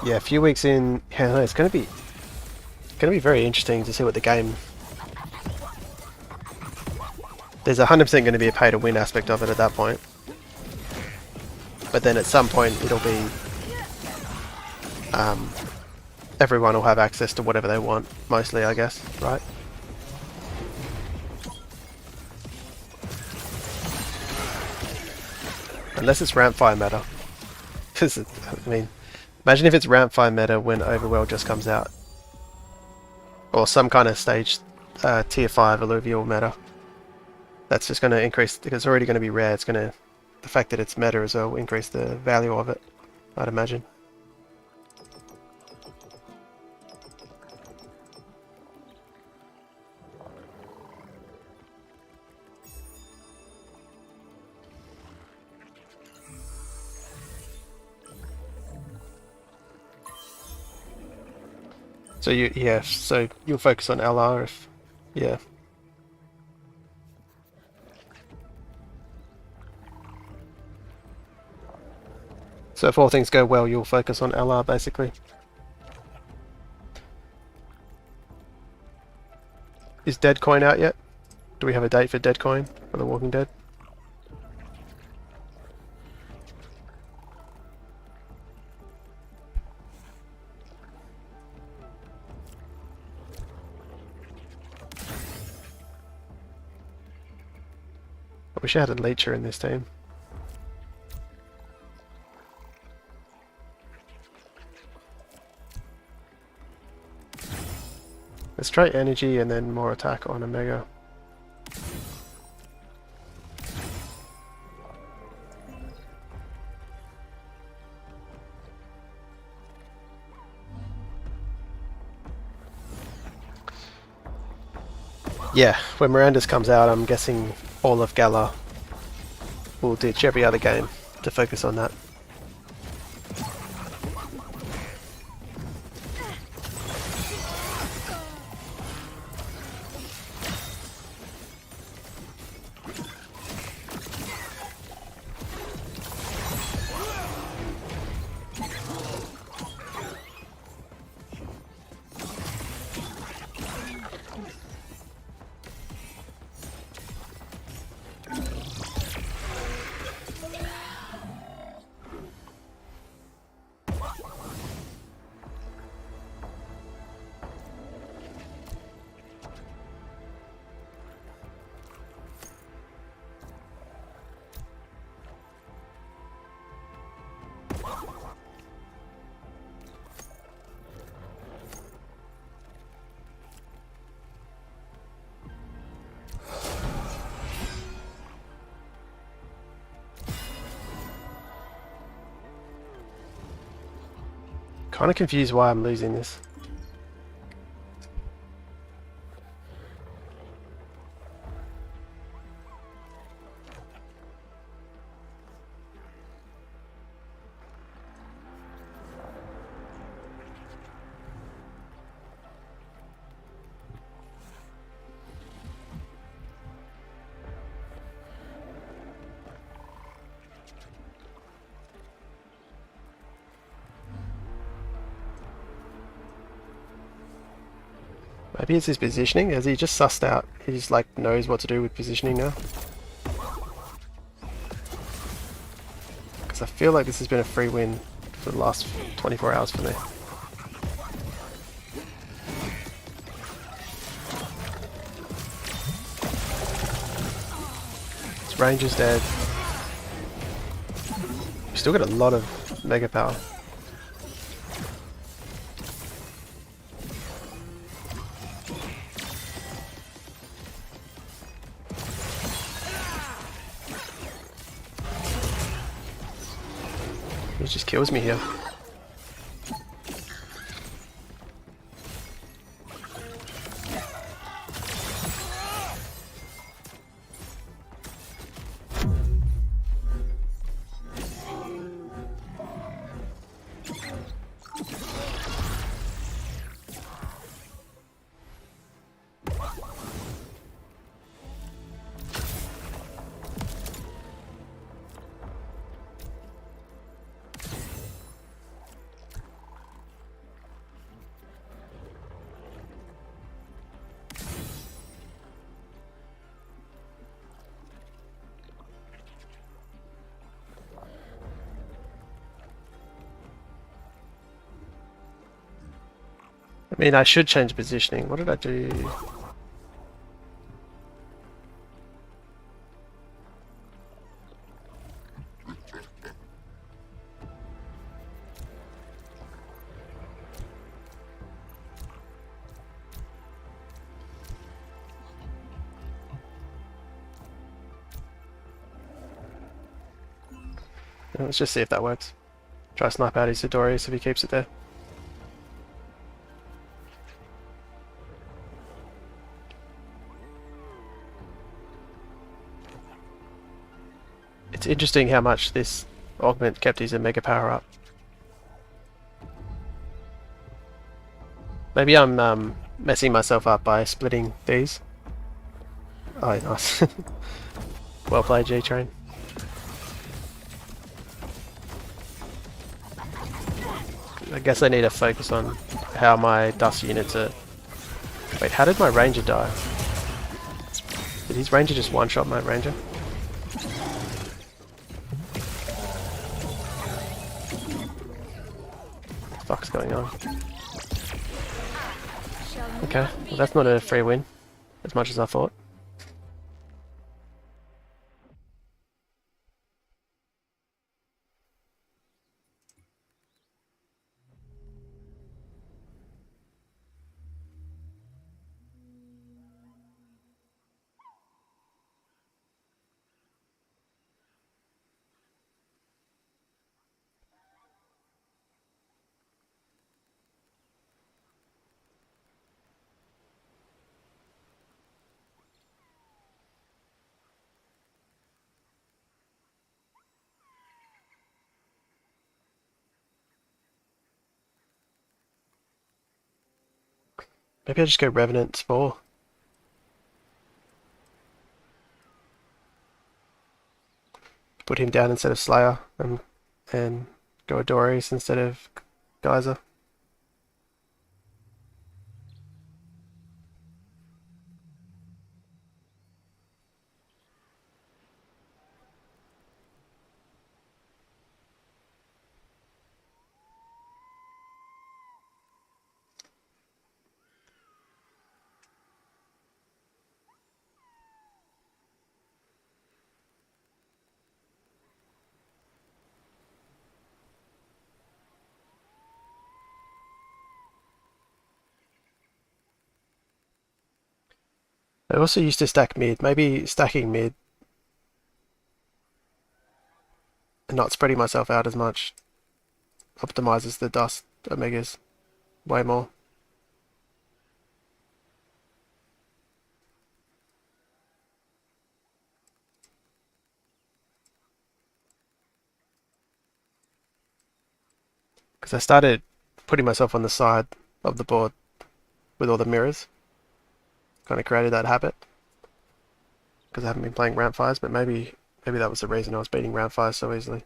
Speaker 1: Yeah, a few weeks in, yeah, no, it's going to be very interesting to see what the game. There's 100% going to be a pay to win aspect of it at that point, but then at some point it'll be everyone will have access to whatever they want, mostly, I guess, right? Unless it's Rhamphyre meta, because I mean. Imagine if it's Rhamphyre meta when Overwhelm just comes out. Or some kind of stage tier 5 Illuvial meta. That's just going to increase, because it's already going to be rare, it's going to, the fact that it's meta as well will increase the value of it, I'd imagine. So yeah, so you'll focus on LR if, yeah. So if all things go well, you'll focus on LR basically. Is Dead Coin out yet? Do we have a date for Dead Coin for The Walking Dead? I wish I had a leecher in this team. Let's try energy and then more attack on Omega. Yeah, when Miranda's comes out, I'm guessing all of Gala will ditch every other game to focus on that. Kind of confused why I'm losing this. Maybe it's his positioning. Has he just sussed out? He just like knows what to do with positioning now. Because I feel like this has been a free win for the last 24 hours for me. His range is dead. We've still got a lot of mega power. He just kills me here. I mean, I should change positioning. What did I do? Let's just see if that works. Try to snipe out his Sidorius if he keeps it there. It's interesting how much this augment kept his Omega power up. Maybe I'm messing myself up by splitting these. Oh, nice. Well played, G-Train. I guess I need to focus on how my dust units are... Wait, how did my ranger die? Did his ranger just one-shot my ranger? What the fuck's going on? Okay, well that's not a free win, as much as I thought. Maybe I'll just go Revenant Spore. Put him down instead of Slayer and go Adorius instead of Geyser. I also used to stack mid. Maybe stacking mid and not spreading myself out as much optimizes the dust omegas way more. Because I started putting myself on the side of the board with all the mirrors. Kind of created that habit. Because I haven't been playing Rhamphyres, but maybe that was the reason I was beating Rhamphyres so easily.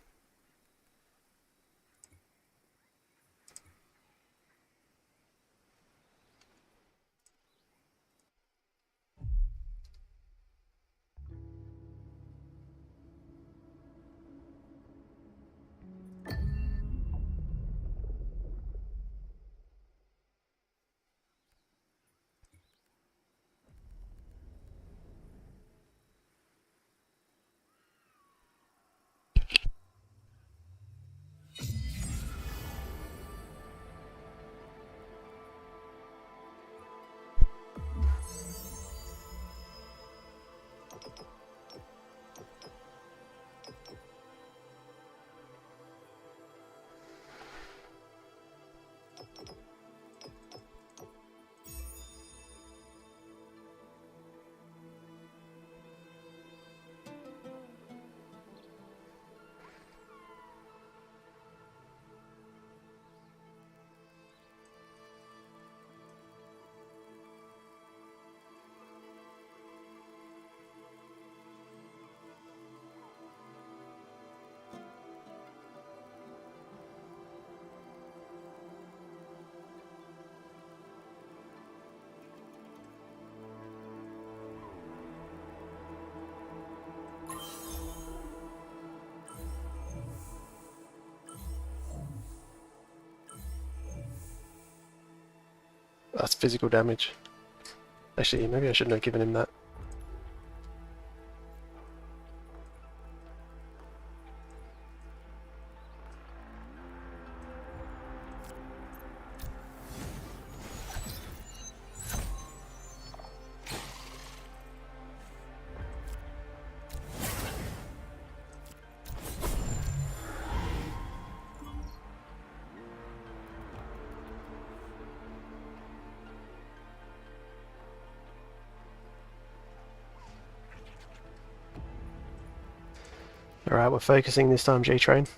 Speaker 1: physical damage. Actually, maybe I shouldn't have given him that. Alright, we're focusing this time, G-Train.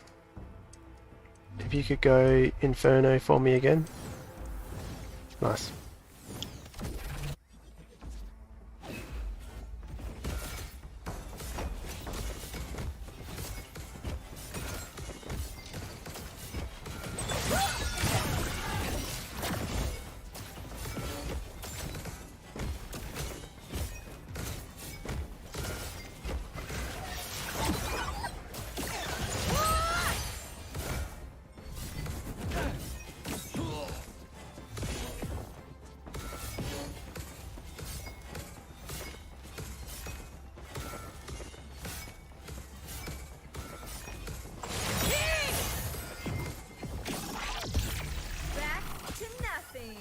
Speaker 1: If you could go Inferno for me again. Nice.
Speaker 2: Back to nothing.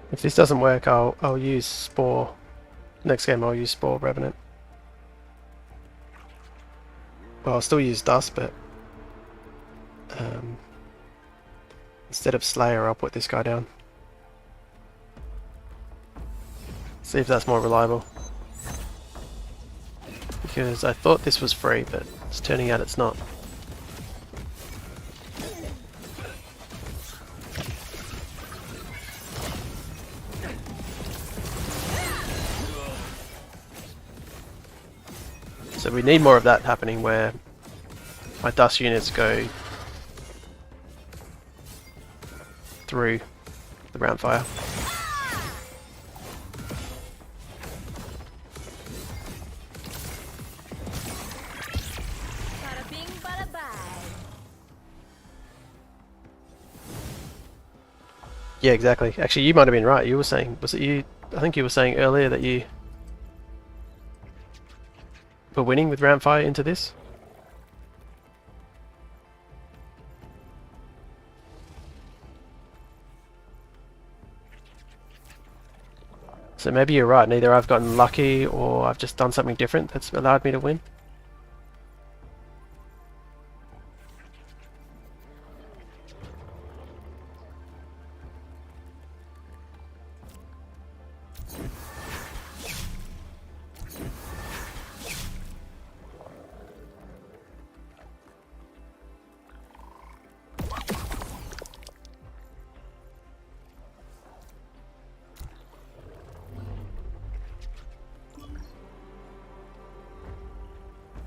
Speaker 1: If this doesn't work, I'll use Spore. Next game I'll use Spore Revenant. Well, I'll still use Dust, but instead of Slayer, I'll put this guy down. See if that's more reliable. Because I thought this was free, but it's turning out it's not. So we need more of that happening where my dust units go through the Rhamphyre.
Speaker 2: Bada bing, bada bye.
Speaker 1: Yeah, exactly. Actually, you might have been right. You were saying, was it you? I think you were saying earlier that you were winning with Rhamphyre into this. So maybe you're right. Either I've gotten lucky or I've just done something different that's allowed me to win.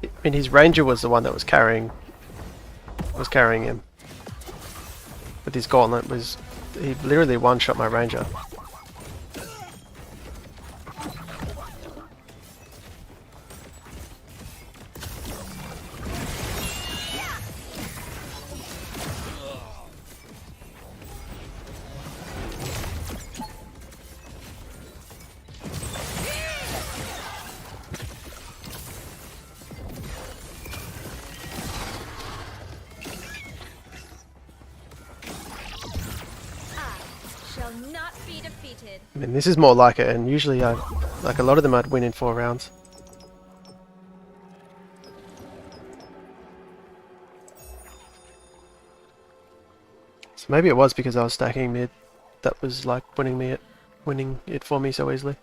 Speaker 1: I mean, his ranger was the one that was carrying him. With his gauntlet he literally one-shot my ranger.
Speaker 2: Shall not be defeated.
Speaker 1: I mean, this is more like it, and usually like a lot of them I'd win in 4 rounds. So maybe it was because I was stacking mid that was like winning it for me so easily.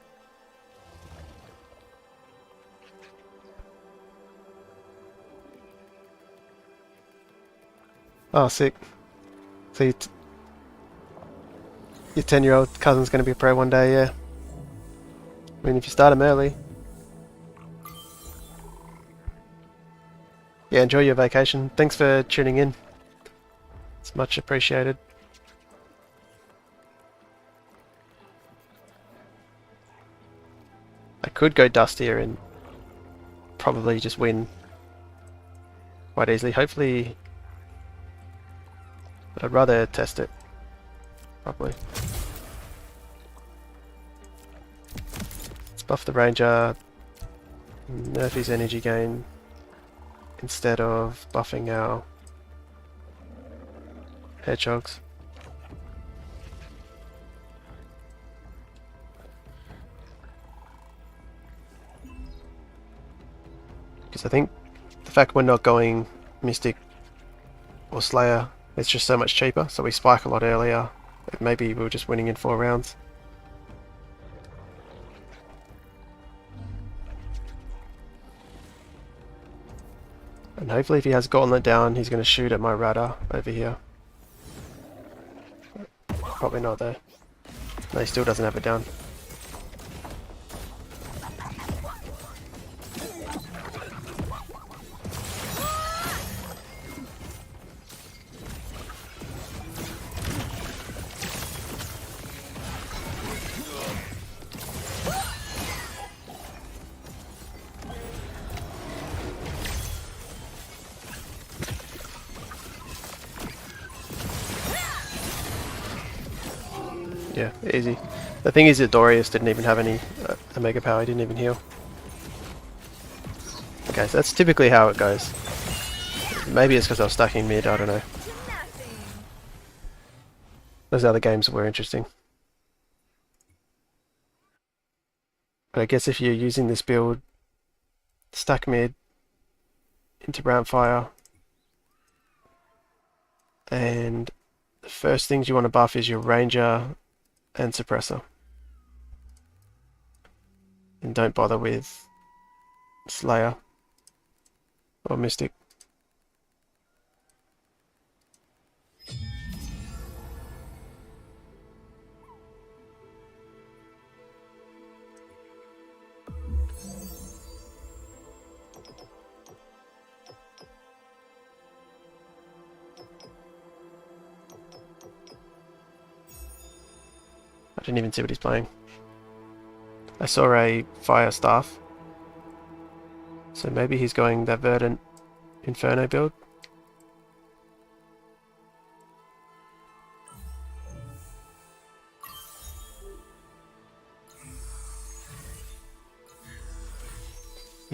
Speaker 1: Oh, sick. So your 10-year-old cousin's going to be a pro one day, yeah. I mean, if you start him early. Yeah, yeah, enjoy your vacation. Thanks for tuning in. It's much appreciated. I could go Dustier and probably just win quite easily. Hopefully, but I'd rather test it. Probably. Let's buff the Ranger, nerf his energy gain instead of buffing our hedgehogs. Because I think the fact we're not going Mystic or Slayer, it's just so much cheaper, so we spike a lot earlier. Maybe we were just winning in 4 rounds. And hopefully if he has Gauntlet down, he's going to shoot at my Radar over here. Probably not though. No, he still doesn't have it down. Yeah, easy. The thing is that Dorius didn't even have any Omega power, he didn't even heal. Okay, so that's typically how it goes. Maybe it's because I was stacking mid, I don't know. Those other games were interesting. But I guess if you're using this build, stack mid into Rhamphyre, and the first things you want to buff is your Ranger and Suppressor. And don't bother with Slayer or Mystic. I didn't even see what he's playing. I saw a Fire Staff. So maybe he's going that Verdant Inferno build.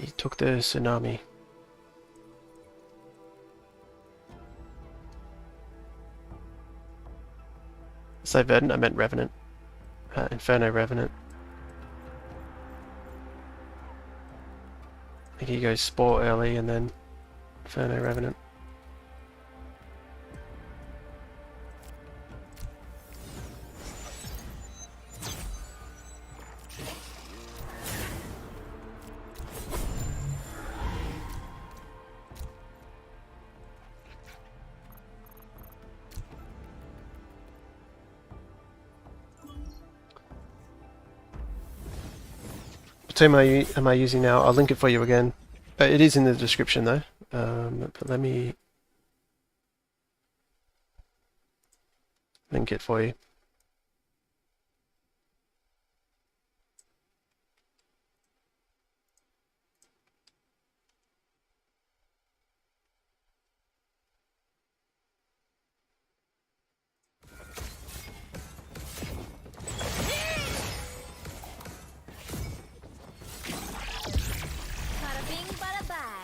Speaker 1: He took the Tsunami. I say Verdant, I meant Revenant. Inferno Revenant. I think he goes Spore early and then Inferno Revenant. What team am I using now? I'll link it for you again. It is in the description though. But let me link it for you.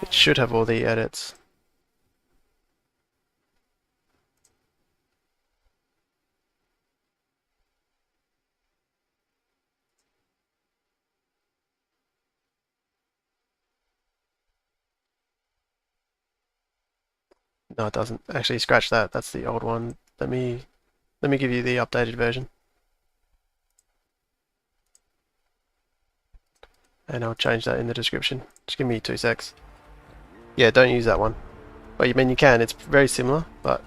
Speaker 1: It should have all the edits. No, it doesn't. Actually, scratch that. That's the old one. Let me give you the updated version. And I'll change that in the description. Just give me 2 secs. Yeah, don't use that one. Well, you mean you can. It's very similar, but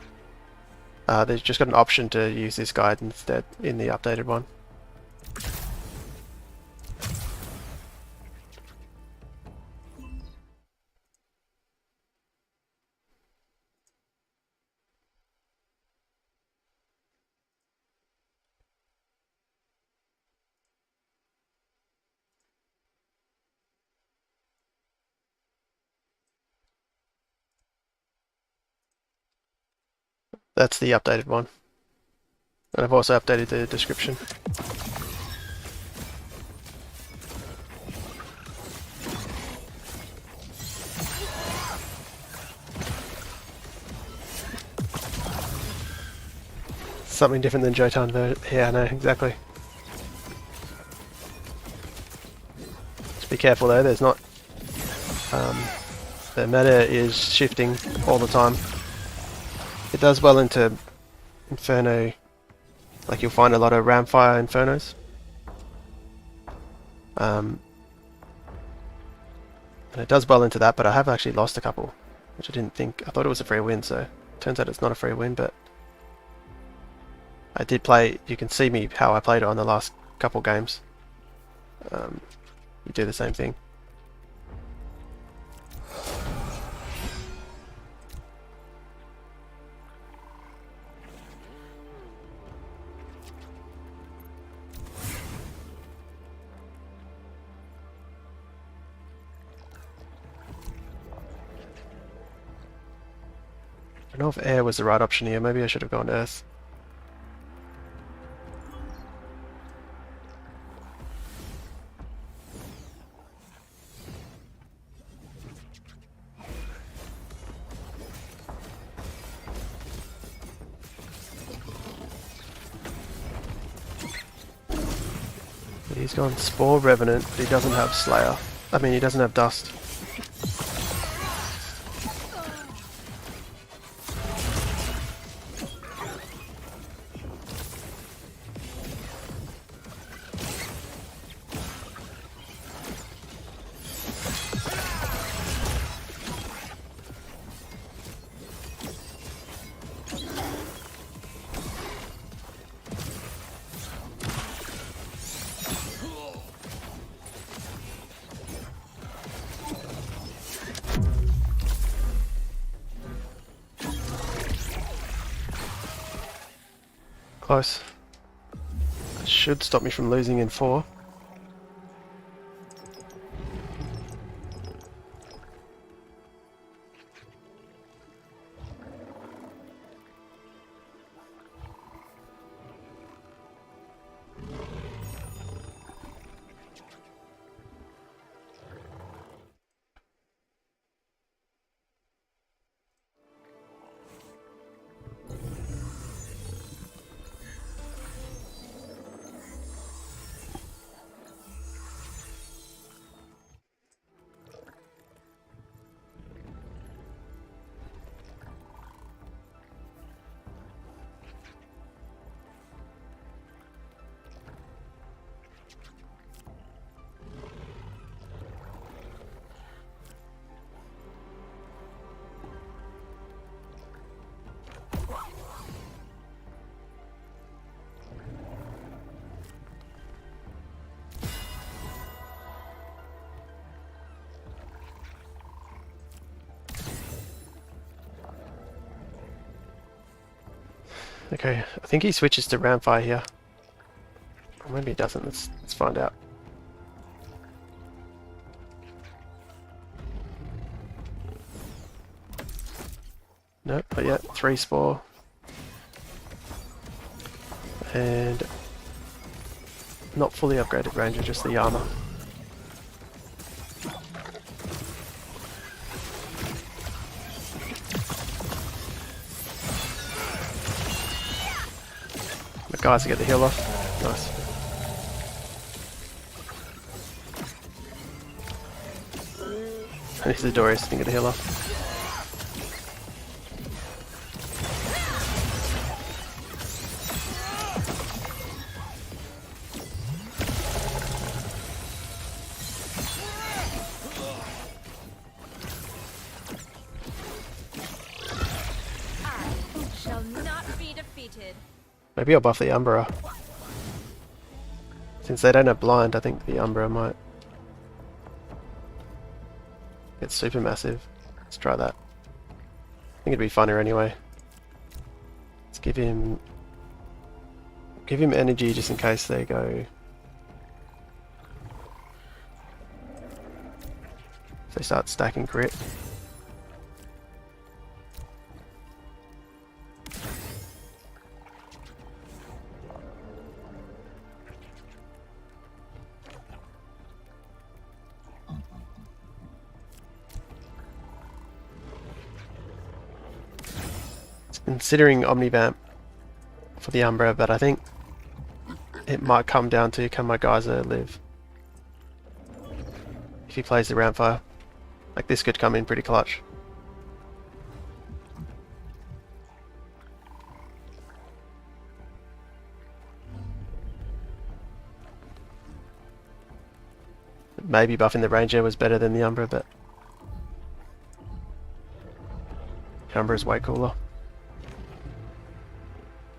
Speaker 1: they've just got an option to use this guide instead in the updated one. That's the updated one. And I've also updated the description. Something different than Jotun, but yeah, I know, exactly. Just be careful though, there's not... the meta is shifting all the time. It does well into Inferno, like you'll find a lot of Rhamphyre Infernos. And it does well into that, but I have actually lost a couple, which I didn't think. I thought it was a free win, so turns out it's not a free win, but I did play. You can see me how I played it on the last couple games. You do the same thing. I don't know if air was the right option here. Maybe I should have gone earth. He's gone Spore Revenant, but he doesn't have Slayer. I mean, he doesn't have Dust. Close. That should stop me from losing in 4. Okay, I think he switches to Rhamphyre here. Or maybe he doesn't, let's find out. Nope, not yet. 3 Spore. And not fully upgraded Ranger, just the armor. Guys to get the heal off. Nice. And this is Dorius to get the heal off.
Speaker 2: I shall not be defeated.
Speaker 1: Maybe I'll buff the Umbra. Since they don't have blind, I think the Umbra might get super massive. Let's try that. I think it'd be funner anyway. Let's give him energy just in case they go. If they start stacking crit. considering Omnivamp for the Umbra, but I think it might come down to can my Geyser live if he plays the Rhamphyre. Like this could come in pretty clutch. Maybe buffing the Ranger was better than the Umbra, but the Umbra is way cooler.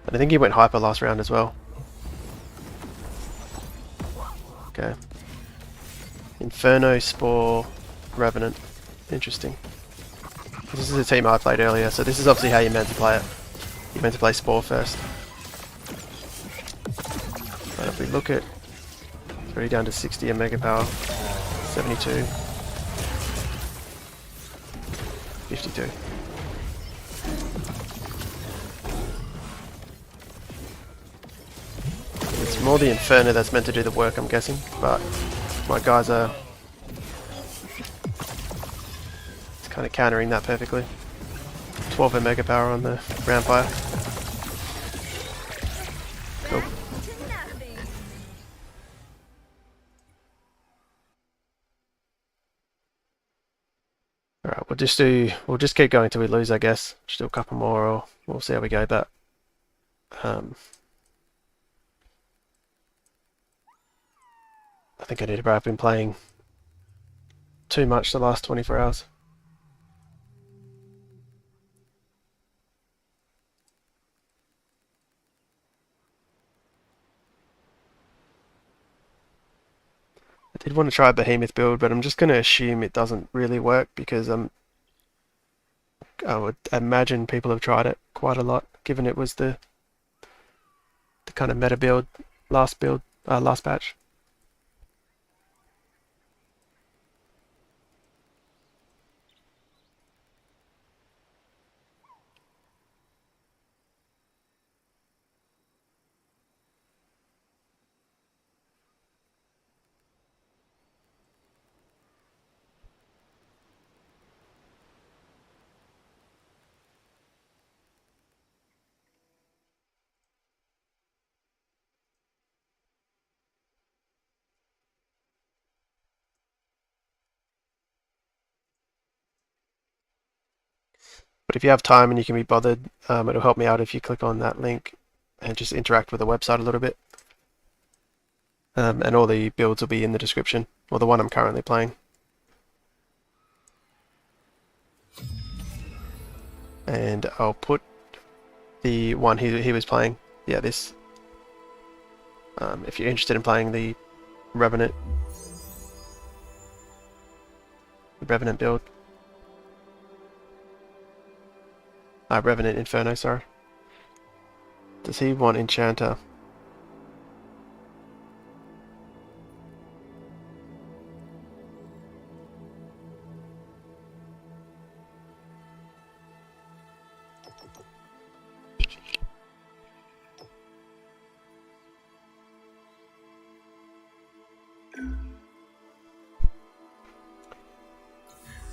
Speaker 1: And I think he went Hyper last round as well. Okay. Inferno, Spore, Revenant. Interesting. This is a team I played earlier, so this is obviously how you're meant to play it. You're meant to play Spore first. And if we look at... It's already down to 60 in Mega Power. 72. 52. It's more the Inferno that's meant to do the work, I'm guessing, but my guys are... It's kind of countering that perfectly. 12 in Mega Power on the Rhamphyre. Cool. Alright, we'll just keep going till we lose, I guess. Just do a couple more, or we'll see how we go, but I think I need to break. I've been playing too much the last 24 hours. I did want to try a Behemoth build, but I'm just going to assume it doesn't really work because I would imagine people have tried it quite a lot, given it was the kind of meta build, last patch. But if you have time and you can be bothered, it'll help me out if you click on that link and just interact with the website a little bit. And all the builds will be in the description, or the one I'm currently playing. And I'll put the one he was playing, yeah, this. If you're interested in playing the Revenant build. Revenant Inferno, sorry. Does he want Enchanter?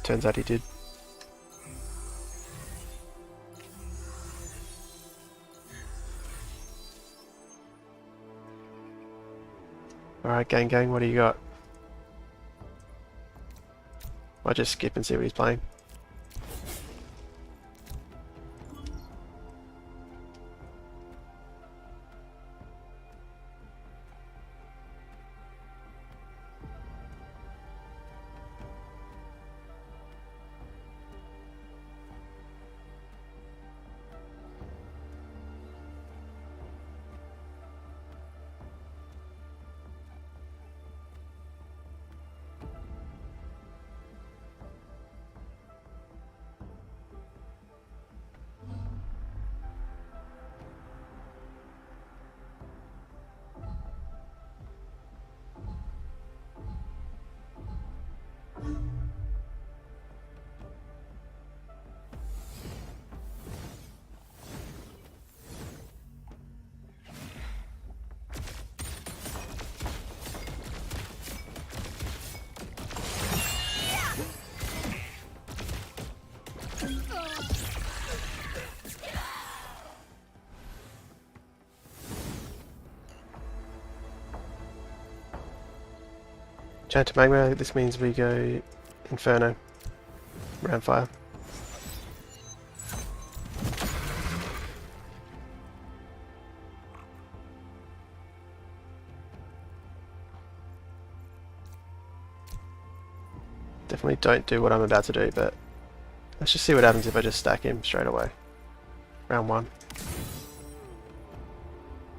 Speaker 1: Turns out he did. Alright, gang, what do you got? I'll just skip and see what he's playing. Enchanter Magma, this means we go Inferno, Rhamphyre. Definitely don't do what I'm about to do, but let's just see what happens if I just stack him straight away. Round 1.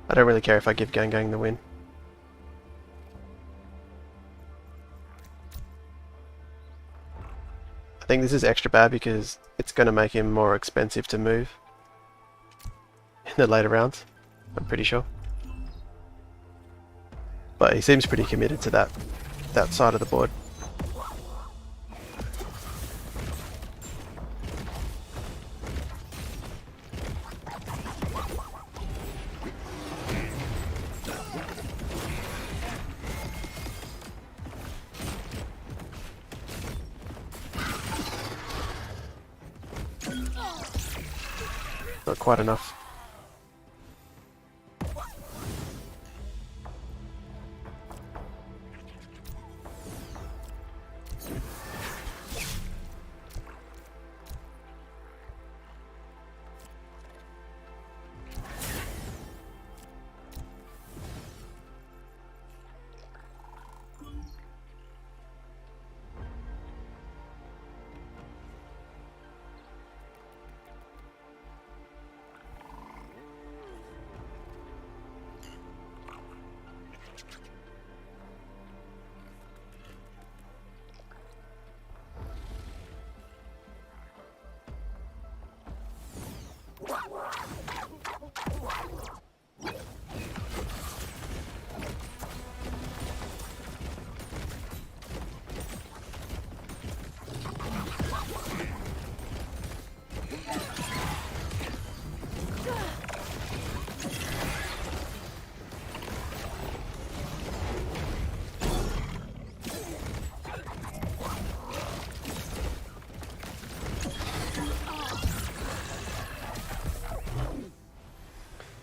Speaker 1: I don't really care if I give Gang the win. I think this is extra bad because it's going to make him more expensive to move in the later rounds, I'm pretty sure. But he seems pretty committed to that side of the board. Not quite enough.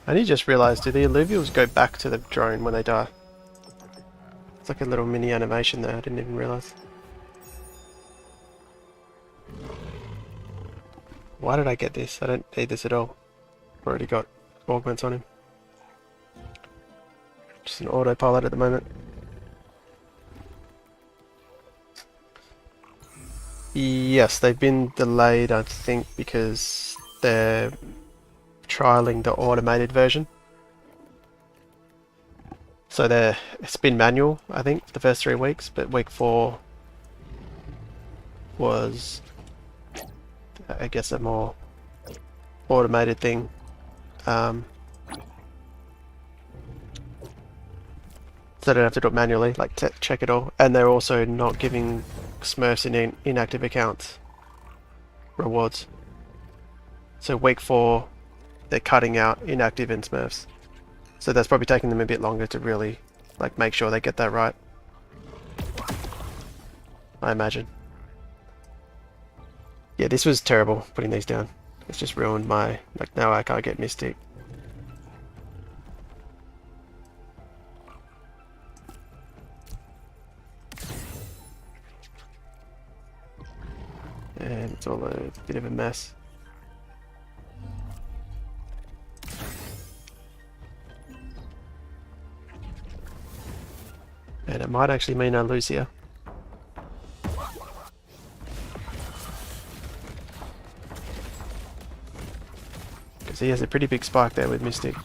Speaker 1: I only just realised, do the Illuvials go back to the drone when they die? It's like a little mini animation there, I didn't even realise. Why did I get this? I don't need this at all. Already got augments on him. Just an autopilot at the moment. Yes, they've been delayed, I think, because they're trialing the automated version. So it's been manual, I think, the first 3 weeks, but week 4 was, I guess, a more automated thing. So they don't have to do it manually, like check it all. And they're also not giving smurfs in inactive accounts rewards. So week 4, they're cutting out inactive and smurfs. So that's probably taking them a bit longer to really make sure they get that right, I imagine. Yeah, this was terrible putting these down. It's just ruined my, now I can't get Mystic. And it's all a bit of a mess. And it might actually mean I lose here. Because he has a pretty big spike there with Mystic.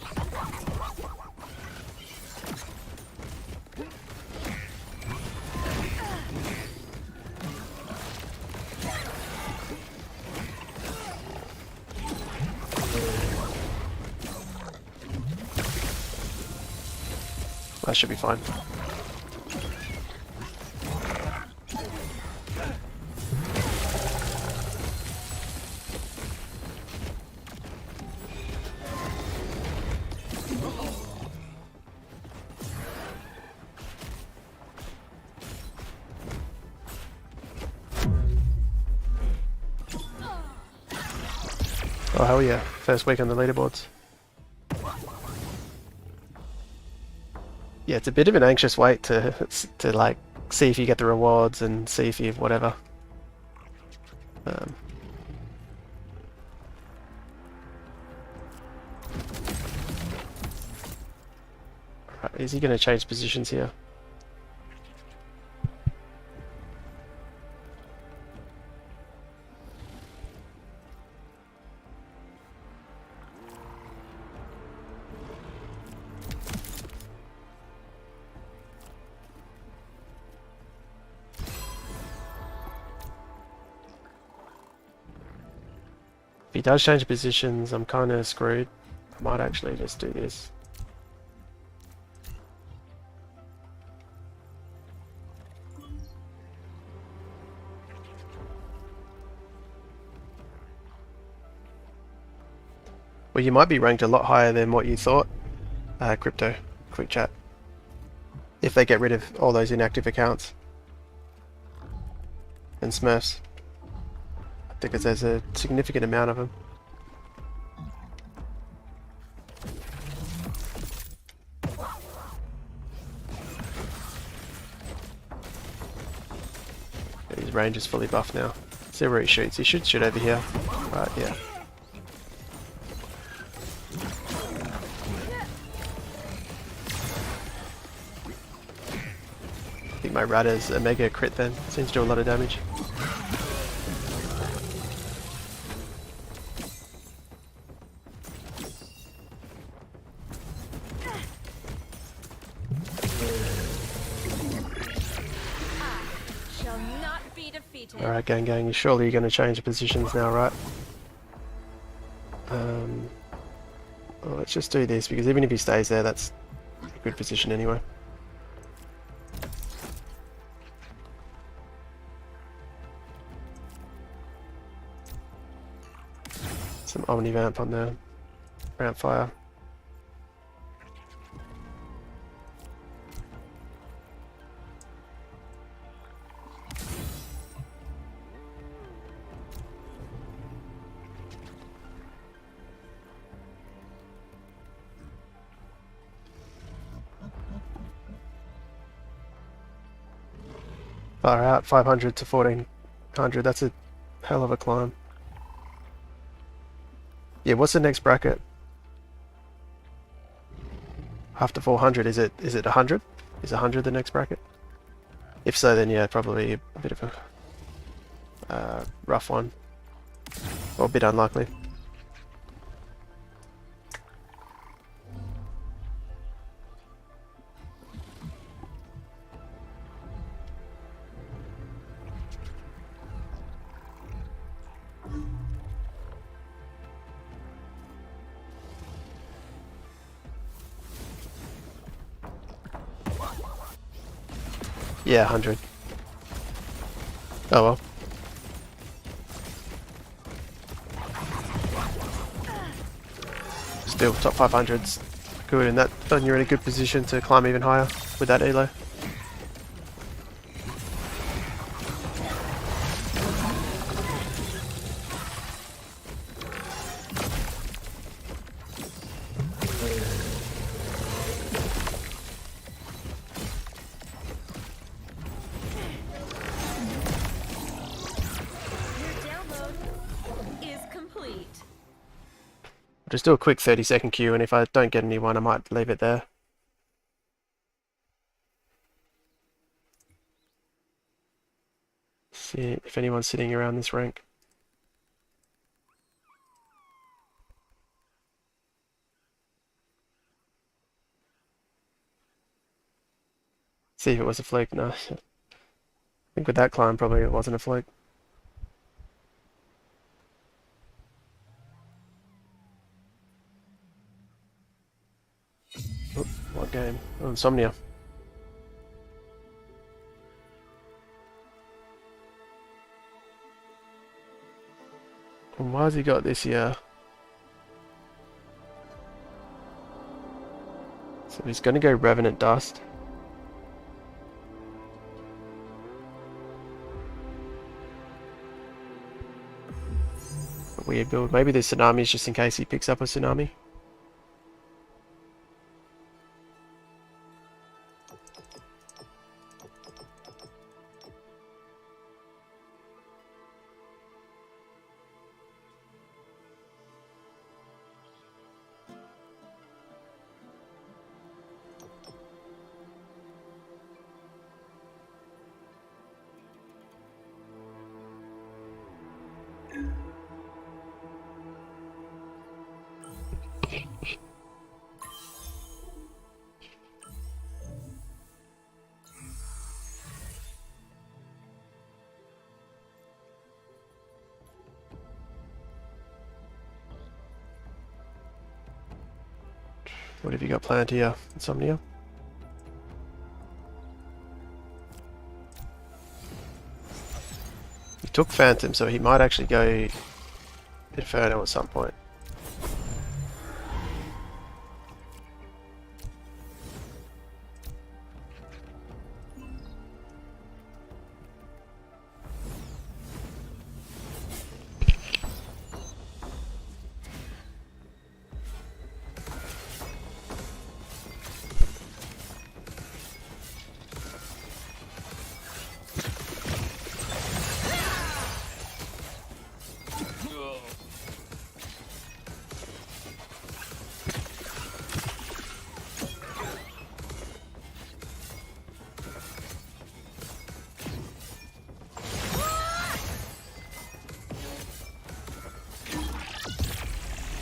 Speaker 1: That should be fine. Oh hell yeah, first week on the leaderboards. Yeah, it's a bit of an anxious wait to see if you get the rewards and see if you whatever. Right, is he going to change positions here? If he does change positions, I'm kind of screwed. I might actually just do this. Well, you might be ranked a lot higher than what you thought. Crypto, quick chat. If they get rid of all those inactive accounts and smurfs. Because there's a significant amount of them. His range is fully buffed now. See where he shoots. He should shoot over here. Right, yeah. I think my rat is a mega crit then. Seems to do a lot of damage. Alright, gang, surely you're going to change the positions now, right? Well, let's just do this, because even if he stays there, that's a good position anyway. Some Omnivamp on there. Rhamphyre. Far out, 500 to 1400, that's a hell of a climb. Yeah, what's the next bracket? After 400, is it 100? Is 100 the next bracket? If so, then yeah, probably a bit of a rough one. Or a bit unlikely. Yeah, 100. Oh well. Still, top 500's good, and you're in a good position to climb even higher with that elo. Just do a quick 30-second queue, and if I don't get anyone, I might leave it there. See if anyone's sitting around this rank. See if it was a fluke. No. I think with that climb, probably it wasn't a fluke. Oh, what game? Oh, Insomnia. And why has he got this here? So he's going to go Revenant Dust. A weird build. Maybe there's tsunamis just in case he picks up a tsunami. What have you got planned here, Insomnia? He took Phantom, so he might actually go Inferno at some point.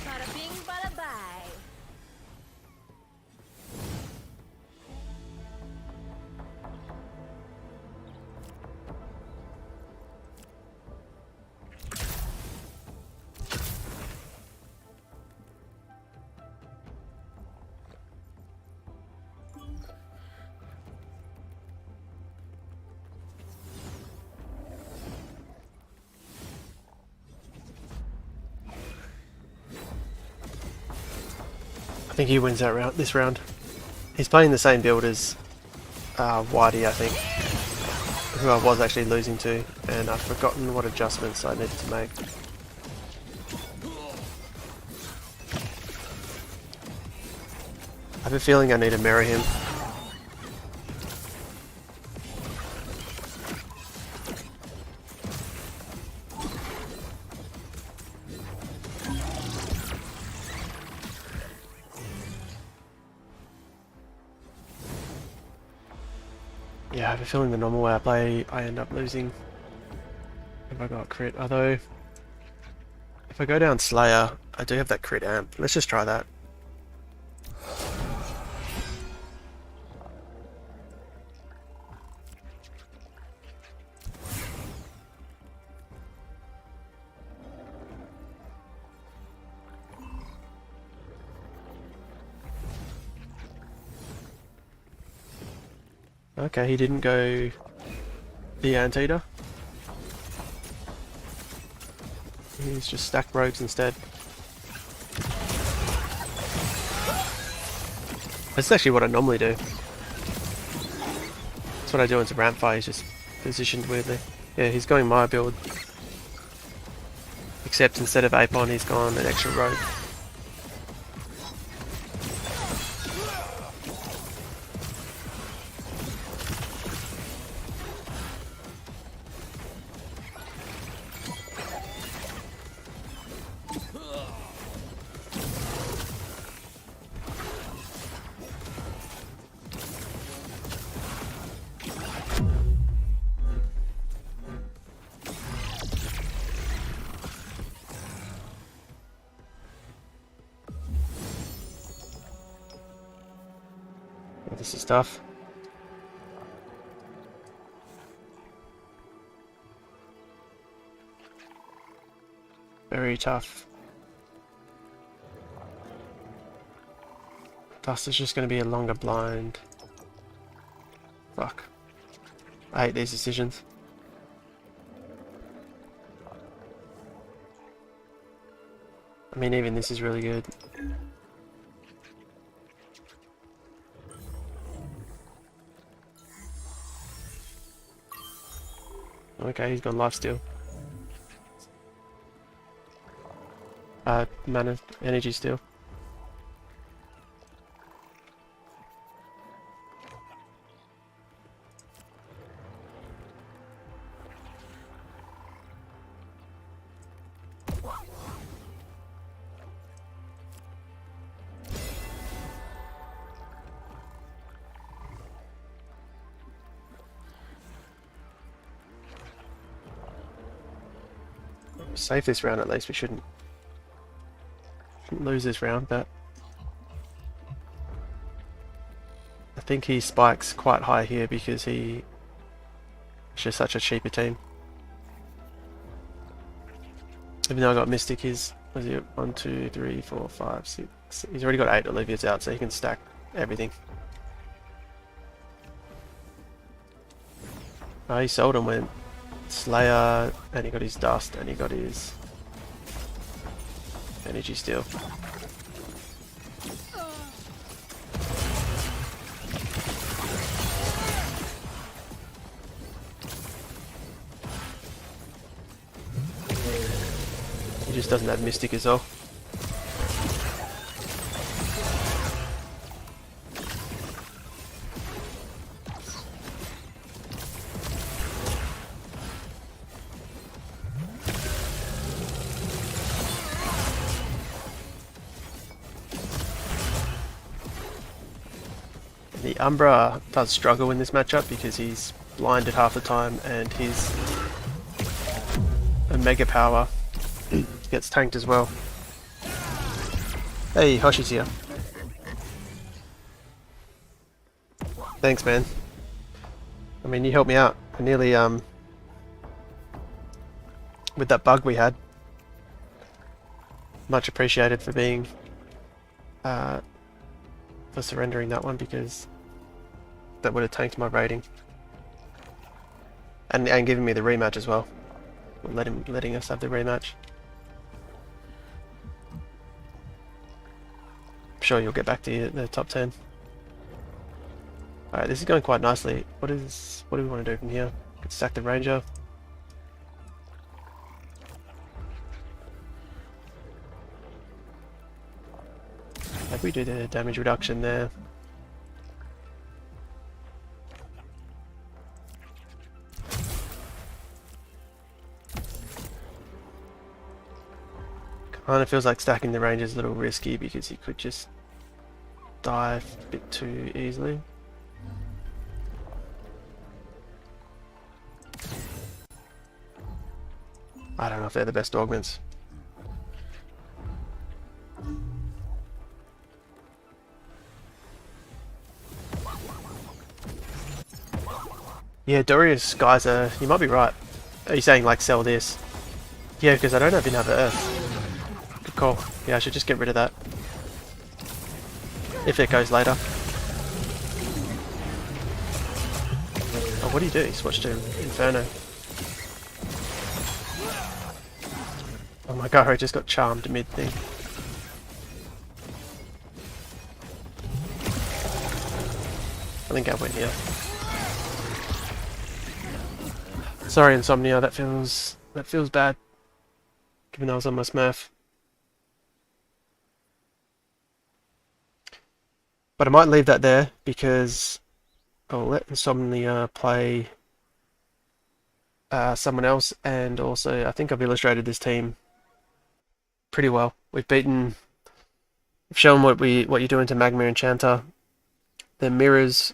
Speaker 2: Bada bing, bada bye.
Speaker 1: I think he wins that round. This round, he's playing the same build as Whitey, I think, who I was actually losing to, and I've forgotten what adjustments I needed to make. I have a feeling I need to mirror him. Yeah, I have a feeling the normal way I play, I end up losing if I got crit. Although, if I go down Slayer, I do have that crit amp. Let's just try that. Okay, he didn't go the Anteater. He's just stacked rogues instead. That's actually what I normally do. That's what I do into Rhamphyre, he's just positioned weirdly. Yeah, he's going my build. Except instead of Apon, he's gone an extra rogue. This is tough. Very tough. Thus is just going to be a longer blind. Fuck. I hate these decisions. I mean, even this is really good. Okay, he's got lifesteal. Mana, energy steal. Save this round at least. We shouldn't lose this round, but think he spikes quite high here because it's just such a cheaper team. Even though I got Mystic, was he 1, 2, 3, 4, 5, 6. He's already got 8 Illuvials out, so he can stack everything. He sold and went Slayer, and he got his Dust, and he got his Energy Steal. He just doesn't have Mystic as well. The Umbra does struggle in this matchup because he's blinded half the time and his Omega Power gets tanked as well. Hey, Hoshi's here. Thanks, man. I mean, you helped me out. I nearly, with that bug we had. Much appreciated for being, for surrendering that one, because that would have tanked my rating. And giving me the rematch as well. Letting us have the rematch. I'm sure you'll get back to the top 10. Alright, this is going quite nicely. What do we want to do from here? Let's stack the Ranger. Maybe we do the damage reduction there. Kind of feels like stacking the range is a little risky because he could just die a bit too easily. I don't know if they're the best augments. Yeah, Dorius Geyser, you might be right. Are you saying like sell this? Yeah, because I don't have enough Earth. Good call. Yeah, I should just get rid of that. If it goes later. Oh, what do you do? He switched to Inferno. Oh my god, I just got charmed mid thing. I think I went here. Sorry, Insomnia, that feels bad. Given I was on my smurf. But I might leave that there because I'll let Insomnia play someone else, and also I think I've illustrated this team pretty well. We've shown what you're doing to Magma Enchanter. The mirrors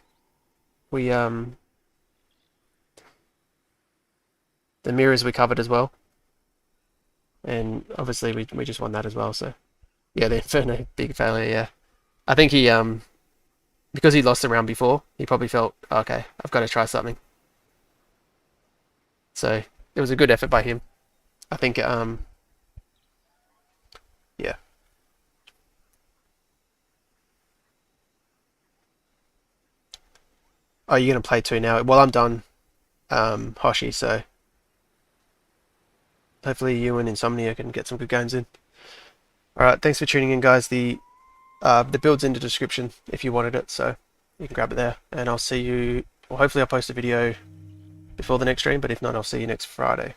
Speaker 1: we covered as well. And obviously we just won that as well, so yeah, the Inferno, big failure, yeah. I think he because he lost the round before, he probably felt, okay, I've got to try something. So it was a good effort by him. I think yeah. Oh, you're gonna play 2 now? Well, I'm done, Hoshi, so hopefully you and Insomnia can get some good games in. Alright, thanks for tuning in, guys. The build's in the description if you wanted it, so you can grab it there. And I'll see you, well, hopefully I'll post a video before the next stream, but if not, I'll see you next Friday.